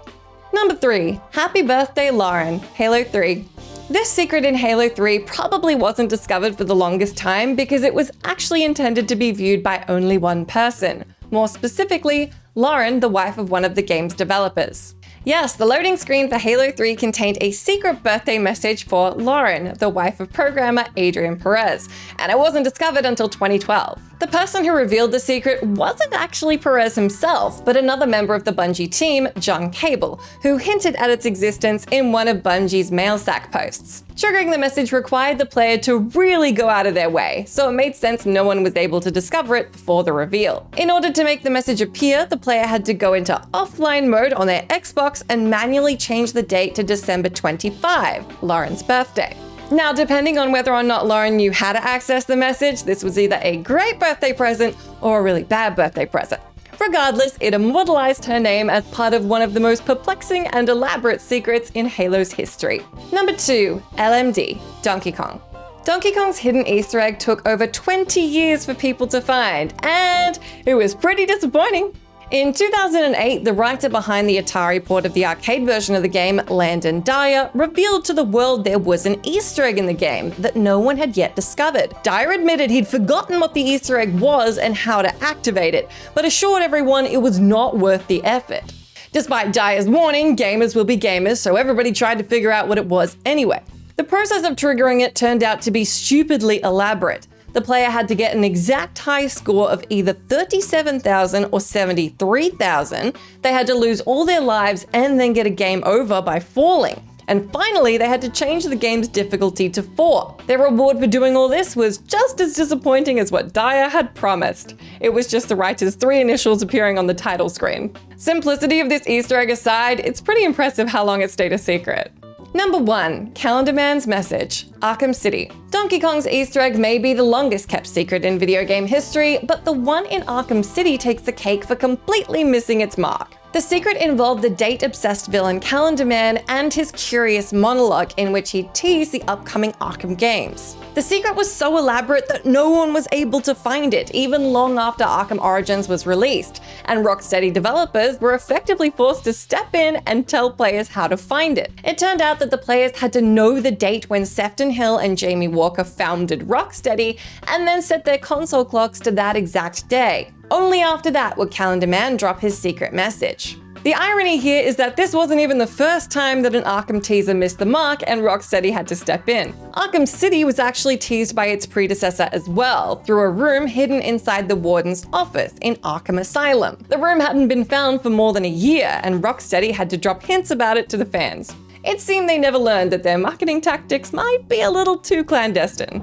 Number 3. Happy Birthday Lauren, Halo 3. This secret in Halo 3 probably wasn't discovered for the longest time because it was actually intended to be viewed by only one person. More specifically, Lauren, the wife of one of the game's developers. Yes, the loading screen for Halo 3 contained a secret birthday message for Lauren, the wife of programmer Adrian Perez, and it wasn't discovered until 2012. The person who revealed the secret wasn't actually Perez himself, but another member of the Bungie team, John Cable, who hinted at its existence in one of Bungie's mailsack posts. Triggering the message required the player to really go out of their way, so it made sense no one was able to discover it before the reveal. In order to make the message appear, the player had to go into offline mode on their Xbox and manually change the date to December 25, Lauren's birthday. Now, depending on whether or not Lauren knew how to access the message, this was either a great birthday present or a really bad birthday present. Regardless, it immortalized her name as part of one of the most perplexing and elaborate secrets in Halo's history. Number 2. LMD, Donkey Kong. Donkey Kong's hidden Easter egg took over 20 years for people to find, and it was pretty disappointing. In 2008, the writer behind the Atari port of the arcade version of the game, Landon Dyer, revealed to the world there was an Easter egg in the game that no one had yet discovered. Dyer admitted he'd forgotten what the Easter egg was and how to activate it, but assured everyone it was not worth the effort. Despite Dyer's warning, gamers will be gamers, so everybody tried to figure out what it was anyway. The process of triggering it turned out to be stupidly elaborate. The player had to get an exact high score of either 37,000 or 73,000. They had to lose all their lives and then get a game over by falling. And finally, they had to change the game's difficulty to 4. Their reward for doing all this was just as disappointing as what Dyer had promised. It was just the writer's 3 initials appearing on the title screen. Simplicity of this Easter egg aside, it's pretty impressive how long it stayed a secret. Number 1. Calendar Man's Message, Arkham City. Donkey Kong's Easter egg may be the longest kept secret in video game history, but the one in Arkham City takes the cake for completely missing its mark. The secret involved the date-obsessed villain Calendar Man and his curious monologue in which he teased the upcoming Arkham games. The secret was so elaborate that no one was able to find it, even long after Arkham Origins was released, and Rocksteady developers were effectively forced to step in and tell players how to find it. It turned out that the players had to know the date when Sefton Hill and Jamie Walker founded Rocksteady, and then set their console clocks to that exact day. Only after that would Calendar Man drop his secret message. The irony here is that this wasn't even the first time that an Arkham teaser missed the mark and Rocksteady had to step in. Arkham City was actually teased by its predecessor as well, through a room hidden inside the Warden's office in Arkham Asylum. The room hadn't been found for more than a year, and Rocksteady had to drop hints about it to the fans. It seemed they never learned that their marketing tactics might be a little too clandestine.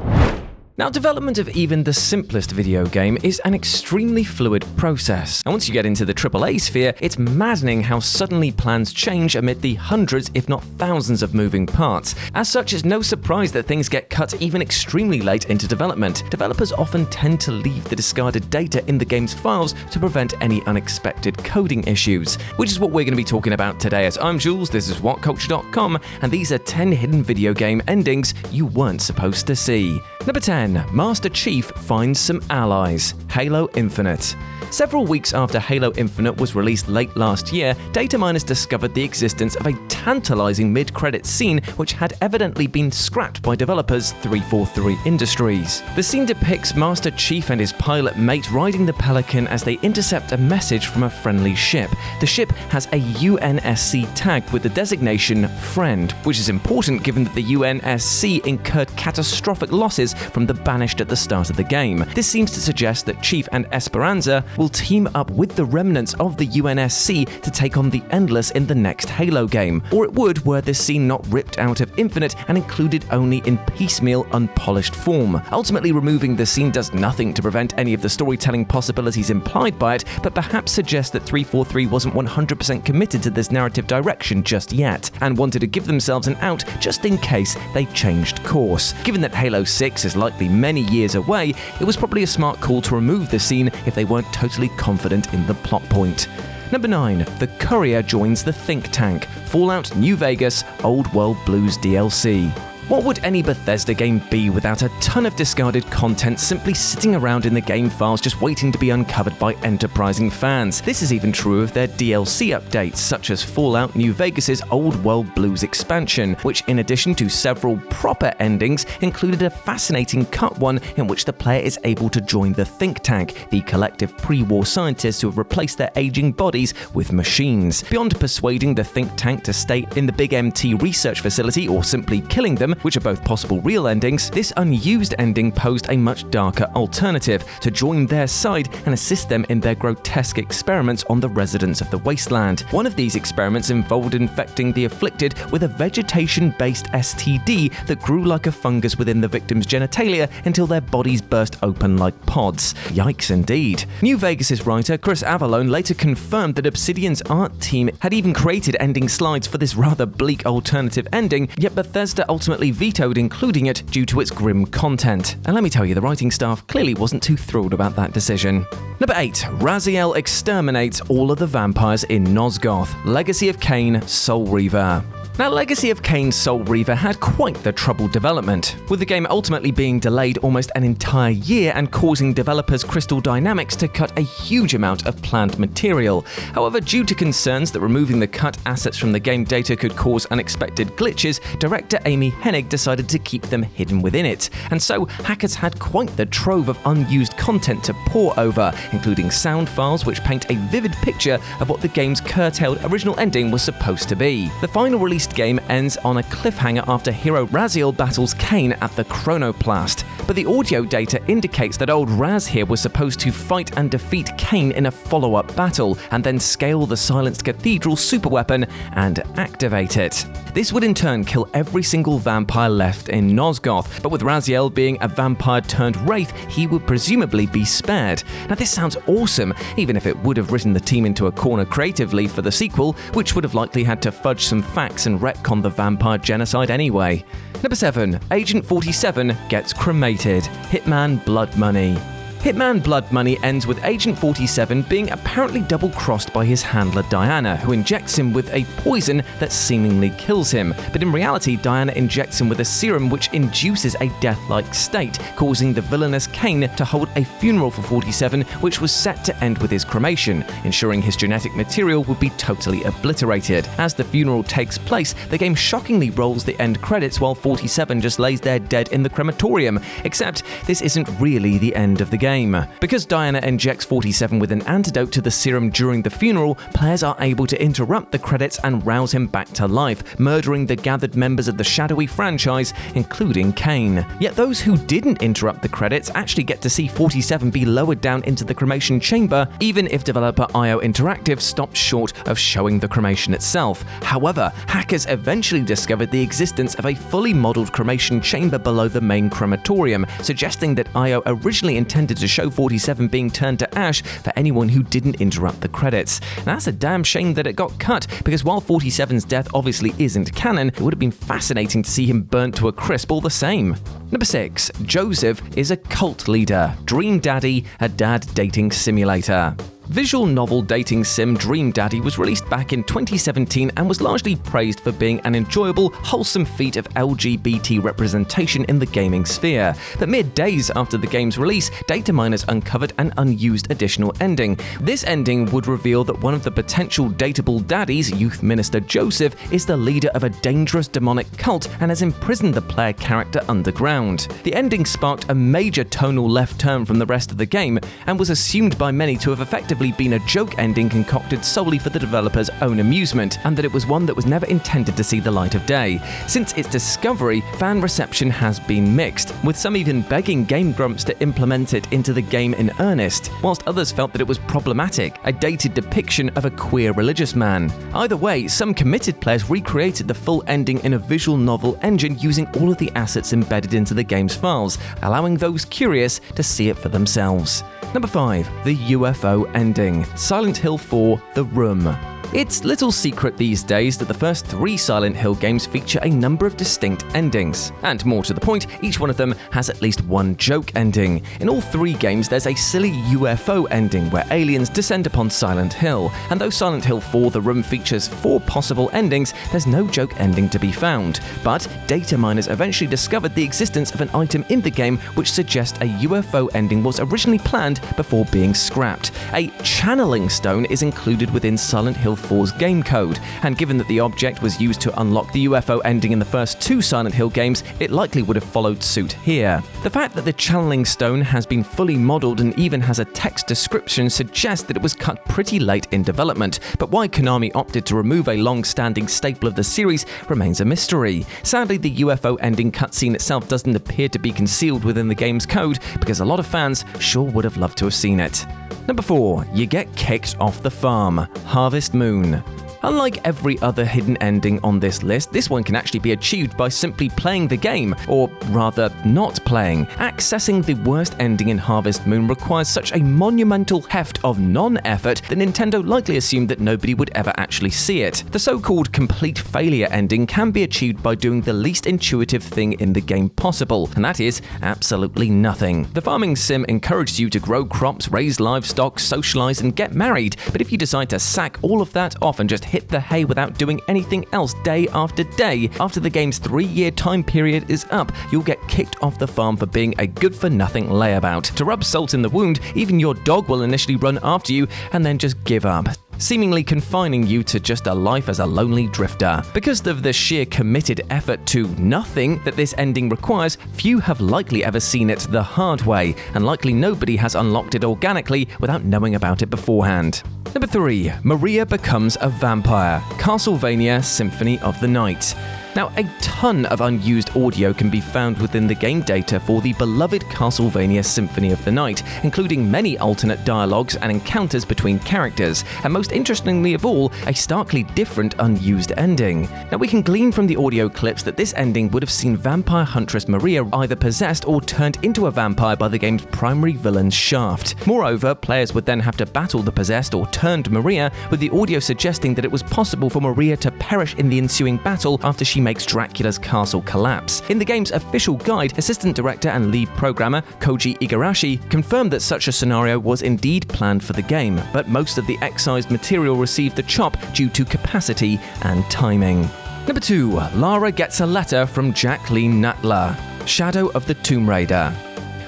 Now, development of even the simplest video game is an extremely fluid process. And once you get into the AAA sphere, it's maddening how suddenly plans change amid the hundreds, if not thousands, of moving parts. As such, it's no surprise that things get cut even extremely late into development. Developers often tend to leave the discarded data in the game's files to prevent any unexpected coding issues, which is what we're going to be talking about today. As I'm Jules, this is WhatCulture.com, and these are 10 hidden video game endings you weren't supposed to see. Number 10. Master Chief finds some allies. Halo Infinite. Several weeks after Halo Infinite was released late last year, data miners discovered the existence of a tantalizing mid-credits scene which had evidently been scrapped by developers 343 Industries. The scene depicts Master Chief and his pilot mate riding the Pelican as they intercept a message from a friendly ship. The ship has a UNSC tag with the designation Friend, which is important given that the UNSC incurred catastrophic losses from the Banished at the start of the game. This seems to suggest that Chief and Esperanza will team up with the remnants of the UNSC to take on the Endless in the next Halo game, or it would were this scene not ripped out of Infinite and included only in piecemeal, unpolished form. Ultimately, removing the scene does nothing to prevent any of the storytelling possibilities implied by it, but perhaps suggests that 343 wasn't 100% committed to this narrative direction just yet, and wanted to give themselves an out just in case they changed course. Given that Halo 6 is likely many years away, it was probably a smart call to remove the scene if they weren't totally confident in the plot point. Number 9. The Courier joins the think tank. Fallout New Vegas Old World Blues DLC. What would any Bethesda game be without a ton of discarded content simply sitting around in the game files just waiting to be uncovered by enterprising fans? This is even true of their DLC updates, such as Fallout New Vegas' Old World Blues expansion, which in addition to several proper endings, included a fascinating cut one in which the player is able to join the think tank, the collective pre-war scientists who have replaced their aging bodies with machines. Beyond persuading the think tank to stay in the Big MT research facility or simply killing them, which are both possible real endings, this unused ending posed a much darker alternative: to join their side and assist them in their grotesque experiments on the residents of the wasteland. One of these experiments involved infecting the afflicted with a vegetation-based STD that grew like a fungus within the victim's genitalia until their bodies burst open like pods. Yikes indeed. New Vegas' writer Chris Avallone later confirmed that Obsidian's art team had even created ending slides for this rather bleak alternative ending, yet Bethesda ultimately vetoed including it due to its grim content. And let me tell you, the writing staff clearly wasn't too thrilled about that decision. Number 8. Raziel exterminates all of the vampires in Nosgoth. Legacy of Kain Soul Reaver. Now, Legacy of Kain Soul Reaver had quite the troubled development, with the game ultimately being delayed almost an entire year and causing developers Crystal Dynamics to cut a huge amount of planned material. However, due to concerns that removing the cut assets from the game data could cause unexpected glitches, director Amy Hennig decided to keep them hidden within it, and so hackers had quite the trove of unused content to pore over, including sound files which paint a vivid picture of what the game's curtailed original ending was supposed to be. The final release game ends on a cliffhanger after hero Raziel battles Kain at the Chronoplast, but the audio data indicates that old Raz here was supposed to fight and defeat Kain in a follow-up battle, and then scale the Silenced Cathedral superweapon and activate it. This would in turn kill every single vampire left in Nosgoth, but with Raziel being a vampire turned wraith, he would presumably be spared. Now this sounds awesome, even if it would have written the team into a corner creatively for the sequel, which would have likely had to fudge some facts and retcon the vampire genocide anyway. Number 7. Agent 47 gets cremated. Hitman Blood Money. Hitman Blood Money ends with Agent 47 being apparently double-crossed by his handler Diana, who injects him with a poison that seemingly kills him. But in reality, Diana injects him with a serum which induces a death-like state, causing the villainous Kain to hold a funeral for 47, which was set to end with his cremation, ensuring his genetic material would be totally obliterated. As the funeral takes place, the game shockingly rolls the end credits while 47 just lays there dead in the crematorium, except this isn't really the end of the game. Because Diana injects 47 with an antidote to the serum during the funeral, players are able to interrupt the credits and rouse him back to life, murdering the gathered members of the shadowy franchise, including Kain. Yet those who didn't interrupt the credits actually get to see 47 be lowered down into the cremation chamber, even if developer IO Interactive stopped short of showing the cremation itself. However, hackers eventually discovered the existence of a fully modeled cremation chamber below the main crematorium, suggesting that IO originally intended to show 47 being turned to ash for anyone who didn't interrupt the credits. Now, that's a damn shame that it got cut, because while 47's death obviously isn't canon, it would have been fascinating to see him burnt to a crisp all the same. Number 6. Joseph is a cult leader. Dream Daddy, a dad dating simulator. Visual novel dating sim Dream Daddy was released back in 2017 and was largely praised for being an enjoyable, wholesome feat of LGBT representation in the gaming sphere. But mere days after the game's release, data miners uncovered an unused additional ending. This ending would reveal that one of the potential dateable daddies, Youth Minister Joseph, is the leader of a dangerous demonic cult and has imprisoned the player character underground. The ending sparked a major tonal left turn from the rest of the game and was assumed by many to have effectively effectively been a joke ending concocted solely for the developer's own amusement, and that it was one that was never intended to see the light of day. Since its discovery, fan reception has been mixed, with some even begging Game Grumps to implement it into the game in earnest, whilst others felt that it was problematic, a dated depiction of a queer religious man. Either way, some committed players recreated the full ending in a visual novel engine using all of the assets embedded into the game's files, allowing those curious to see it for themselves. Number 5. The UFO ending. Silent Hill 4: The Room. It's little secret these days that the first 3 Silent Hill games feature a number of distinct endings. And more to the point, each one of them has at least one joke ending. In all 3 games, there's a silly UFO ending where aliens descend upon Silent Hill. And though Silent Hill 4: The Room features 4 possible endings, there's no joke ending to be found. But data miners eventually discovered the existence of an item in the game which suggests a UFO ending was originally planned before being scrapped. A channeling stone is included within Silent Hill 4's game code, and given that the object was used to unlock the UFO ending in the first 2 Silent Hill games, it likely would have followed suit here. The fact that the channeling stone has been fully modelled and even has a text description suggests that it was cut pretty late in development, but why Konami opted to remove a long-standing staple of the series remains a mystery. Sadly, the UFO ending cutscene itself doesn't appear to be concealed within the game's code, because a lot of fans sure would have loved to have seen it. Number 4. You get kicked off the farm. Harvest Moon. Unlike every other hidden ending on this list, this one can actually be achieved by simply playing the game, or rather, not playing. Accessing the worst ending in Harvest Moon requires such a monumental heft of non-effort that Nintendo likely assumed that nobody would ever actually see it. The so-called complete failure ending can be achieved by doing the least intuitive thing in the game possible, and that is absolutely nothing. The farming sim encourages you to grow crops, raise livestock, socialize, and get married, but if you decide to sack all of that off and just hit the hay without doing anything else day after day, after the game's 3-year time period is up, you'll get kicked off the farm for being a good-for-nothing layabout. To rub salt in the wound, even your dog will initially run after you and then just give up, seemingly confining you to just a life as a lonely drifter. Because of the sheer committed effort to nothing that this ending requires, few have likely ever seen it the hard way, and likely nobody has unlocked it organically without knowing about it beforehand. Number 3. Maria becomes a vampire. Castlevania Symphony of the Night. Now, a ton of unused audio can be found within the game data for the beloved Castlevania Symphony of the Night, including many alternate dialogues and encounters between characters, and most interestingly of all, a starkly different unused ending. Now, we can glean from the audio clips that this ending would have seen vampire huntress Maria either possessed or turned into a vampire by the game's primary villain Shaft. Moreover, players would then have to battle the possessed or turned Maria, with the audio suggesting that it was possible for Maria to perish in the ensuing battle after she makes Dracula's castle collapse. In the game's official guide, assistant director and lead programmer Koji Igarashi confirmed that such a scenario was indeed planned for the game, but most of the excised material received the chop due to capacity and timing. Number 2. Lara gets a letter from Jacqueline Natla. Shadow of the Tomb Raider.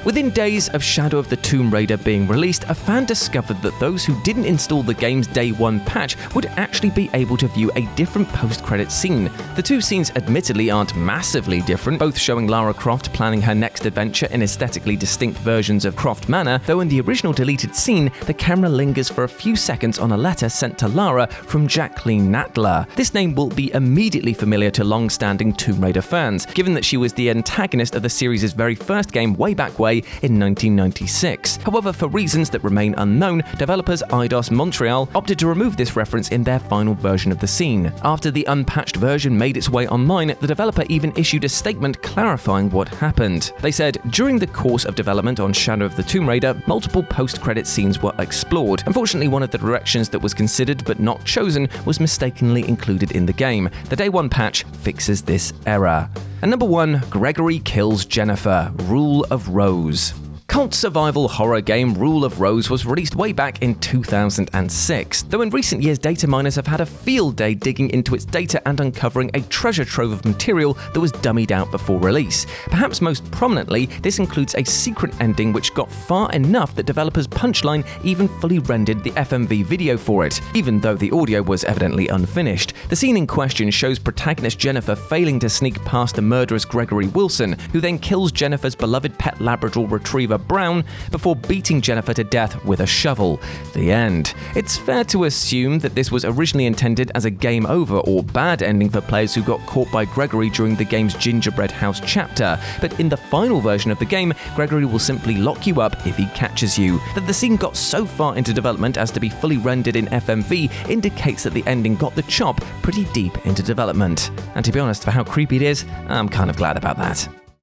Within days of Shadow of the Tomb Raider being released, a fan discovered that those who didn't install the game's Day 1 patch would actually be able to view a different post-credit scene. The two scenes admittedly aren't massively different, both showing Lara Croft planning her next adventure in aesthetically distinct versions of Croft Manor, though in the original deleted scene, the camera lingers for a few seconds on a letter sent to Lara from Jacqueline Natla. This name will be immediately familiar to long-standing Tomb Raider fans, given that she was the antagonist of the series' very first game way back when in 1996. However, for reasons that remain unknown, developers Eidos Montreal opted to remove this reference in their final version of the scene. After the unpatched version made its way online, the developer even issued a statement clarifying what happened. They said, during the course of development on Shadow of the Tomb Raider, multiple post-credit scenes were explored. Unfortunately, one of the directions that was considered but not chosen was mistakenly included in the game. The Day 1 patch fixes this error. And number 1, Gregory Kills Jennifer, Rule of Rose. Cult survival horror game Rule of Rose was released way back in 2006, though in recent years data miners have had a field day digging into its data and uncovering a treasure trove of material that was dummied out before release. Perhaps most prominently, this includes a secret ending which got far enough that developers Punchline even fully rendered the FMV video for it, even though the audio was evidently unfinished. The scene in question shows protagonist Jennifer failing to sneak past the murderous Gregory Wilson, who then kills Jennifer's beloved pet Labrador retriever Brown before beating Jennifer to death with a shovel. The end. It's fair to assume that this was originally intended as a game over or bad ending for players who got caught by Gregory during the game's Gingerbread House chapter, but in the final version of the game, Gregory will simply lock you up if he catches you. That the scene got so far into development as to be fully rendered in FMV indicates that the ending got the chop pretty deep into development. And to be honest, for how creepy it is, I'm kind of glad about that.